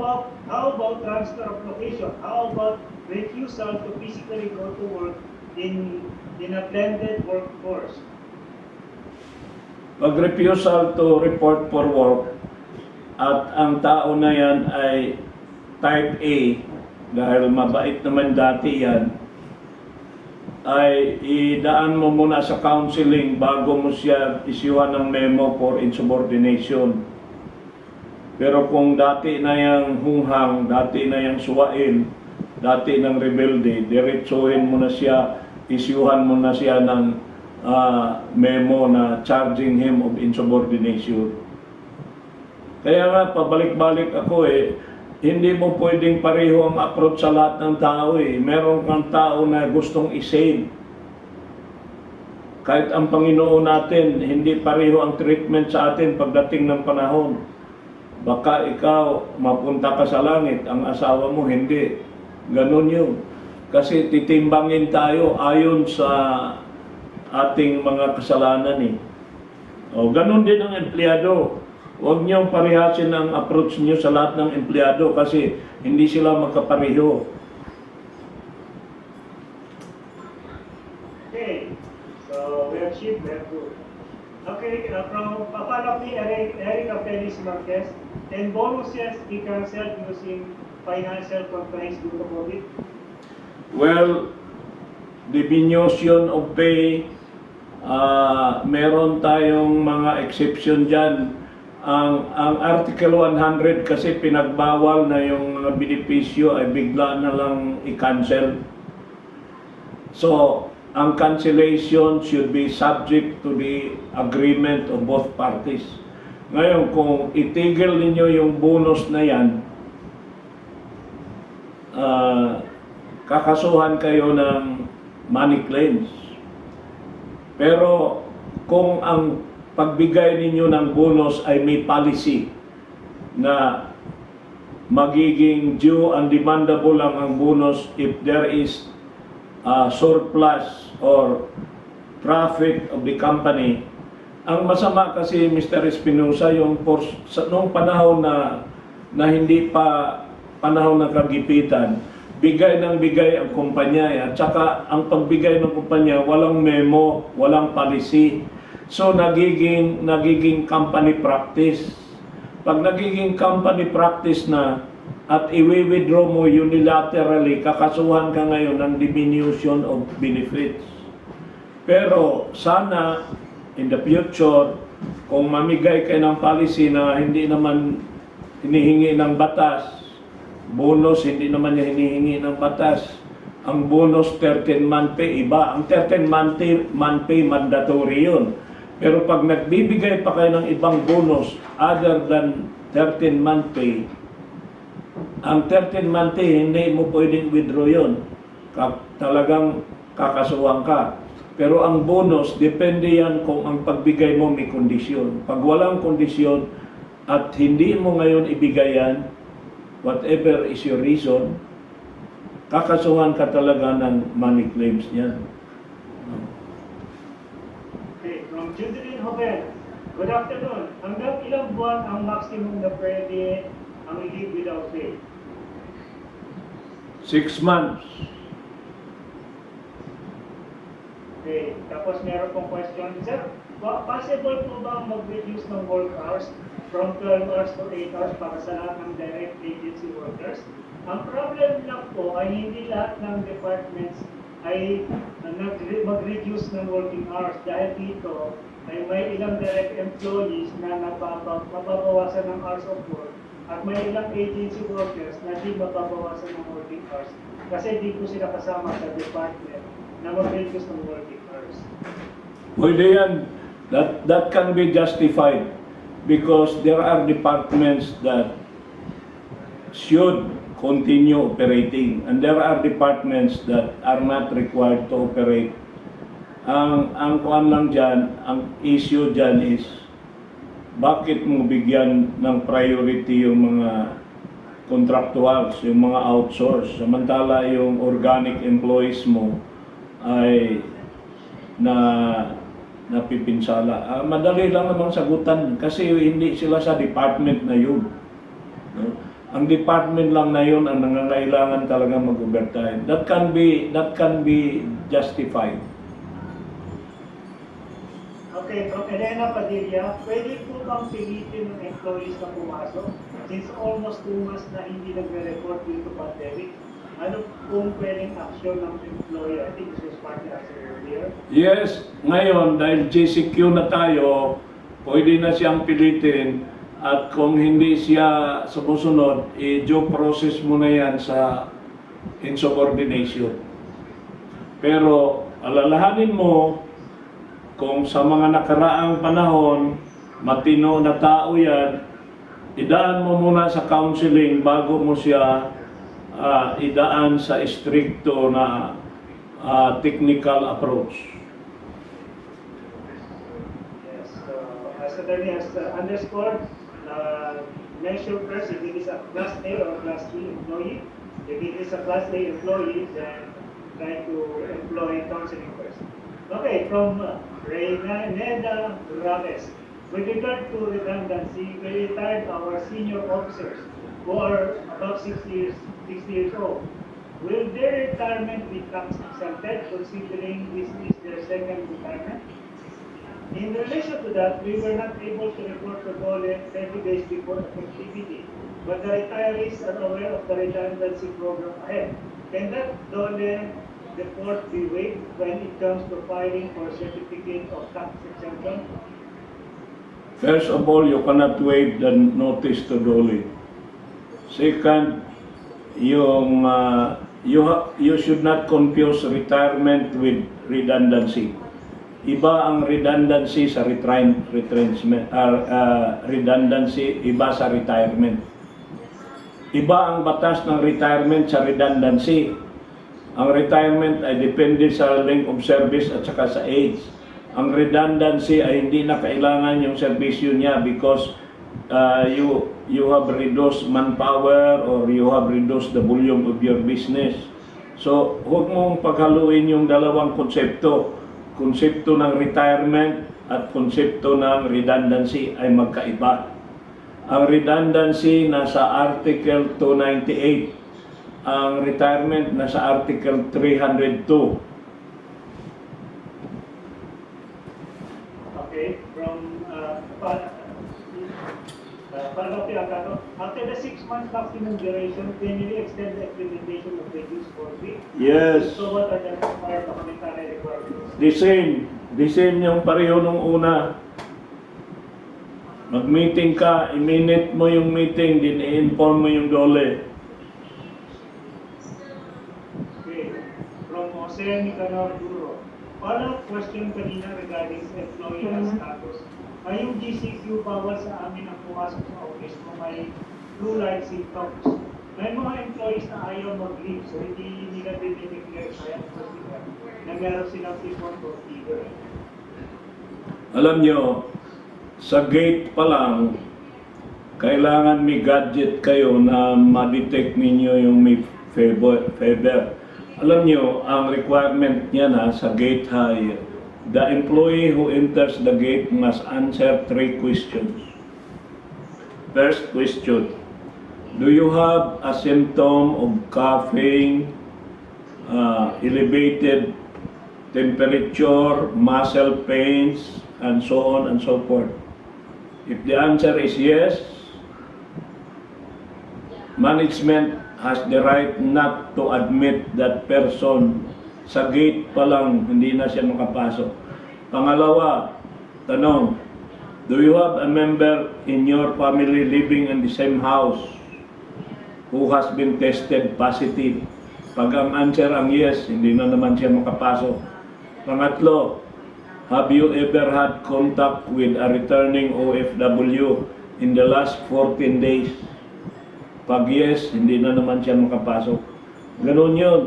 about transfer of location? How about refusal to physically go to work in a blended workforce? Pag refusal to report for work at ang tao na yan ay type A, dahil mabait naman dati yan, ay idaan mo muna sa counseling bago mo siya isyuhan ng memo for insubordination. Pero kung dati na yung hunghang, dati na yung suwain, dati ng rebelde, diretsuhin mo na siya, isyuhan mo na siya ng memo na charging him of insubordination. Kaya nga, pabalik-balik ako hindi mo pwedeng pareho ang approach sa lahat ng tao Meron kang tao na gustong i-save. Kahit ang Panginoon natin, hindi pareho ang treatment sa atin pagdating ng panahon. Baka ikaw, mapunta ka sa langit, ang asawa mo hindi. Ganun yun. Kasi titimbangin tayo ayon sa ating mga kasalanan O, ganun din ang empleyado. Huwag niyong parehasin ang approach niyo sa lahat ng empleyado kasi hindi sila magkapareho. Okay, so we have shift, we have good. Okay, from follow ni Erica Perez Marquez, and bonuses be cancelled using financial constraints due to COVID? Well, diminution of pay, meron tayong mga exception dyan. Ang Article 100 kasi pinagbawal na yung mga benepisyo ay bigla na lang i-cancel. So, ang cancellation should be subject to the agreement of both parties. Ngayon, kung itigil ninyo yung bonus na yan, kakasuhan kayo ng money claims. Pero kung ang pagbigay ninyo ng bonus ay may policy na magiging due and demandable lang ang bonus if there is surplus or profit of the company. Ang masama kasi, Mr. Espinosa, noong panahon na hindi pa panahon ng kagipitan, bigay ng bigay ang kumpanya at saka ang pagbigay ng kumpanya walang memo, walang policy. So nagiging company practice. Pag nagiging company practice na at i-withdraw mo unilaterally, kakasuhan ka ngayon ng diminution of benefits. Pero sana in the future, kung mamigay kayo ng policy na hindi naman hinihingi ng batas, bonus hindi naman niya hinihingi ng batas, ang bonus 13-month pay, iba. Ang 13-month pay mandatory yun. Pero pag nagbibigay pa kayo ng ibang bonus other than 13-month pay, ang 13-month pay hindi mo pwedeng withdraw yun. Talagang kakasuhan ka. Pero ang bonus, depende yan kung ang pagbigay mo may kondisyon. Pag walang kondisyon at hindi mo ngayon ibigay yan, whatever is your reason, kakasuhan ka talaga ng money claims niyan. Okay, from Judeline Hovel. Good afternoon. Hanggang ilang buwan ang maximum na pwede ang leave without pay? 6 months. Okay, tapos meron pong question. Sir, possible po ba mag-reduce ng work hours from 12 hours to 8 hours para sa lahat ng direct agency workers? Ang problem lang po ay hindi lahat ng departments ay mag-reduce ng working hours dahil dito ay may ilang direct employees na mababawasan ng hours of work at may ilang agency workers na di mababawasan ng working hours kasi di po sila kasama sa department na mag-reduce ng working hours. Pwede yan. That can be justified because there are departments that should continue operating and there are departments that are not required to operate Ang kuan lang dyan, ang issue dyan is, bakit mo bigyan ng priority yung mga contractuals, yung mga outsource, samantala yung organic employees mo ay na napipinsala. Madali lang namang sagutan kasi hindi sila sa department na yun. No? Ang department lang na yun ang nangangailangan talaga mag-overtime. That can be justified. Okay, from Elena Padilla, pwede po bang pilitin ng employees na pumasok? Since almost 2 months na hindi nagre-report due to pandemic, ano kung pwedeng action ng employer? I think this was partly answered earlier. Yes, ngayon dahil GCQ na tayo, pwede na siyang pilitin at kung hindi siya sumusunod, i-due process mo na yan sa insubordination. Pero alalahanin mo, kung sa mga nakaraang panahon, matino na tao yan, idaan mo muna sa counseling bago mo siya idaan sa stricto na technical approach. Yes, as attorney has underscored, measure first if it is a Class A or Class B employee. If it is a Class A employee, then try to employ counseling first. Okay, from Neda Raves. With regard to redundancy, we retired our senior officers who are about 60 years old. Will their retirement be tax exempted considering this is their second retirement? In relation to that, we were not able to report to DOLE 30 days before effectivity, but the retirees are aware of the redundancy program ahead. Can that DOLE report be waived when it comes to filing for certificate of tax exemption? First of all, you cannot waive the notice to DOLE. Second, you should not confuse retirement with redundancy. Iba ang redundancy sa retrenchment, redundancy, iba sa retirement. Iba ang batas ng retirement sa redundancy. Ang retirement ay depende sa length of service at saka sa age. Ang redundancy ay hindi na kailangan yung serbisyo niya because you have reduced manpower or you have reduced the volume of your business. So, huwag mong paghaluin yung dalawang konsepto. Konsepto ng retirement at konsepto ng redundancy ay magkaiba. Ang redundancy nasa Article 298. Ang retirement nasa Article 302. Okay, from Parvati Agato, after the 6 months maximum duration, can you extend the implementation of the use for free? Yes. So what are the required documentary requirements? The same yung pareho nung una. Mag-meeting ka, i-minute mo yung meeting, din i-inform mo yung DOLE. Okay, from Jose Nicanor Duro. Follow-up question kanina regarding employee status. Ay yung GCQ bawal sa amin ang pumasok sa office kung may flu-like symptoms. May mga employees na ayaw mag-leave, so hindi nila dinideclare sa hospital na meron silang report or fever. Alam nyo, sa gate pa lang, kailangan may gadget kayo na ma-detect ninyo yung may fever. Alam nyo, ang requirement niya na sa gate high, the employee who enters the gate must answer 3 questions. First question, do you have a symptom of coughing, elevated temperature, muscle pains, and so on and so forth? If the answer is yes, management has the right not to admit that person. Sa gate pa lang, hindi na siya makapasok. Pangalawa, tanong, do you have a member in your family living in the same house who has been tested positive? Pag ang answer ang yes, hindi na naman siya makapasok. Pangatlo, have you ever had contact with a returning OFW in the last 14 days? Pag yes, hindi na naman siya makapasok. Ganun yun.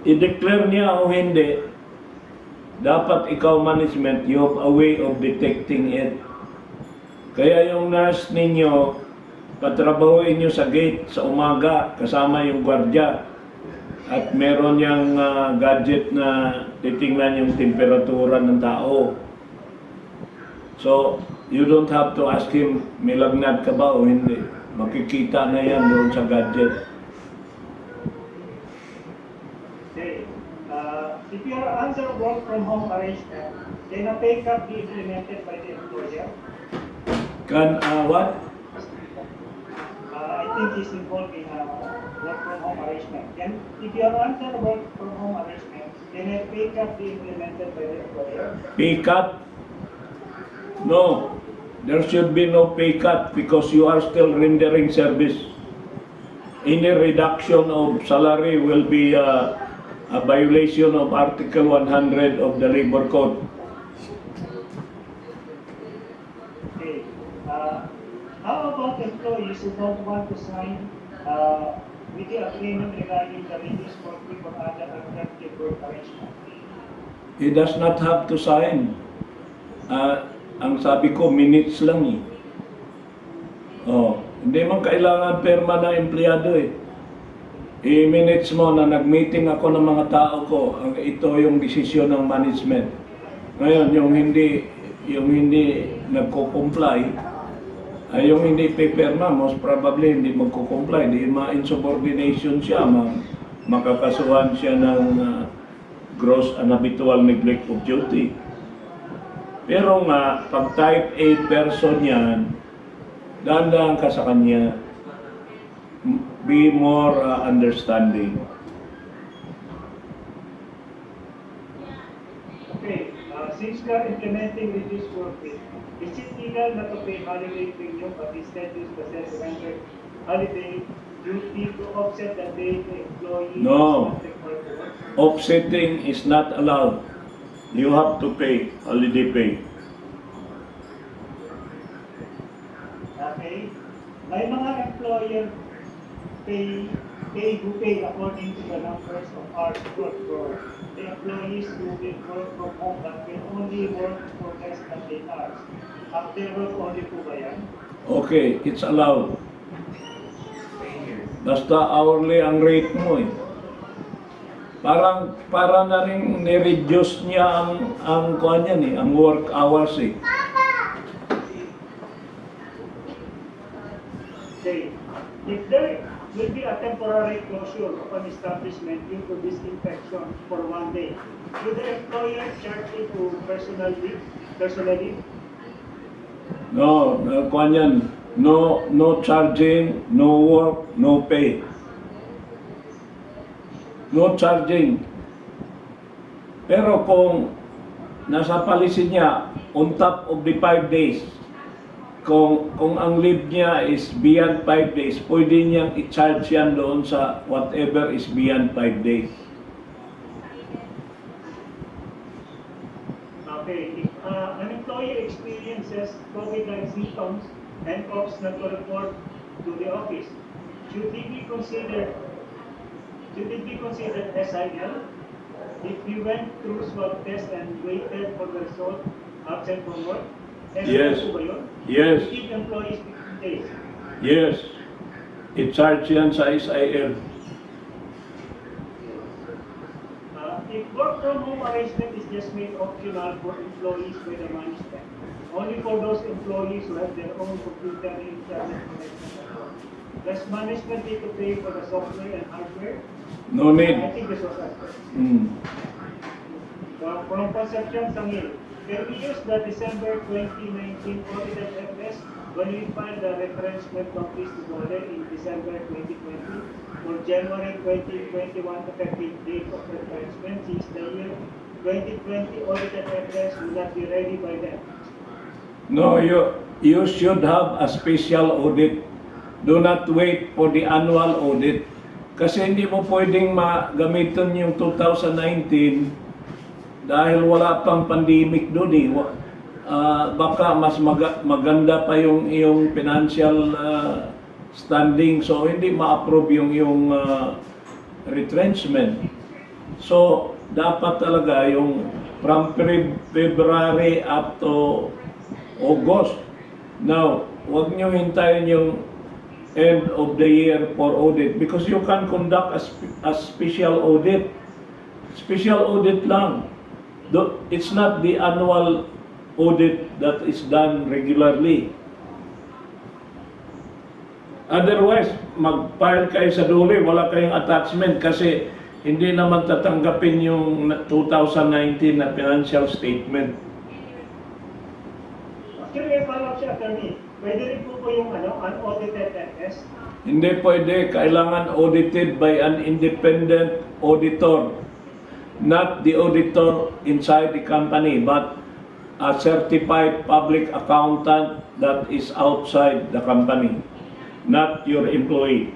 i-declare niya o hindi, dapat ikaw management, you have a way of detecting it. Kaya yung nurse ninyo, patrabahuin nyo sa gate sa umaga, kasama yung gwardya. At meron yung gadget na titingnan yung temperatura ng tao. So, you don't have to ask him, may lagnat ka ba o hindi. Makikita na yan doon sa gadget. Okay. If you are under work from home arrangement, then a pay cut be implemented by the employer. What? I think he's involved in work from home arrangement. Then, if you are under work from home arrangement, then a pay cut be implemented by the employer. Pay cut? No. There should be no pay cut because you are still rendering service. Any reduction of salary will be a violation of Article 100 of the Labor Code. Okay. How about employees who don't want to sign with the agreement regarding the reduced working or other alternative work arrangement? He does not have to sign. Ang sabi ko, minutes lang eh. Oh, hindi man kailangan perma ng empleyado eh. I-minutes mo na nag-meeting ako ng mga tao ko, ito yung desisyon ng management. Ngayon, yung hindi nagko-comply, ay yung hindi pipirma, most probably hindi magko-comply. Di ma-insubordination siya, makakasuhan siya ng gross and habitual neglect of duty. Pero nga, pag type A person yan, dahan-dahan ka sa kanya. Be more understanding. Okay, since we are implementing reduced work week, is it legal not to pay holiday premium but instead use the self-rendered holiday duty to offset the day the employee No. is not required to work? Offsetting is not allowed. You have to pay holiday pay. Okay? May mga employer pay according to the numbers of hours worked for the employees who will work from home but will only work for less than 8 hours. After work only po ba yan? Okay, it's allowed. Basta hourly ang rate mo eh. Para na rin ni-reduce niya ang kuan yan eh, ang work hours eh. Okay. If there will be a temporary closure of an establishment due to disinfection for 1 day, should the employer charge it to personally? No, kuan yan. No charging, no work, no pay. No charging. Pero kung nasa policy niya, on top of the 5 days, kung ang leave niya is beyond 5 days, pwede niyang i-charge yan doon sa whatever is beyond 5 days. Okay. If an employee experiences COVID-19 symptoms and opts not to report to the office, should it be considered SIL? If he went through swab test and waited for the result absent from work? Yes. po ba yun? Yes. Give employees 15 days. Yes. I-charge yan sa SIL. If work from home arrangement is just made optional for employees by the management, only for those employees who have their own computer and internet connection at work, does management need to pay for the software and hardware? No need. I think this was asked. Mm. From Concepcion Sangil, can we use the December 2019 audited FS when we filed the retrenchment notice to Bole in December 2020 or January 2021 effective date of retrenchment, since the year 2020 audited FS will not be ready by then? No, you should have a special audit. Do not wait for the annual audit. Kasi hindi mo pwedeng magamitin yung 2019 dahil wala pang pandemic doon eh. Baka mas maganda pa yung iyong financial standing, so hindi ma-approve yung retrenchment. So, dapat talaga yung from February up to August. Now, huwag nyo hintayin yung end of the year for audit because you can conduct a special audit. Special audit lang. It's not the annual audit that is done regularly. Otherwise, mag-file kayo sa duli, wala kayong attachment kasi hindi naman tatanggapin yung 2019 na financial statement. Actually, may follow-up siya, attorney. Pwede rin po yung unaudited FS? Hindi pwede, kailangan audited by an independent auditor. Not the auditor inside the company, but a certified public accountant that is outside the company, not your employee.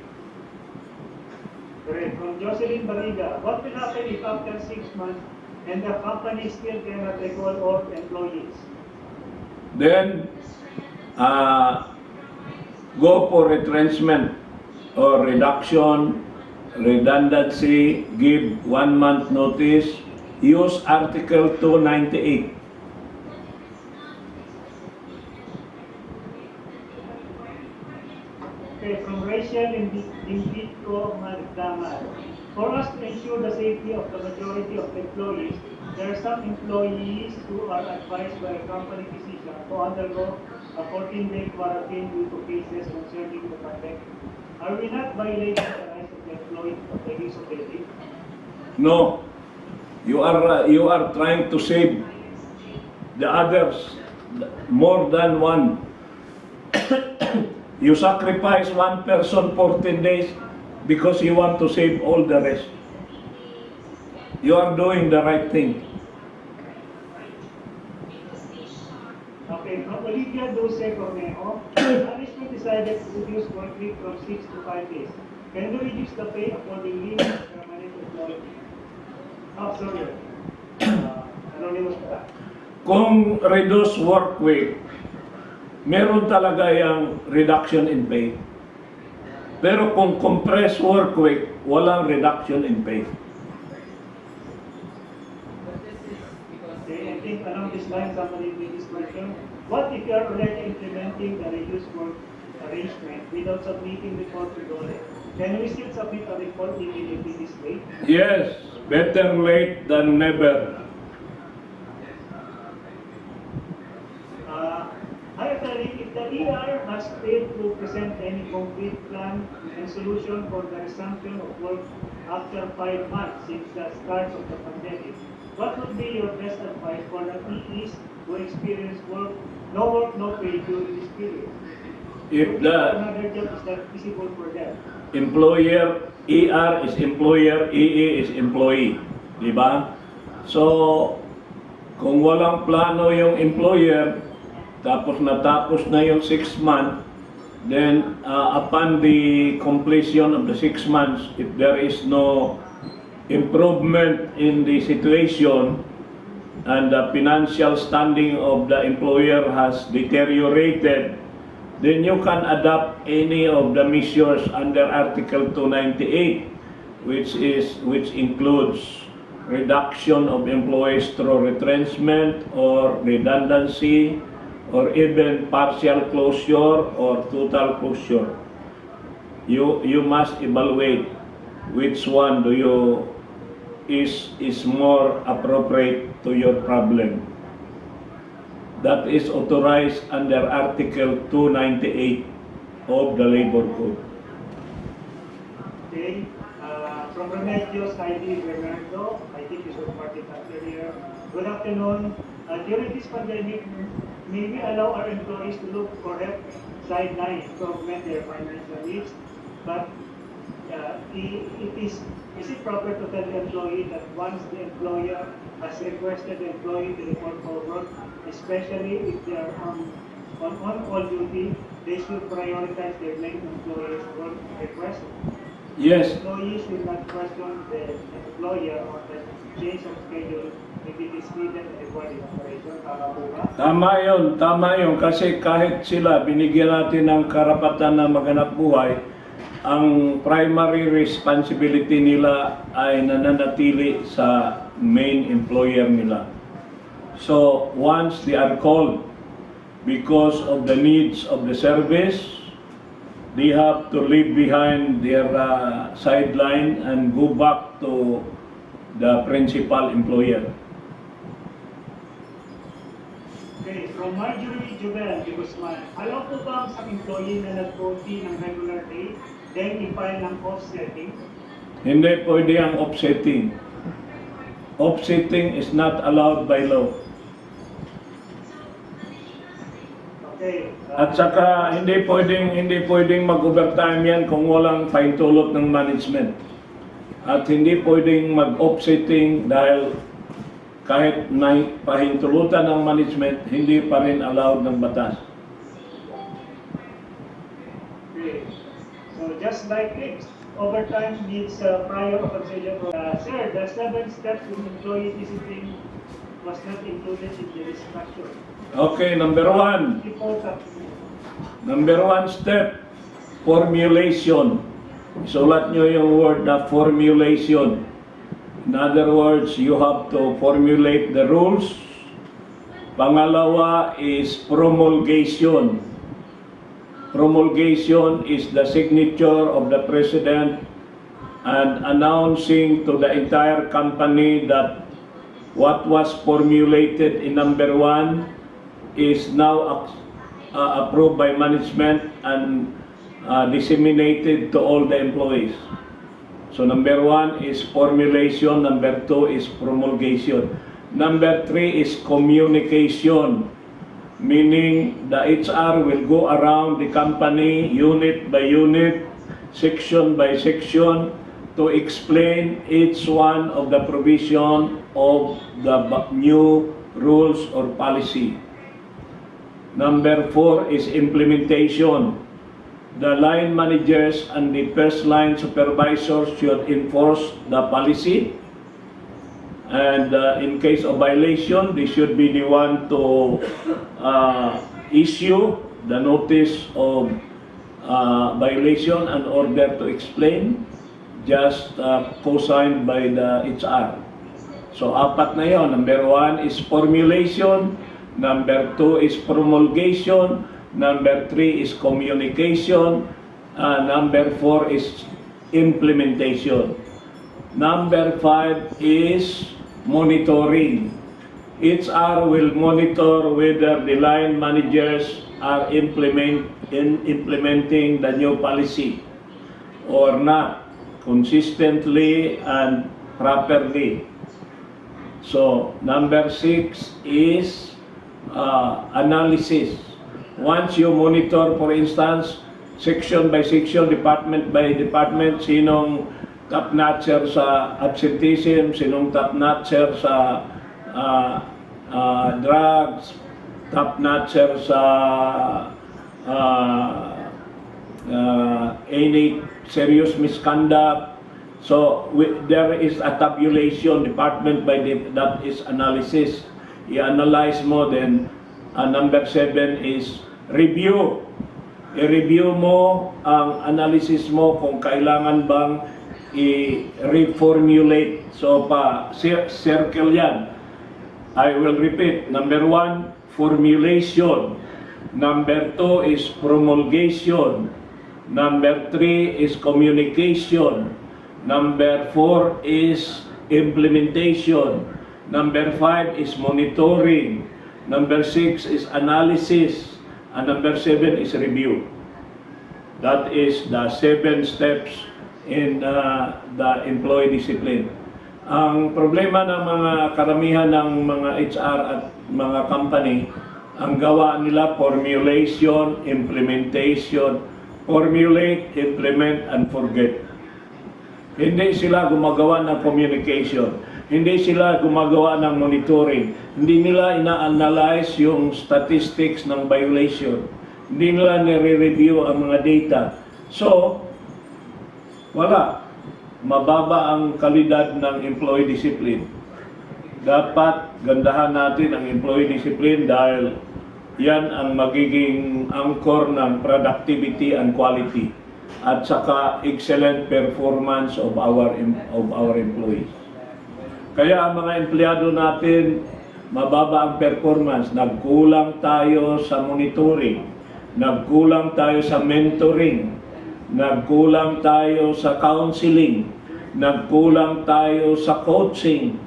Correct. From Jocelyn Barriga, what will happen if after 6 months and the company still cannot recall all employees? Then, go for retrenchment or reduction, redundancy, give 1 month notice, use Article 298. Okay, from Rachel Indico Magdamar. For us to ensure the safety of the majority of employees, there are some employees who are advised by a company physician to undergo a 14-day quarantine due to cases concerning the pandemic. Are we not violating the rights of the employee of the use of the leave? No, you are trying to save the others, more than one. You sacrifice one person 14 days because you want to save all the rest. You are doing the right thing. Okay, from Olivia Dulce Cornejo, management decided to reduce work week from 6 to 5 days. Can we reduce the pay accordingly to permanent employee? Oh, sorry. Anonymous pa. Kung reduce work week, meron talaga yung reduction in pay. Pero kung compress work week, walang reduction in pay. Okay, I think along this line, somebody made this question. What if you are already implementing the reduced work arrangement without submitting report to DOLE? Can we still submit a report immediately this late? Yes, better late than never. Hi, Attorney, if the ER has failed to present any concrete plan and solution for the resumption of work after 5 months since the start of the pandemic, what would be your best advice for the EEs who experience no work, no pay during this period? If the Another job is not feasible for them. employer, ER is employer, EE is employee. Di ba? So, kung walang plano yung employer, tapos natapos na yung 6 months, then upon the completion of the 6 months, if there is no improvement in the situation and the financial standing of the employer has deteriorated, then you can adopt any of the measures under Article 298, which includes reduction of employees through retrenchment or redundancy, or even partial closure or total closure. You must evaluate which one is more appropriate to your problem. That is authorized under Article 298 of the Labor Code. Okay. From Remedios Heidi Bernardo, I think you should participate earlier. Good afternoon. During this pandemic, may we allow our employees to look for help sideline to augment their financial needs? But is it proper to tell the employee that once the employer has requested the employee to report for work, especially if they are on-call duty, they should prioritize their main employer's work request? Yes, Employees should not question the employer on the change of schedule if it is needed and required in operation. Tama po ba? tama yun, kasi kahit sila binigyan natin ng karapatan na maghanap buhay, ang primary responsibility nila ay nananatili sa main employer nila. So once they are called because of the needs of the service, they have to leave behind their sideline and go back to the principal employer. Okay, from Marjorie Jovel de Guzman, alam po ba ang isang employee na nag-OT ng regular day, then i-file ng offsetting? Hindi pwede ang offsetting. Offsetting is not allowed by law. Okay. At saka hindi pwedeng mag-overtime yan kung walang paintulot ng management. At hindi pwedeng mag-offsetting dahil kahit may pahintulutan ng management, hindi pa rin allowed ng batas. Okay. So just like it, overtime needs prior authorization. Sir, the 7 steps in employee discipline was not included in the structure. Okay, number 1. Important. Number 1 step, formulation. Isulat nyo yung word na formulation. In other words, you have to formulate the rules. Pangalawa is promulgation. Promulgation is the signature of the president and announcing to the entire company that what was formulated in number 1 is now approved by management and disseminated to all the employees. So number 1 is formulation, number 2 is promulgation. Number 3 is communication, meaning the HR will go around the company unit by unit, section by section to explain each one of the provision of the new rules or policy. Number 4 is implementation. The line managers and the first line supervisors should enforce the policy. And in case of violation, they should be the one to issue the notice of violation and order to explain, just co-signed by the HR. So apat na yon. Number 1 is formulation, number 2 is promulgation, number 3 is communication, number 4 is implementation. Number 5 is monitoring. HR will monitor whether the line managers are implementing the new policy or not consistently and properly. So number 6 is analysis. Once you monitor, for instance, section by section, department by department, sinong top-notcher sa absenteeism, sinong top-notcher sa drugs, top-notcher sa any serious misconduct. So there is a tabulation department by that is analysis. I-analyze mo, then number 7 is review. I-review mo ang analysis mo kung kailangan bang i-reformulate. So circle yan. I will repeat. Number 1, formulation. Number 2 is promulgation. Number 3 is communication. Number 4 is implementation. Number 5 is monitoring. Number 6 is analysis. And number 7 is review. That is the 7 steps in the employee discipline. Ang problema ng mga karamihan ng mga HR at mga company, ang gawa nila formulation, implementation, formulate, implement, and forget. Hindi sila gumagawa ng communication. Hindi sila gumagawa ng monitoring. Hindi nila ina-analyze yung statistics ng violation. Hindi nila nire-review ang mga data. So, wala. Mababa ang kalidad ng employee discipline. Dapat gandahan natin ang employee discipline dahil yan ang magiging anchor ng productivity and quality. at saka excellent performance of our employees. Kaya ang mga empleyado natin, mababa ang performance. Nagkulang tayo sa monitoring, nagkulang tayo sa mentoring, nagkulang tayo sa counseling, nagkulang tayo sa coaching.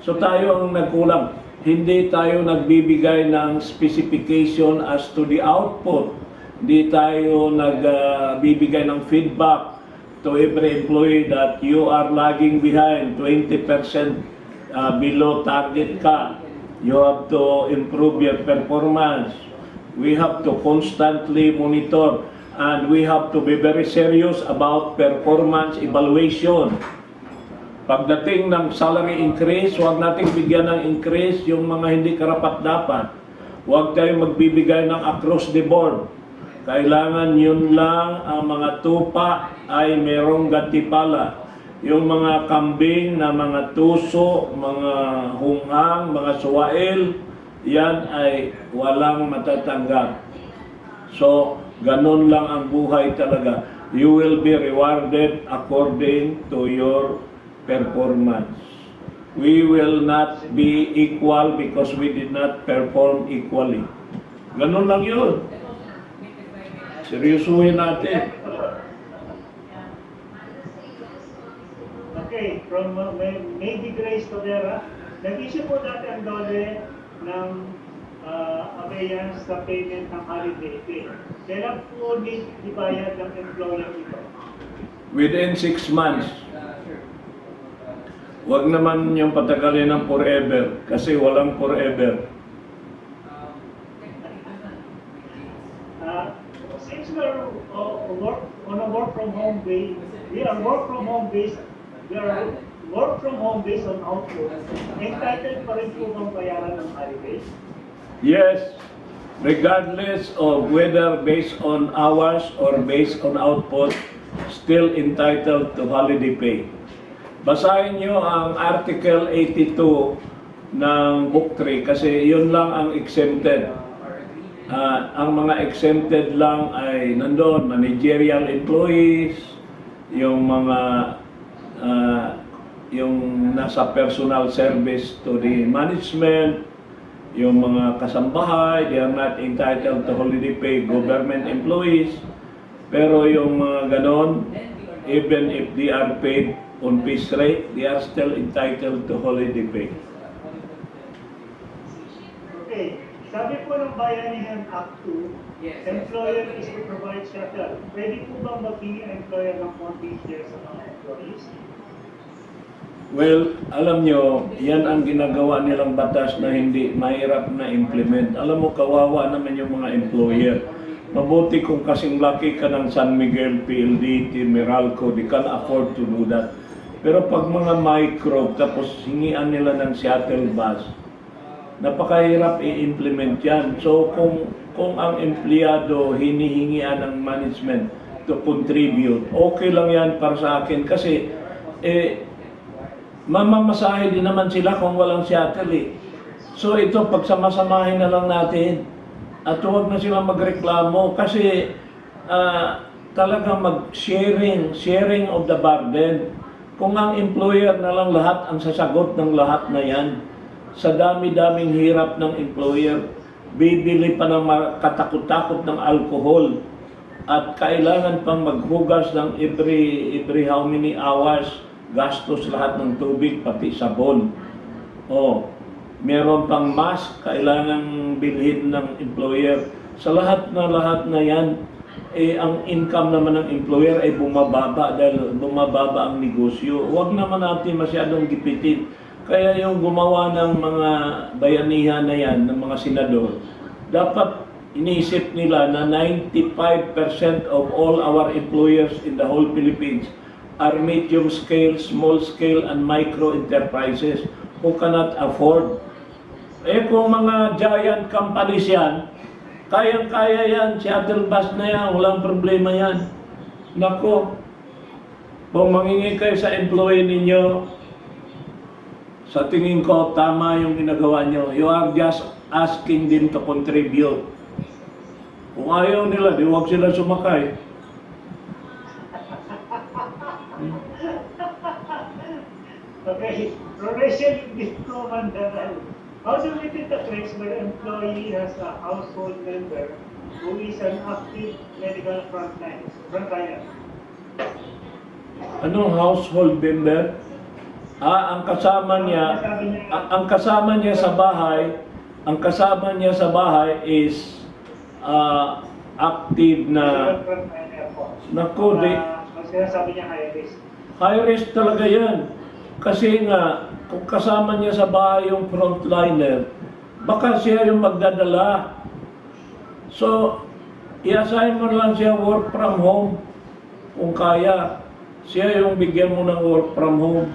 So tayo ang nagkulang. Hindi tayo nagbibigay ng specification as to the output. Hindi tayo nagbibigay ng feedback to every employee that you are lagging behind, 20% below target ka. You have to improve your performance. We have to constantly monitor and we have to be very serious about performance evaluation. Pagdating ng salary increase, huwag nating bigyan ng increase yung mga hindi karapat-dapat. Huwag tayong magbibigay ng across the board. Kailangan yun lang ang mga tupa ay merong gantipala. Yung mga kambing na mga tuso, mga hunghang, mga suwail, yan ay walang matatanggap. So, ganun lang ang buhay talaga. You will be rewarded according to your performance. We will not be equal because we did not perform equally. Ganun lang yun. Seryosuhin natin. Okay, from Maybe Grace Todera, nag-issue po dati ang DOLE ng abeyance sa payment ng holiday pay. Kailan po ibayad ng employer ito? Within 6 months. Huwag naman yung patagalin ng forever kasi walang forever. Since we are on a work from home base, we are work from home based on output. Entitled pa rin po bang bayaran ng holidays? Yes, regardless of whether based on hours or based on output, still entitled to holiday pay. Basahin nyo ang Article 82 ng Book 3 kasi yun lang ang exempted. Ang mga exempted lang ay nandoon, managerial employees, yung mga yung nasa personal service to the management, yung mga kasambahay, they are not entitled to holiday pay, government employees. Pero yung mga ganon, even if they are paid on piece rate, they are still entitled to holiday pay. Okay. Sabi po ng Bayanihan Act 2, employer is to provide shelter. Pwede po bang maghingi ang employer ng konting share sa mga employees? Well, alam nyo, yan ang ginagawa nilang batas na hindi mahirap na implement. Alam mo, kawawa naman yung mga employer. Mabuti kung kasing laki ka ng San Miguel, PLDT, Meralco, they can afford to do that. Pero pag mga micro, tapos hingian nila ng shuttle bus, napakahirap i-implement yan. So kung ang empleyado hinihingian ng management to contribute, okay lang yan para sa akin kasi mamamasahe din naman sila kung walang shuttle eh. So ito, pagsamasamahin na lang natin at huwag na silang magreklamo kasi talagang sharing of the burden. Kung ang employer na lang lahat ang sasagot ng lahat na yan, sa dami-daming hirap ng employer, bibili pa ng katakot-takot ng alcohol at kailangan pang maghugas ng every how many hours, gastos lahat ng tubig, pati sabon. Meron pang mask, kailangan bilhin ng employer. Sa lahat na yan, ang income naman ng employer ay bumababa dahil bumababa ang negosyo. Huwag naman natin masyadong gipitin. Kaya yung gumawa ng mga bayanihan na yan, ng mga senador, dapat inisip nila na 95% of all our employers in the whole Philippines are medium scale, small scale, and micro enterprises who cannot afford. Kung mga giant companies yan, kayang-kaya yan, shuttle bus na yan, walang problema yan. Nako, kung mangingi kayo sa employee ninyo, sa tingin ko, tama yung ginagawa nyo. You are just asking them to contribute. Kung ayaw nila, di huwag sila sumakay. Okay, provincial Mandaral. How do we treat the case where the employee has a household member who is an active medical frontliner? Anong household member? Ang kasama niya, Sabi niya, ang kasama niya sa bahay, ang kasama niya sa bahay is active na, medical frontliner po. naku, Ang sinasabi niya high risk. high risk talaga yan. Kasi nga, kung kasama niya sa bahay yung frontliner, baka siya yung magdadala. So, i-assign mo lang siya work from home. Kung kaya, siya yung bigyan mo ng work from home.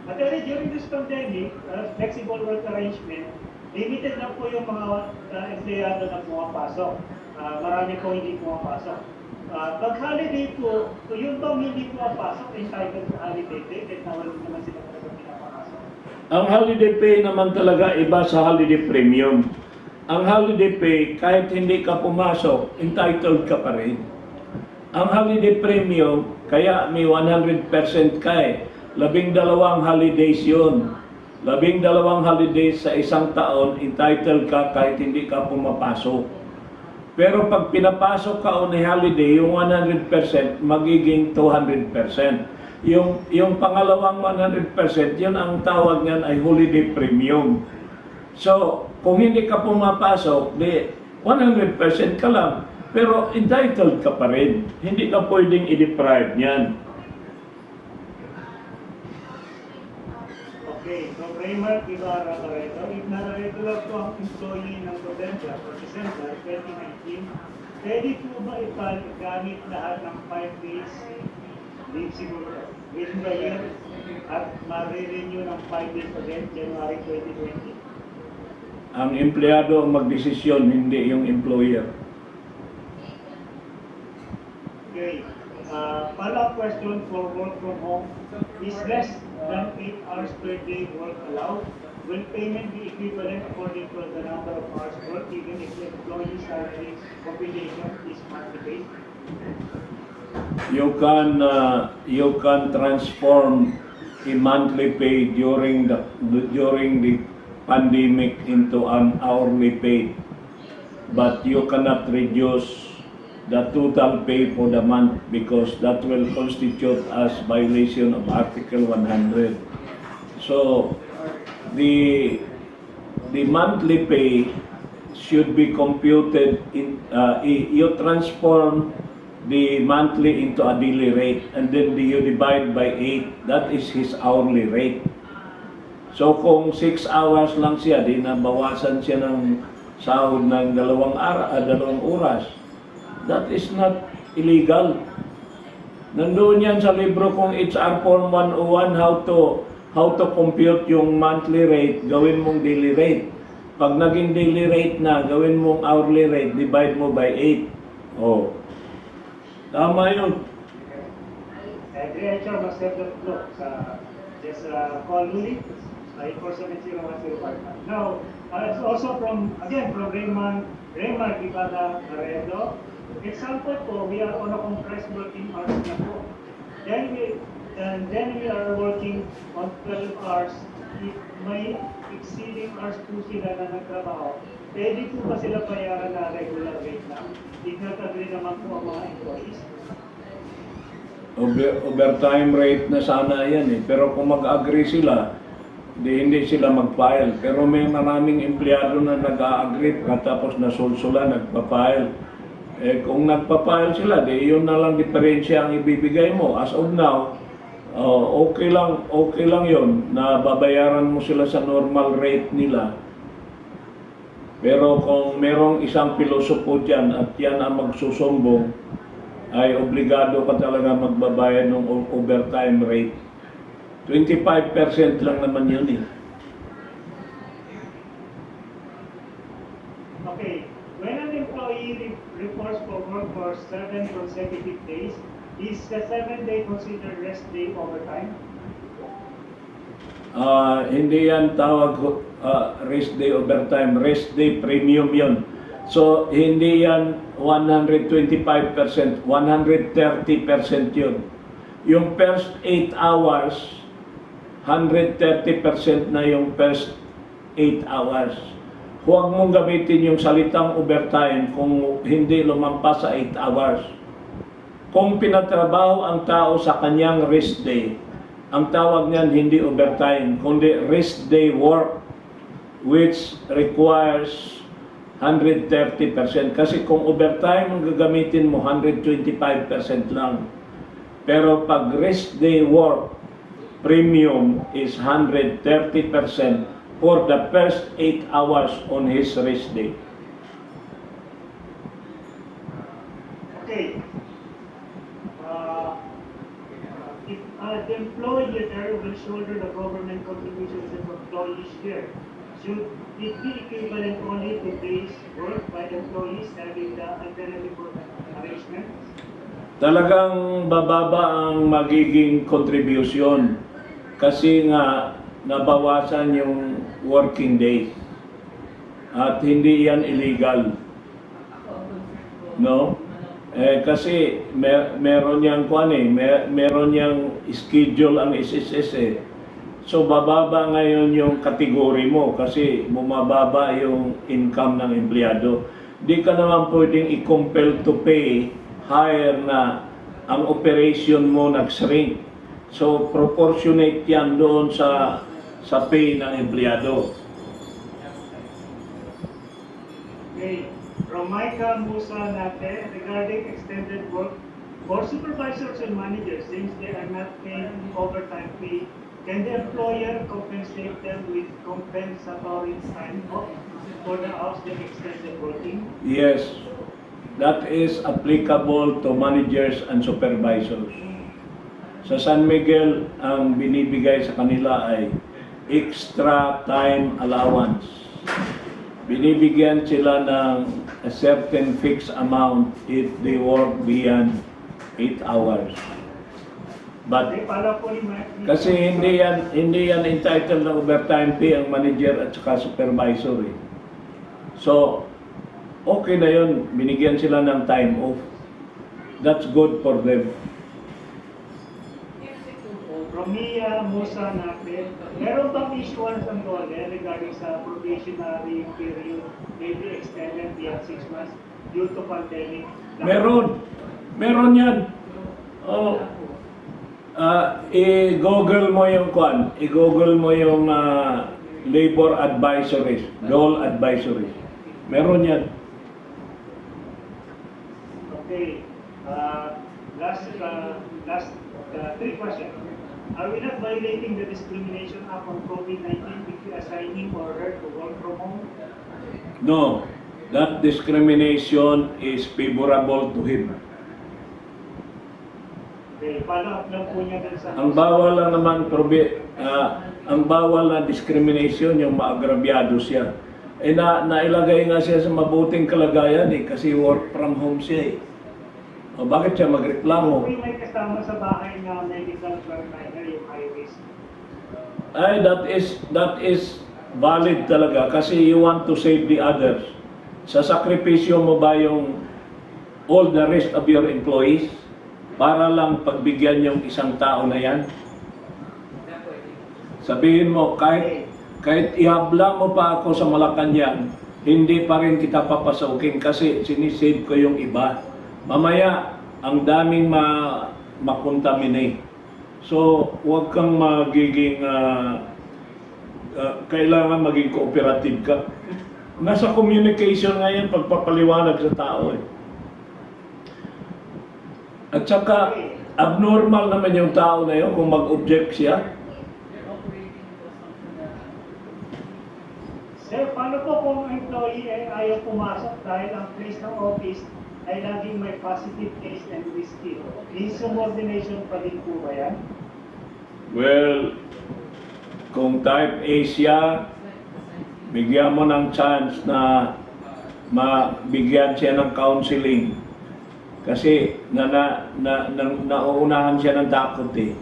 At during this pandemic, flexible work arrangement, limited na po yung mga empleyado na pumapasok. Marami po hindi pumapasok. Pag holiday po, yung bang hindi pumapasok, entitled sa holiday pay, kahit na wala naman sila talaga pinapasok. Ang holiday pay naman talaga iba sa holiday premium. Ang holiday pay, kahit hindi ka pumasok, entitled ka pa rin. Ang holiday premium, kaya may 100% ka eh. 12 holidays yun. 12 holidays sa isang taon, entitled ka kahit hindi ka pumapasok. Pero pag pinapasok ka on a holiday, yung 100% magiging 200%. Yung pangalawang 100%, yun ang tawag niyan ay holiday premium. So, kung hindi ka pumapasok, di 100% ka lang. Pero entitled ka pa rin. Hindi ka pwedeng i-deprive niyan. Okay, so Raymond Ibarra Barreto, if na-regular po ang employee ng November o December 2019, pwede po ba gamit lahat ng 5 days leave siguro within the year at ma-renew ng 5 days ulit January 2020? Ang empleyado ang magdesisyon, hindi yung employer. Okay. Follow-up question for work from home. Is less than 8 hours per day work allowed? Will payment be equivalent according to the number of hours worked even if the employee's salary compensation is monthly based? You can transform a monthly pay during the pandemic into an hourly pay, but you cannot reduce the total pay for the month because that will constitute as violation of Article 100. So the monthly pay should be computed in you transform the monthly into a daily rate and then you divide by 8. That is his hourly rate. So kung 6 hours lang siya, di nabawasan siya ng sahod ng 2 oras. That is not illegal. Nandoon yan sa libro kong HR Form 101, how to compute yung monthly rate, gawin mong daily rate. Pag naging daily rate na, gawin mong hourly rate, divide mo by 8. Oh. Tama yun. Every HR must have the flow. Just call Luli, 8470105. Now, it's also from Raymond Ibarra Barreto. Example po, we are on a compressed working hours na po. Then we are working on 12 hours. If may exceeding hours po sila na nagtrabaho, pwede po ba sila bayaran na regular rate lang? If nag-agree naman po ang mga employees? Overtime rate na sana yan eh. Pero kung mag-agree sila, hindi sila mag-file. Pero may maraming empleyado na nag-agree tapos nasulsula, nagpa-file. Eh kung nagpa-file sila, di yun na lang diferensya ang ibibigay mo. As of now, okay lang yun na babayaran mo sila sa normal rate nila. Pero kung merong isang pilosopo dyan at yan ang magsusumbong, ay obligado ka talaga magbabayad ng overtime rate. 25% lang naman yun eh. Okay. When an employee reports for work for 7 consecutive days, is the 7th day considered rest day overtime? Hindi yan tawag rest day overtime, rest day premium yun. So hindi yan 125%, 130% yun. Yung first 8 hours, 130% na yung first 8 hours. Huwag mong gamitin yung salitang overtime kung hindi lumampas sa 8 hours. Kung pinatrabaho ang tao sa kanyang rest day, ang tawag niyan hindi overtime, kundi rest day work, which requires 130%. Kasi kung overtime ang gagamitin mo, 125% lang. Pero pag rest day work, premium is 130% for the first 8 hours on his rest day. Okay. If the employer will shoulder the government contributions of employees share, should it be equivalent only to days worked by employees having the alternative work arrangement? Talagang bababa ang magiging contribution kasi nga nabawasan yung working days at hindi yan illegal, no? Kasi meron yang meron yang schedule ang SSS eh. So bababa ngayon yung kategory mo kasi bumababa yung income ng empleyado. Di ka naman pwedeng i-compel to pay higher na ang operation mo nag-shrink. So proportionate yan doon sa pay ng empleyado. Okay. From Micah Musa Nate, regarding extended work for supervisors and managers, since they are not paid overtime pay, can the employer compensate them with compensatory time off for the hours they extended working? Yes, that is applicable to managers and supervisors. Sa San Miguel, ang binibigay sa kanila ay extra time allowance. Binibigyan sila ng a certain fixed amount if they work beyond 8 hours. But kasi hindi yan entitled na overtime pay ang manager at saka supervisor eh. So, okay na yun, binigyan sila ng time off. That's good for them. Romia Musa Nate, meron bang issuance ng DOLE regarding sa probationary period may be extended beyond 6 months due to pandemic? Meron yan. Oh, i-google mo yung i-google mo yung labor advisories, DOLE advisories. Meron yan. Okay. Last 3 questions. Are we not violating the Discrimination Act on COVID-19 if you assigning or her to work from home? No, that discrimination is favorable to him. Okay, follow up lang po niya dun sa... Ang bawal lang naman, ang bawal na discrimination yung maagrabyado siya. Nailagay nga siya sa mabuting kalagayan eh, kasi work from home siya eh. O bakit siya magreklamo? Kung may kasama sa bahay na medical frontliner yung high risk. Ay, that is valid talaga kasi you want to save the others. Sasakripisyo mo ba yung all the rest of your employees para lang pagbigyan yung isang tao na yan? Sabihin mo, kahit ihabla mo pa ako sa Malacanang, hindi pa rin kita papasukin kasi sinisave ko yung iba. Mamaya, ang daming makontaminate. So, huwag kang magiging, kailangan maging cooperative ka. Nasa communication nga yan, pagpapaliwanag sa tao eh. At saka, abnormal naman yung tao na yun kung mag-object siya. Sir, paano po kung employee ay ayaw pumasok dahil ang place ng office ay laging may positive case and risky? Insubordination pa din po ba yan? Well, kung type A siya, bigyan mo ng chance na mabigyan siya ng counseling. Kasi nauunahan siya ng takot eh.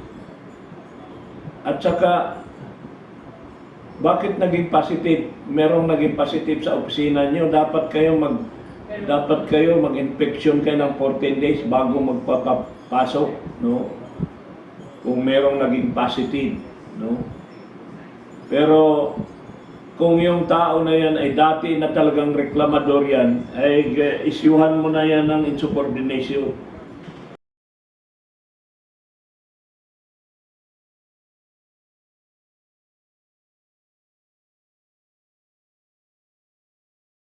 At saka, bakit naging positive? Merong naging positive sa opisina niyo. Dapat kayo mag-inspection kayo ng 14 days bago magpapasok, no? kung merong naging positive, no? Pero kung yung tao na yan ay dati na talagang reklamador yan, ay isyuhan mo na yan ng insubordination.